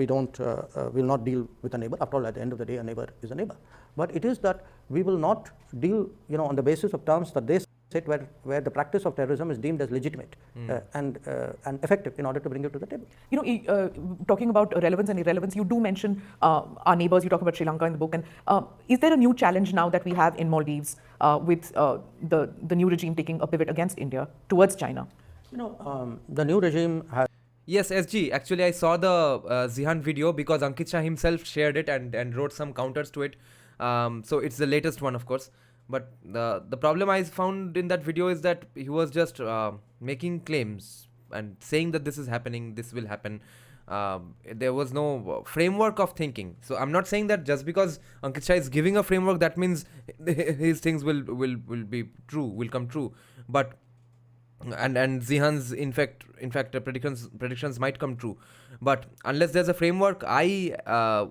E: don't will not deal with a neighbor. After all, at the end of the day, a neighbor is a neighbor. But it is that we will not deal, on the basis of terms that they set where the practice of terrorism is deemed as legitimate and effective in order to bring it to the table.
D: Talking about relevance and irrelevance, you do mention our neighbors. You talk about Sri Lanka in the book. And is there a new challenge now that we have in Maldives with the new regime taking a pivot against India towards China?
E: The new regime has.
A: Yes, SG. Actually, I saw the Zihan video because Ankit Shah himself shared it and wrote some counters to it. So it's the latest one, of course. But the problem I found in that video is that he was just making claims and saying that this is happening, this will happen. There was no framework of thinking. So I'm not saying that just because Ankit Shah is giving a framework, that means his things will be true, will come true. But and Zihan's in fact predictions might come true. But unless there's a framework, I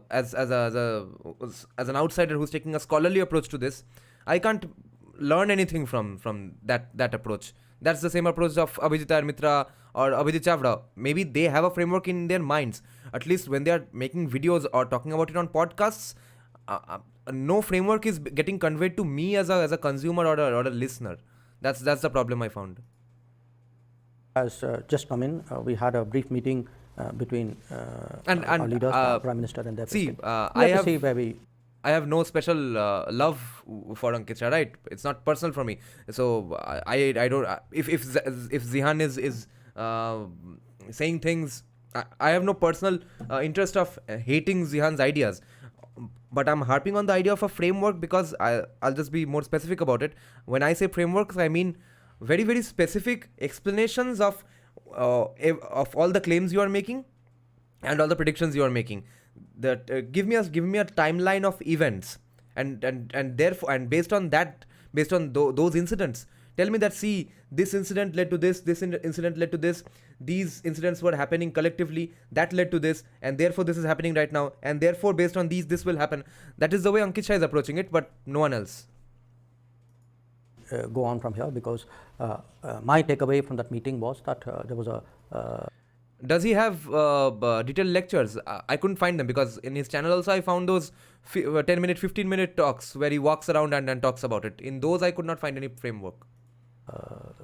A: as an outsider who's taking a scholarly approach to this, I can't learn anything from that approach. That's the same approach of Abhijit Mitra or Abhijit Chavda. Maybe they have a framework in their minds. At least when they are making videos or talking about it on podcasts, no framework is getting conveyed to me as a consumer or a listener. That's the problem I found.
E: Has just come in. We had a brief meeting between our leaders, Prime Minister and their president.
A: I have no special love for Ankit Shah, right? It's not personal for me. So I don't. If Zihan is saying things, I have no personal interest of hating Zihan's ideas. But I'm harping on the idea of a framework because I'll just be more specific about it. When I say frameworks, I mean very, very specific explanations of all the claims you are making and all the predictions you are making. That give me a timeline of events and therefore and based on those incidents, tell me that see, this incident led to this incident led to this, these incidents were happening collectively, that led to this, and therefore this is happening right now, and therefore based on these this will happen. That is the way Ankit Shah is approaching it, but no one else.
E: Go on from here because my takeaway from that meeting was that there was a.
A: Does he have detailed lectures? I couldn't find them because in his channel also I found those 10-minute, 15-minute talks where he walks around and talks about it. In those I could not find any framework.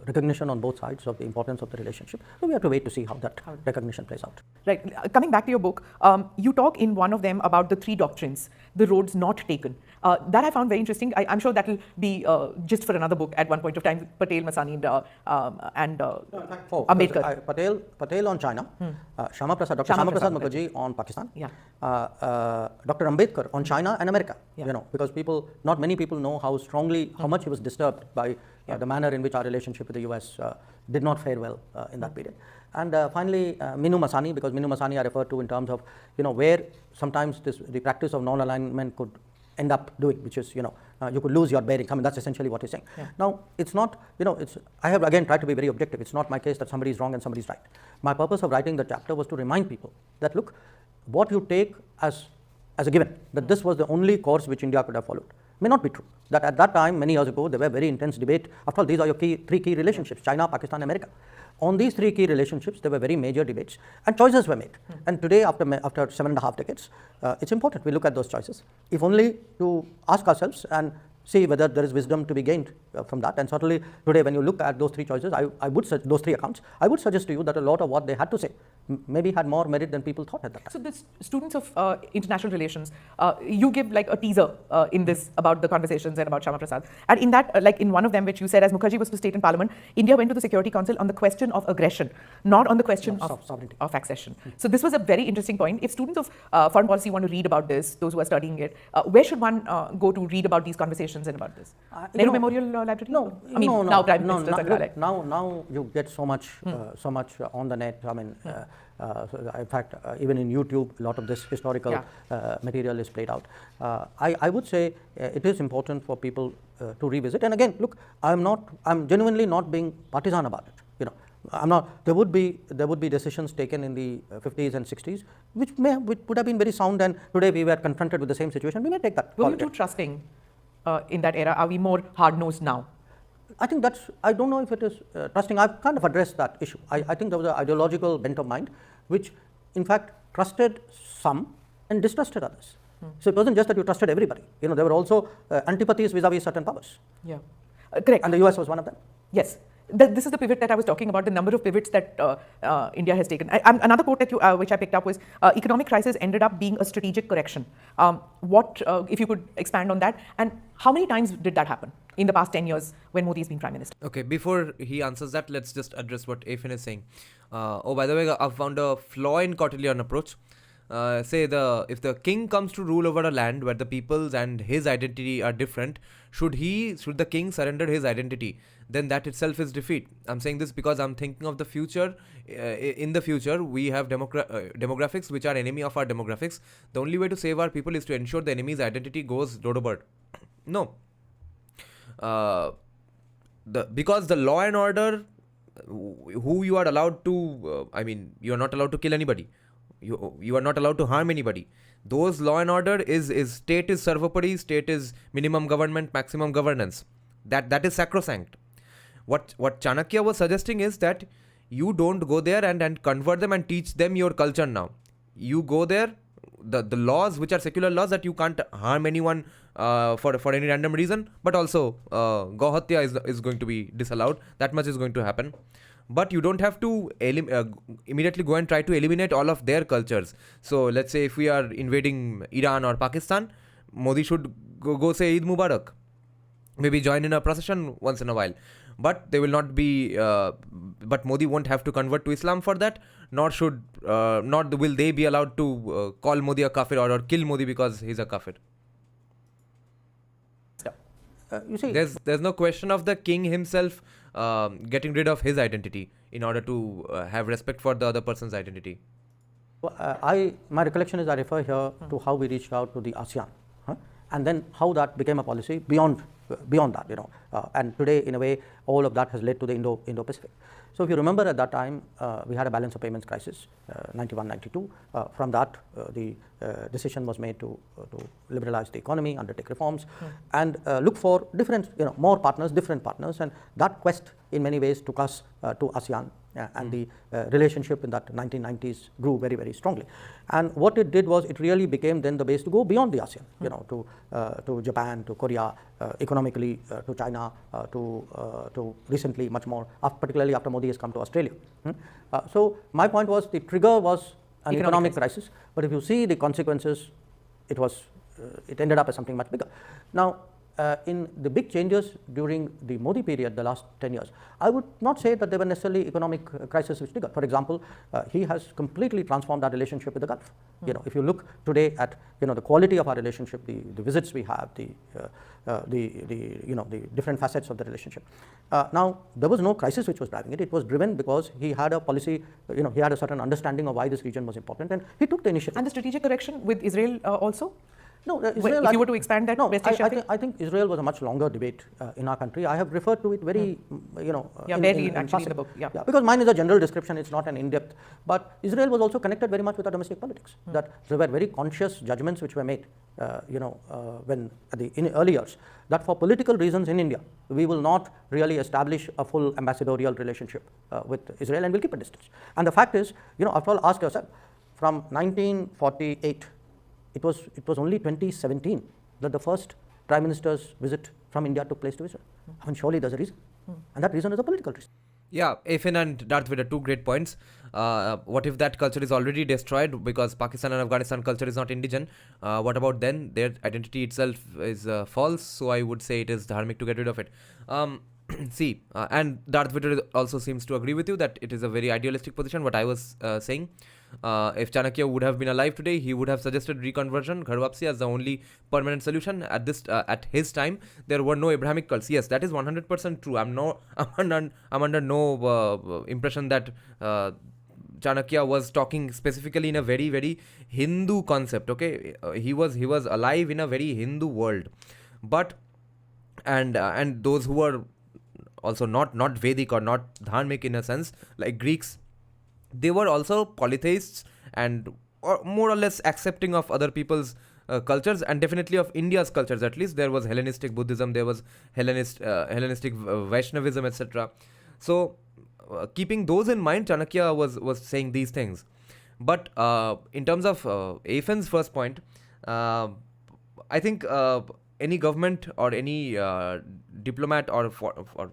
E: Recognition on both sides of the importance of the relationship. So we have to wait to see how that recognition plays out.
D: Right. Coming back to your book, you talk in one of them about the three doctrines, the roads not taken. That I found very interesting. I'm sure that will be just for another book at one point of time. Patel, Masani, and
E: Ambedkar. Patel on China, Dr. Shama Prasad Mukherjee on Pakistan, Dr. Ambedkar on China and America. Because not many people know how much he was disturbed by the manner in which our relationship with the US did not fare well in that period. And finally, Minu Masani, because Minu Masani I refer to in terms of where sometimes the practice of non-alignment could end up doing, which is you could lose your bearing. I mean, that's essentially what he's saying. Now, it's not I have again tried to be very objective. It's not my case that somebody is wrong and somebody is right. My purpose of writing the chapter was to remind people that look, what you take as as a given, that this was the only course which India could have followed. May not be true. That at that time, many years ago, there were very intense debate. After all, these are your three key relationships: China, Pakistan, America. On these three key relationships, there were very major debates, and choices were made. And today, after 7.5 decades, it's important we look at those choices, if only to ask ourselves and see whether there is wisdom to be gained from that. And certainly today, when you look at those three choices, those three accounts, I would suggest to you that a lot of what they had to say maybe had more merit than people thought at that time.
D: So the students of international relations, you give like a teaser in this about the conversations and about Shama Prasad. And in that, like in one of them, which you said, as Mukherjee was to state in Parliament, India went to the Security Council on the question of aggression, not on the question of
E: sovereignty,
D: of accession. So this was a very interesting point. If students of foreign policy want to read about this, those who are studying it, where should one go to read about these conversations and about this? Nehru Memorial Library?
E: No,
D: I mean,
E: no,
D: now Prime
E: no,
D: Minister
E: no,
D: Sangrahalaya.
E: now you get so much on the net. I mean, in fact, even in YouTube, a lot of this historical material is played out. I would say it is important for people to revisit. And again, look, I'm genuinely not being partisan about it. You know, I'm not. There would be decisions taken in the 50s and 60s which would have been very sound, and today we were confronted with the same situation. We may take that.
D: Were you too trusting in that era? Are we more hard-nosed now?
E: I think I don't know if it is trusting. I've kind of addressed that issue. I think there was an ideological bent of mind which in fact trusted some and distrusted others. So it wasn't just that you trusted everybody. You know, there were also antipathies vis-a-vis certain powers.
D: Yeah, correct.
E: And the US was one of them.
D: Yes. This is the pivot that I was talking about, the number of pivots that India has taken. Another quote that which I picked up was, economic crisis ended up being a strategic correction. If you could expand on that, and how many times did that happen in the past 10 years when Modi has been Prime Minister?
A: Okay, before he answers that, let's just address what Afin is saying. By the way, I've found a flaw in Kautilyan approach. If the king comes to rule over a land where the peoples and his identity are different, should the king surrender his identity? Then that itself is defeat. I'm saying this because I'm thinking of the future. In the future, we have demographics which are enemy of our demographics. The only way to save our people is to ensure the enemy's identity goes dodo bird. No. Because the law and order, who you are allowed to, you are not allowed to kill anybody. You are not allowed to harm anybody. Those law and order is state is servopari, state is minimum government, maximum governance. That is sacrosanct. What Chanakya was suggesting is that you don't go there and convert them and teach them your culture now. You go there, the laws which are secular laws, that you can't harm anyone for any random reason, but also Gohatya is going to be disallowed. That much is going to happen. But you don't have to immediately go and try to eliminate all of their cultures. So let's say if we are invading Iran or Pakistan, Modi should go say Eid Mubarak. Maybe join in a procession once in a while. But they will not be. But Modi won't have to convert to Islam for that. Nor will they be allowed to call Modi a kafir or kill Modi because he's a kafir.
E: You see,
A: there's no question of the king himself getting rid of his identity in order to have respect for the other person's identity.
E: My recollection is I refer here to how we reached out to the ASEAN, and then how that became a policy beyond that, you know. And today, in a way, all of that has led to the Indo-Pacific. So if you remember at that time, we had a balance of payments crisis, 91-92. From that, the decision was made to liberalize the economy, undertake reforms, and look for different, more partners, different partners. And that quest, in many ways, took us to ASEAN. And the relationship in that 1990s grew very, very strongly. And what it did was it really became then the base to go beyond the ASEAN, to Japan, to Korea, economically, to China, to recently much more, particularly after Modi has come to Australia. So my point was the trigger was an economic crisis, but if you see the consequences, it ended up as something much bigger. Now, in the big changes during the Modi period, the last 10 years, I would not say that there were necessarily economic crises which triggered. For example, he has completely transformed our relationship with the Gulf. If you look today at the quality of our relationship, the visits we have, the different facets of the relationship. Now, there was no crisis which was driving it. It was driven because he had a policy, he had a certain understanding of why this region was important, and he took the initiative.
D: And the strategic correction with Israel also?
E: No,
D: if you were to expand that,
E: no,
D: West Asia thing?
E: I think Israel was a much longer debate in our country. I have referred to it very,
D: barely actually in
E: passing.
D: the book. Yeah.
E: Because mine is a general description, it's not an in-depth. But Israel was also connected very much with our domestic politics. That there were very conscious judgments which were made, when in early years, that for political reasons in India, we will not really establish a full ambassadorial relationship with Israel and will keep a distance. And the fact is, after all, ask yourself, from 1948, it was only 2017 that the first Prime Minister's visit from India took place to Israel. And surely there's a reason. And that reason is a political reason.
A: Yeah, Afin and Darth Vader, two great points. What if that culture is already destroyed because Pakistan and Afghanistan culture is not indigenous? What about then? Their identity itself is false, so I would say it is dharmic to get rid of it. And Darth Vader also seems to agree with you that it is a very idealistic position, what I was saying. If Chanakya would have been alive today, he would have suggested reconversion, Ghar Wapsi, as the only permanent solution. At his time, there were no Abrahamic cults. Yes, that is 100% true. I'm under no impression that Chanakya was talking specifically in a very, very Hindu concept. Okay, he was alive in a very Hindu world, but and those who were also not Vedic or not dharmic in a sense, like Greeks, they were also polytheists and more or less accepting of other people's cultures, and definitely of India's cultures. At least there was Hellenistic Buddhism, there was Hellenistic Vaishnavism, etc. So keeping those in mind, Chanakya was saying these things. But in terms of Afin's first point, I think any government or any diplomat or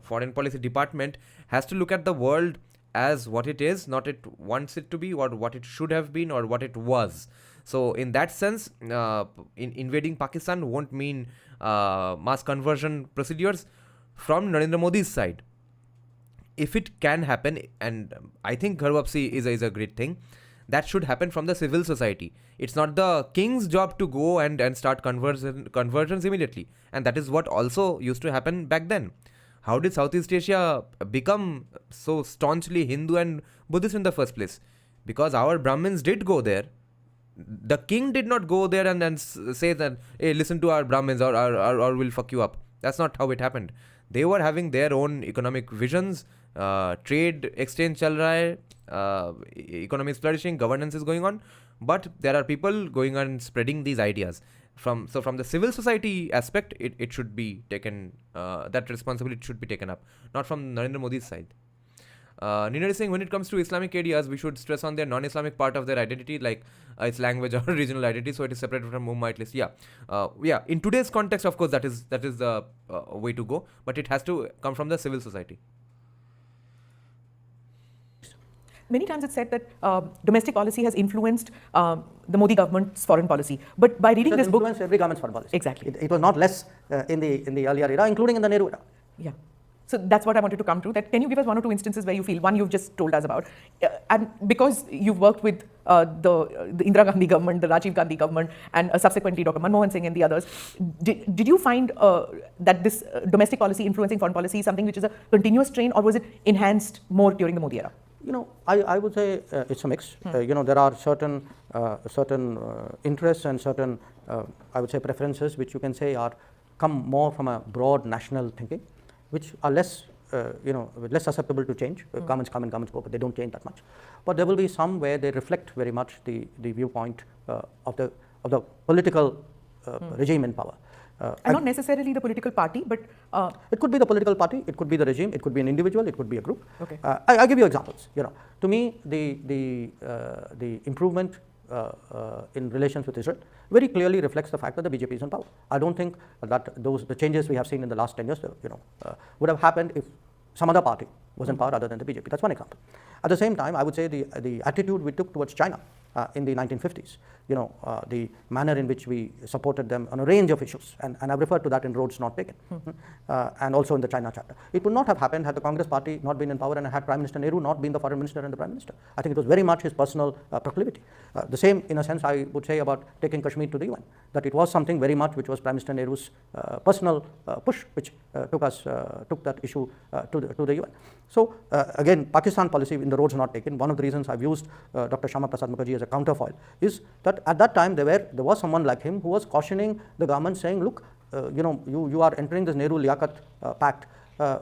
A: foreign policy department has to look at the world as what it is, not it wants it to be, or what it should have been, or what it was. So in that sense, in invading Pakistan won't mean mass conversion procedures from Narendra Modi's side. If it can happen, and I think Ghar Wapsi is a great thing, that should happen from the civil society. It's not the king's job to go and start conversions immediately. And that is what also used to happen back then. How did Southeast Asia become so staunchly Hindu and Buddhist in the first place? Because our Brahmins did go there. The king did not go there and say that, hey, listen to our Brahmins or we'll fuck you up. That's not how it happened. They were having their own economic visions, trade exchange chal raha hai, economy is flourishing, governance is going on, but there are people going on spreading these ideas. From the civil society aspect, it should be taken, that responsibility should be taken up, not from Narendra Modi's side. Nina is saying when it comes to Islamic areas, we should stress on their non-Islamic part of their identity, like its language or regional identity, so it is separated from Ummah at least. Yeah. In today's context, of course, that is the way to go, but it has to come from the civil society.
D: Many times it's said that domestic policy has influenced the Modi government's foreign policy. But by reading this book,
E: influenced every government's foreign policy.
D: Exactly.
E: It was not less in the earlier era, including in the Nehru era.
D: Yeah. So that's what I wanted to come to. That can you give us one or two instances where you feel, one you've just told us about, and because you've worked with the Indira Gandhi government, the Rajiv Gandhi government, and subsequently Dr. Manmohan Singh and the others, did you find that this domestic policy influencing foreign policy is something which is a continuous strain, or was it enhanced more during the Modi era?
E: I would say it's a mix. There are certain interests and certain, I would say, preferences which you can say come more from a broad national thinking, which are less susceptible to change. Governments come and governments go, but they don't change that much. But there will be some where they reflect very much the viewpoint of the political regime in power.
D: And not necessarily the political party, but
E: it could be the political party, it could be the regime, it could be an individual, it could be a group.
D: Okay.
E: I give you examples. To me, the improvement in relations with Israel very clearly reflects the fact that the BJP is in power. I don't think that the changes we have seen in the last 10 years, would have happened if some other party was in power other than the BJP. That's one example. At the same time, I would say the attitude we took towards China in the 1950s, the manner in which we supported them on a range of issues, and I've referred to that in Roads Not Taken, and also in the China chapter. It would not have happened had the Congress party not been in power and had Prime Minister Nehru not been the foreign minister and the Prime Minister. I think it was very much his personal proclivity. The same, in a sense, I would say about taking Kashmir to the UN, that it was something very much which was Prime Minister Nehru's personal push, which took that issue to the UN. So again, Pakistan policy in the Roads Not Taken, one of the reasons I've used Dr. Shama Prasad Mukherjee as a counterfoil, is that at that time there was someone like him who was cautioning the government, saying, look, you are entering this Nehru-Liaquat pact,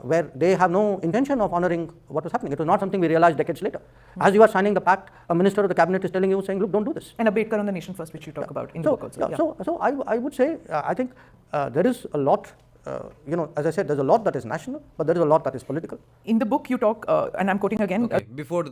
E: where they have no intention of honoring what was happening. It was not something we realized decades later. As you are signing the pact, a minister of the cabinet is telling you, saying, look, don't do this.
D: And Ambedkar on the Nation First, which you talk about in the book also.
E: So I would say, I think there is a lot, as I said, there's a lot that is national, but there is a lot that is political.
D: In the book you talk, and I'm quoting again.
A: Okay, before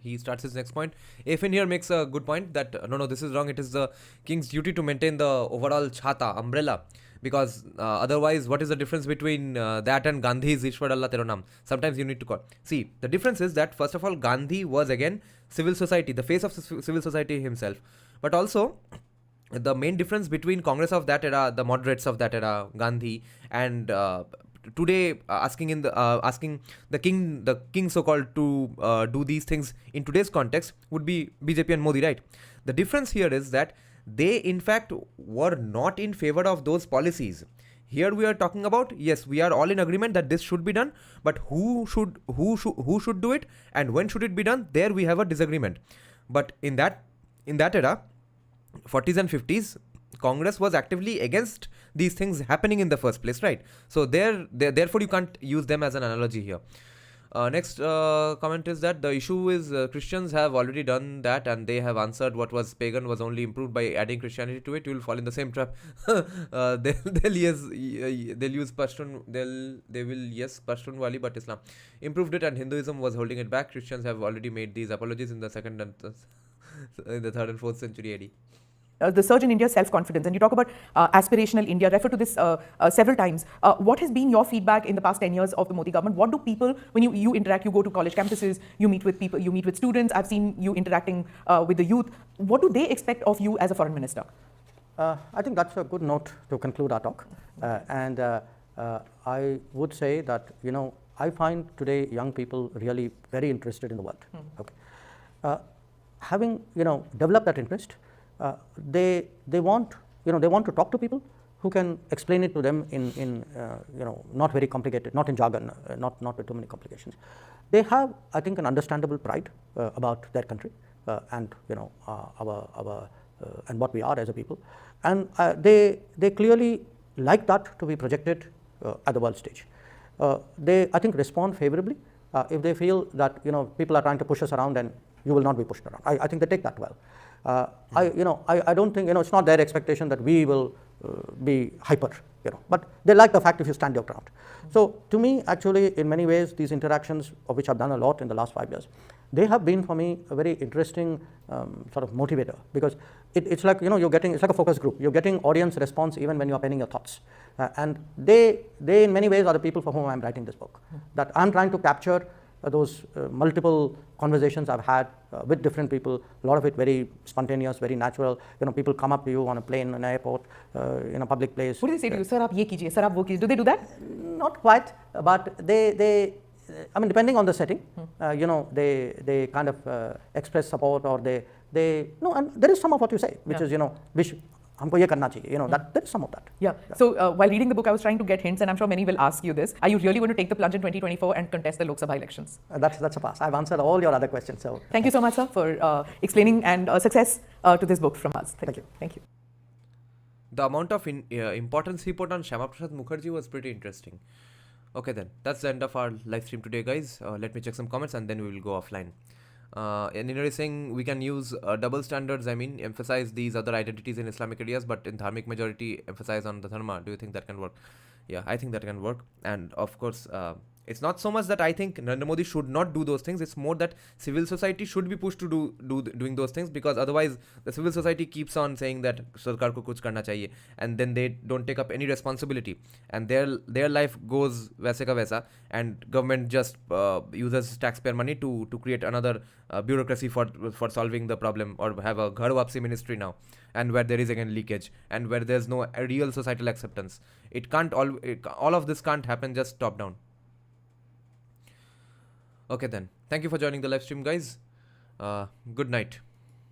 A: he starts his next point, Afin here makes a good point that, no, this is wrong. It is the king's duty to maintain the overall chhata, umbrella. Because otherwise, what is the difference between that and Gandhi's Ishwar Allah Tero Naam? Sometimes you need to call. See, the difference is that, first of all, Gandhi was again civil society, the face of civil society himself. But also, the main difference between Congress of that era, the moderates of that era, Gandhi, and today asking the king so-called to do these things in today's context would be BJP and Modi, right? The difference here is that they in fact were not in favor of those policies. Here we are talking about, yes, we are all in agreement that this should be done, but who should do it and when should it be done? There we have a disagreement. But in that era, 40s and 50s, Congress was actively against these things happening in the first place, right? So therefore you can't use them as an analogy here. Next comment is that the issue is Christians have already done that and they have answered what was pagan was only improved by adding Christianity to it. You will fall in the same trap. They'll use Pashtun. They will Pashtun Wali, but Islam improved it and Hinduism was holding it back. Christians have already made these apologies in the second and in the 3rd and 4th century AD.
D: The surge in India's self-confidence, and you talk about aspirational India, refer to this several times. What has been your feedback in the past 10 years of the Modi government? What do people, when you interact, you go to college campuses, you meet with people, you meet with students, I've seen you interacting with the youth. What do they expect of you as a foreign minister?
E: I think that's a good note to conclude our talk. I would say that, I find today young people really very interested in the world. Okay. Having, developed that interest, they want to talk to people who can explain it to them in not very complicated, not in jargon, not with too many complications. They have, I think, an understandable pride about their country and our and what we are as a people, and they clearly like that to be projected at the world stage. They, I think, respond favorably if they feel that people are trying to push us around and you will not be pushed around. I think they take that well. I don't think, it's not their expectation that we will be hyper, but they like the fact if you stand your ground. So to me, actually, in many ways, these interactions, of which I've done a lot in the last 5 years, they have been for me a very interesting sort of motivator, because it's like, you're getting, it's like a focus group. You're getting audience response even when you're penning your thoughts. And they in many ways are the people for whom I'm writing this book, that I'm trying to capture those multiple conversations I've had with different people, a lot of it very spontaneous, very natural. People come up to you on a plane, in an airport, in a public place.
D: What do they say to you? Sir, aap ye kijiye, sir, aap wo kijiye. Do they do that?
E: Not quite, but they I mean, depending on the setting, they kind of express support, or they and there is some of what you say, which is, wish humko ye karna chahiye, that there is some of that.
D: Yeah. So while reading the book, I was trying to get hints, and I'm sure many will ask you this. Are you really going to take the plunge in 2024 and contest the Lok Sabha elections?
E: That's a pass. I've answered all your other questions. So
D: thank you so much, sir, for explaining, and success to this book from us. Thank you. Thank you.
A: The amount of importance he put on Shyama Prasad Mukherjee was pretty interesting. Okay then, that's the end of our live stream today, guys. Let me check some comments and then we will go offline. And is saying we can use double standards, emphasize these other identities in Islamic areas, but in Dharmic majority emphasize on the Dharma. Do you think that can work? Yeah, I think that can work. And of course, it's not so much that I think Narendra Modi should not do those things. It's more that civil society should be pushed to doing those things, because otherwise the civil society keeps on saying that Sarkar ko kuch karna chahiye, and then they don't take up any responsibility, and their life goes waise ka waisa, and government just uses taxpayer money to create another bureaucracy for solving the problem, or have a Ghar Wapsi ministry now, and where there is again leakage, and where there's no real societal acceptance. It can't all of this can't happen just top down. Okay then, thank you for joining the live stream, guys. Good night.